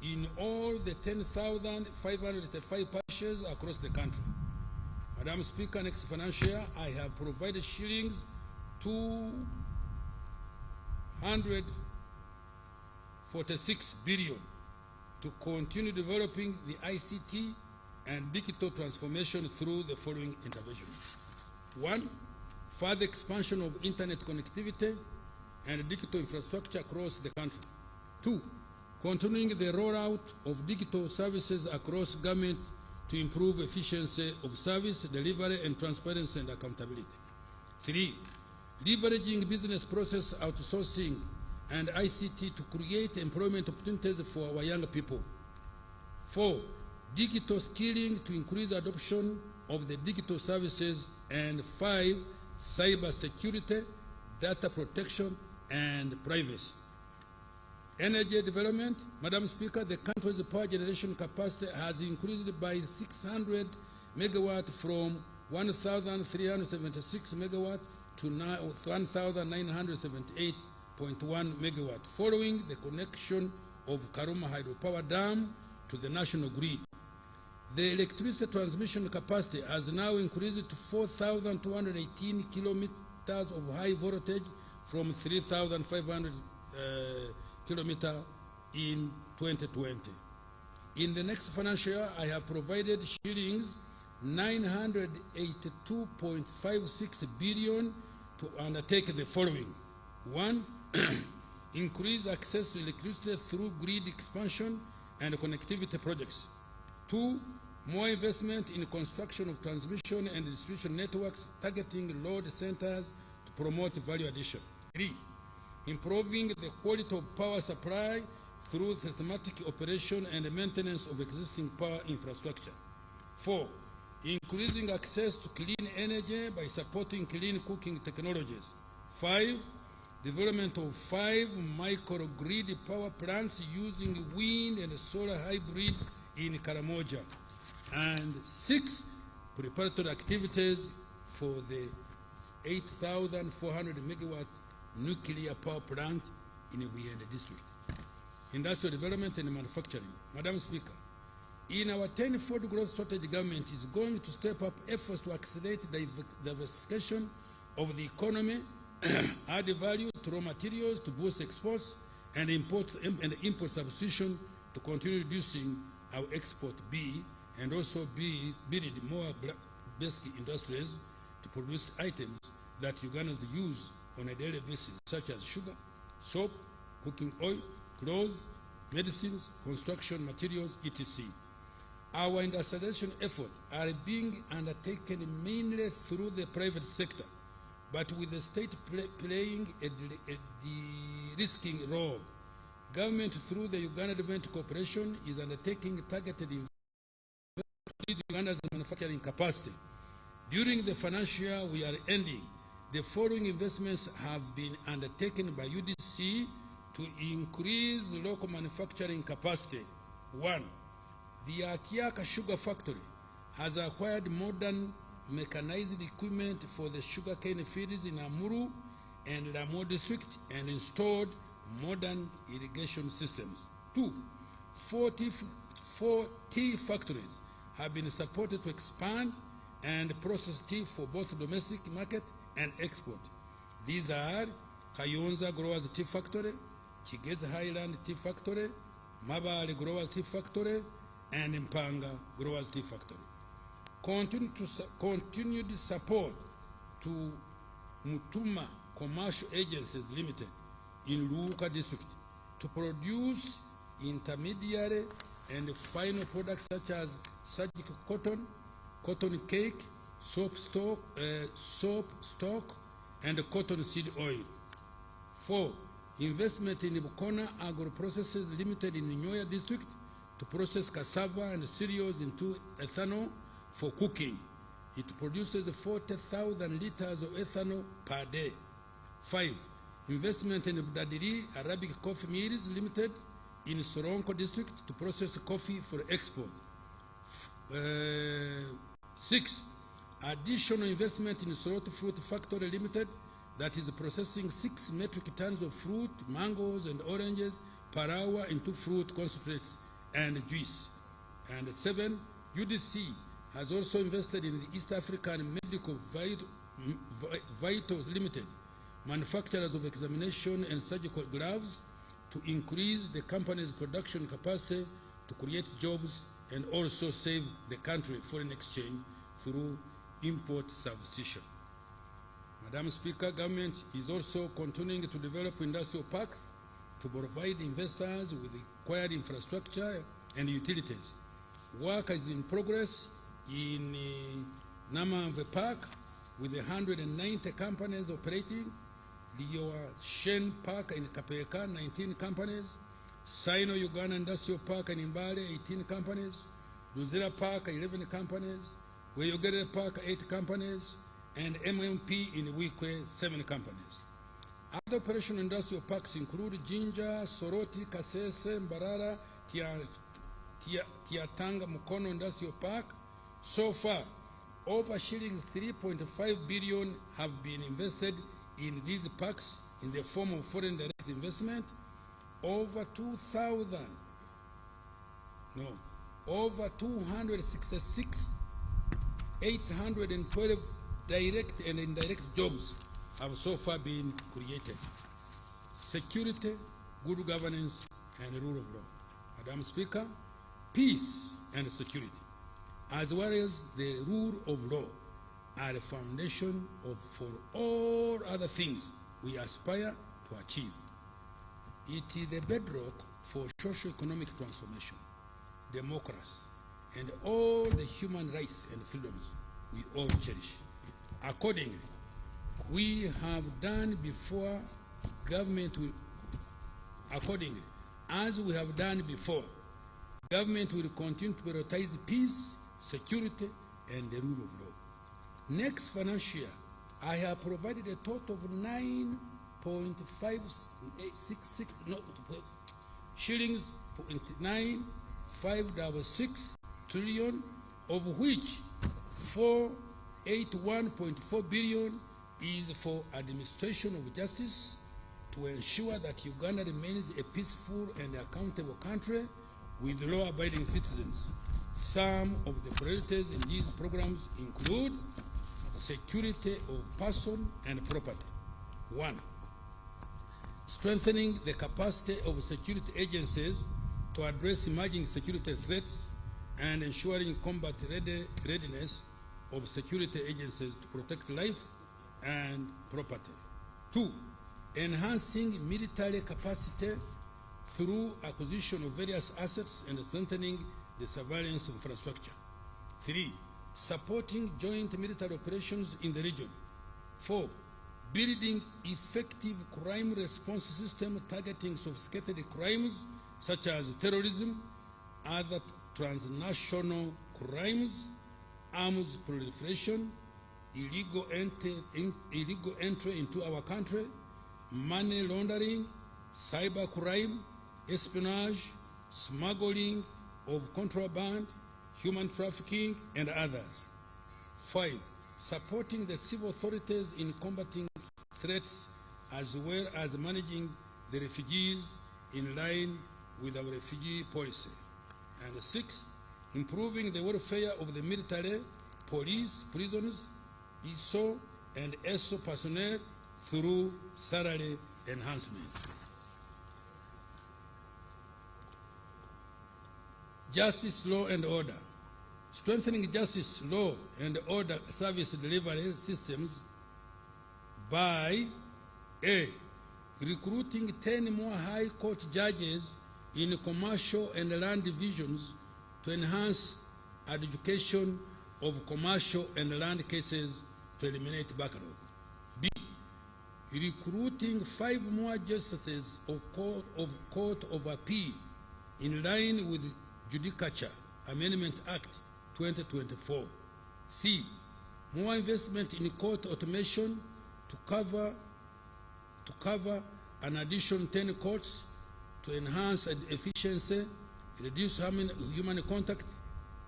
in all the 10,535 parishes across the country. Madam Speaker, next financial year, I have provided shillings 246 billion to continue developing the ICT and digital transformation through the following interventions. 1. Further expansion of internet connectivity and digital infrastructure across the country. 2. Continuing the rollout of digital services across government to improve efficiency of service delivery and transparency and accountability. 3. Leveraging business process outsourcing and ICT to create employment opportunities for our young people. 4. Digital skilling to increase adoption of the digital services. And 5. Cyber security, data protection, and privacy. Energy development. Madam Speaker, the country's power generation capacity has increased by 600 megawatt from 1,376 megawatt to 1,978.1 megawatt, following the connection of Karuma Hydropower Dam to the national grid. The electricity transmission capacity has now increased to 4,218 kilometers of high voltage from 3,500 kilometers in 2020. In the next financial year, I have provided shillings 982.56 billion to undertake the following. 1. Increase access to electricity through grid expansion and connectivity projects. 2. More investment in construction of transmission and distribution networks targeting load centers to promote value addition. 3. Improving the quality of power supply through systematic operation and maintenance of existing power infrastructure. 4. Increasing access to clean energy by supporting clean cooking technologies. 5. Development of 5 microgrid power plants using wind and solar hybrid in Karamoja. And 6. Preparatory activities for the 8,400 megawatt nuclear power plant in Buyende district. Industrial development and manufacturing. Madam Speaker, in our 10-fold growth strategy, government is going to step up efforts to accelerate the diversification of the economy, add value to raw materials to boost exports, and import substitution to continue reducing our export and also build more basic industries to produce items that Ugandans use on a daily basis, such as sugar, soap, cooking oil, clothes, medicines, construction materials, etc. Our industrialization efforts are being undertaken mainly through the private sector, but with the state playing a de-risking role. Government, through the Uganda Development Corporation, is undertaking targeted investment to increase Uganda's manufacturing capacity. During the financial year we are ending, the following investments have been undertaken by UDC to increase local manufacturing capacity. 1. The Atiaka Sugar Factory has acquired modern mechanized equipment for the sugarcane fields in Amuru and Ramo district and installed modern irrigation systems. 2. 4 tea factories have been supported to expand and process tea for both domestic market and export. These are Kayonza Growers Tea Factory, Kigezi Highland Tea Factory, Mabale Growers Tea Factory, and Mpanga Growers Tea Factory. Continued support to Mutuma Commercial Agencies Limited in Luka District to produce intermediary and final products such as surgical cotton, cotton cake, soap stock, and cotton seed oil. 4. Investment in Bukona Agro Processes Limited in Nyoya District to process cassava and cereals into ethanol for cooking. It produces 40,000 liters of ethanol per day. 5. Investment in Budadiri Arabic Coffee Mills Limited in Soronko District to process coffee for export. 6. Additional investment in Soroto Fruit Factory Limited that is processing 6 metric tons of fruit, mangoes, and oranges per hour into fruit concentrates and juice. And 7. UDC has also invested in the East African Medical Vitals Limited, manufacturers of examination and surgical gloves, to increase the company's production capacity to create jobs and also save the country foreign exchange through import substitution. Madam Speaker, government is also continuing to develop industrial parks to provide investors with required infrastructure and utilities. Work is in progress in Namamve Park with 190 companies operating, the Shen Park in Kapeka, 19 companies, Sino Uganda Industrial Park in Mbale, 18 companies, Luzira Park, 11 companies, Weyogere Park, 8 companies, and MMP in Wikwe, 7 companies. Other operational industrial parks include Jinja, Soroti, Kasese, Mbarara, Tiatanga, Mukono Industrial Park. So far, over shilling 3.5 billion have been invested in these parks in the form of foreign direct investment. Over 266,812 direct and indirect jobs have so far been created. Security, good governance, and rule of law. Madam Speaker, peace and security, as well as the rule of law, are the foundation for all other things we aspire to achieve. It is the bedrock for socio-economic transformation, democracy, and all the human rights and freedoms we all cherish. Accordingly, we have done before, as we have done before, government will continue to prioritize peace, security, and the rule of law. Next financial year, I have provided a total of 9.566 shillings, 9.566 trillion, of which 481.4 billion is for administration of justice to ensure that Uganda remains a peaceful and accountable country with law-abiding citizens. Some of the priorities in these programs include security of person and property. 1. Strengthening the capacity of security agencies to address emerging security threats and ensuring combat readiness of security agencies to protect life and property. 2. Enhancing military capacity through acquisition of various assets and strengthening the surveillance infrastructure. 3. Supporting joint military operations in the region. 4. Building effective crime response system targeting sophisticated crimes such as terrorism, other transnational crimes, arms proliferation, illegal entry into our country, money laundering, cybercrime, espionage, smuggling of contraband, human trafficking, and others. 5, supporting the civil authorities in combating threats as well as managing the refugees in line with our refugee policy. And 6, improving the welfare of the military, police, prisoners, ESO, and ESO personnel through salary enhancement. Justice, law, and order. Strengthening justice, law, and order service delivery systems by A, recruiting 10 more high court judges in commercial and land divisions to enhance adjudication of commercial and land cases to eliminate backlog. B, recruiting 5 more justices of Court of Appeal in line with Judicature Amendment Act 2024. C, more investment in court automation to cover an additional 10 courts to enhance efficiency, reduce human contact,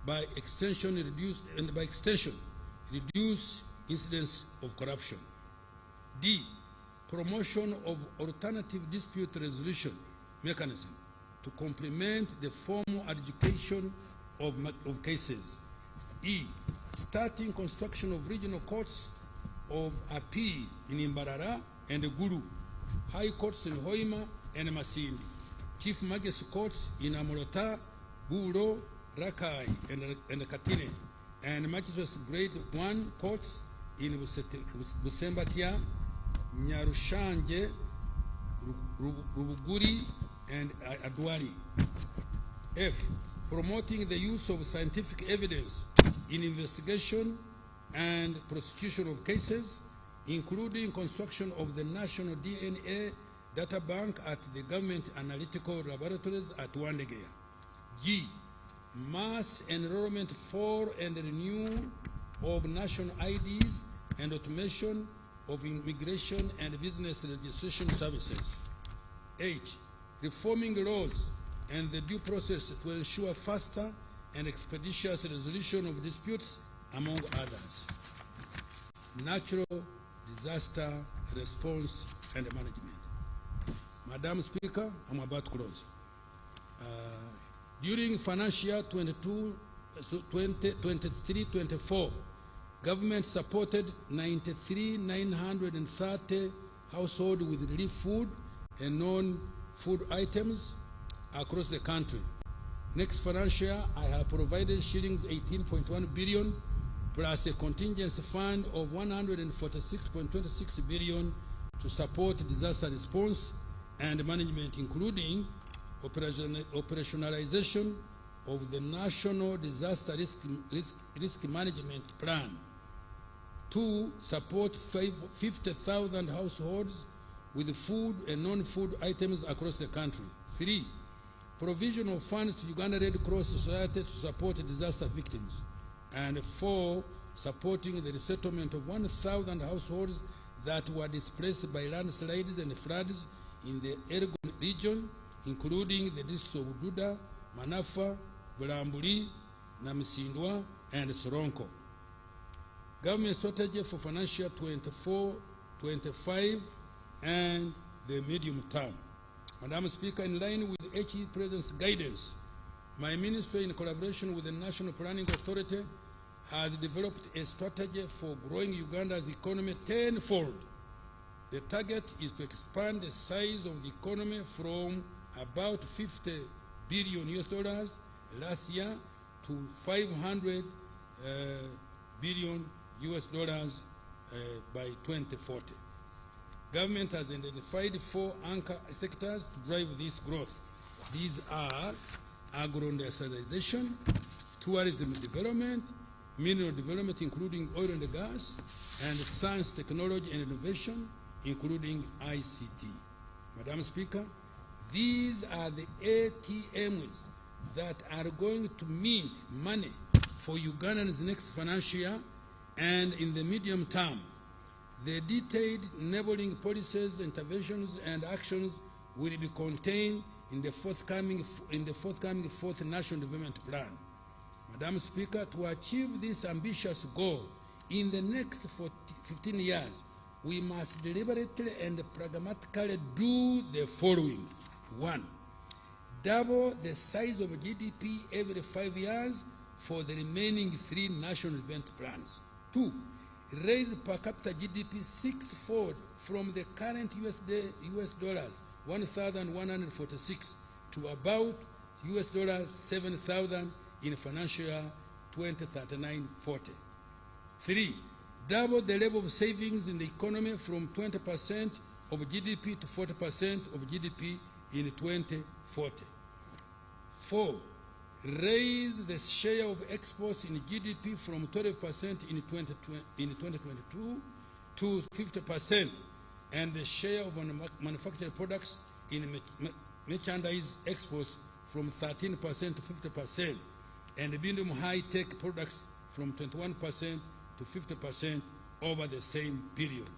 by extension reduce incidents of corruption. D, promotion of alternative dispute resolution mechanism to complement the formal adjudication of cases. E, starting construction of regional courts of appeal in Imbarara and Gulu, high courts in Hoima and Masindi, chief magistrate courts in Amorota, Buro, Rakai, and Katine, and magistrates grade 1 courts in Busembatia, Nyarushanje, Rubuguri, and Adwari. F, promoting the use of scientific evidence in investigation and prosecution of cases, including construction of the National DNA Data Bank at the Government Analytical Laboratories at Wandegeya. G, mass enrollment for and renewal of national IDs and automation of immigration and business registration services. H, reforming laws and the due process to ensure faster and expeditious resolution of disputes, among others. Natural disaster response and management. Madam Speaker, I'm about to close. During financial year 23-24, government supported 93,930 households with relief food and non-food items across the country. Next financial year, I have provided shillings 18.1 billion plus a contingency fund of 146.26 billion to support disaster response and management, including operationalization of the National Disaster Risk Management Plan. 2, support 50,000 households with food and non-food items across the country. 3, provision of funds to Uganda Red Cross Society to support disaster victims. And 4, supporting the resettlement of 1,000 households that were displaced by landslides and floods in the Elgon region, including the districts of Duda, Manafa, Bulambuli, Namisindwa, and Soronko. Government strategy for financial 24-25 and the medium term. Madam Speaker, in line with HE President's guidance, my ministry, in collaboration with the National Planning Authority, has developed a strategy for growing Uganda's economy tenfold. The target is to expand the size of the economy from about $50 billion last year to $500 billion by 2040. Government has identified 4 anchor sectors to drive this growth. These are agro-industrialization, tourism development, mineral development including oil and gas, and science, technology, and innovation including ICT. Madam Speaker, these are the ATMs that are going to mint money for Ugandans next financial year and in the medium term. The detailed enabling policies, interventions, and actions will be contained in the forthcoming fourth National Development Plan. Madam Speaker, to achieve this ambitious goal in the next 15 years, we must deliberately and pragmatically do the following. 1. Double the size of GDP every 5 years for the remaining 3 national development plans. 2. Raise per capita GDP 6-fold from the current US dollars 1,146 to about US dollars 7,000 in financial year 2039-40. 3. Double the level of savings in the economy from 20% of GDP to 40% of GDP in 2040. 4. Raise the share of exports in GDP from 12% in 2022 to 50%, and the share of manufactured products in merchandise exports from 13% to 50%, and medium high-tech products from 21% to 50% over the same period.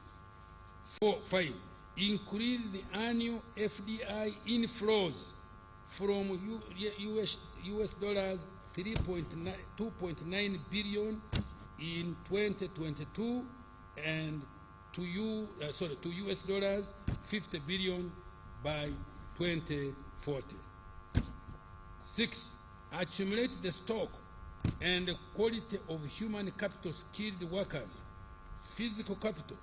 5. Increase the annual FDI inflows from US dollars 2.9 billion in 2022 and to US dollars 50 billion by 2040. 6. Accumulate the stock and the quality of human capital, skilled workers, physical capital,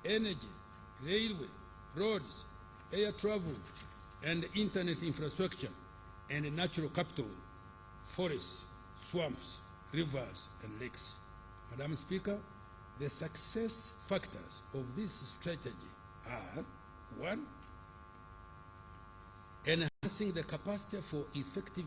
energy, railway, roads, air travel, and internet infrastructure, and natural capital, forests, swamps, rivers, and lakes. Madam Speaker, the success factors of this strategy are: 1. Enhancing the capacity for effective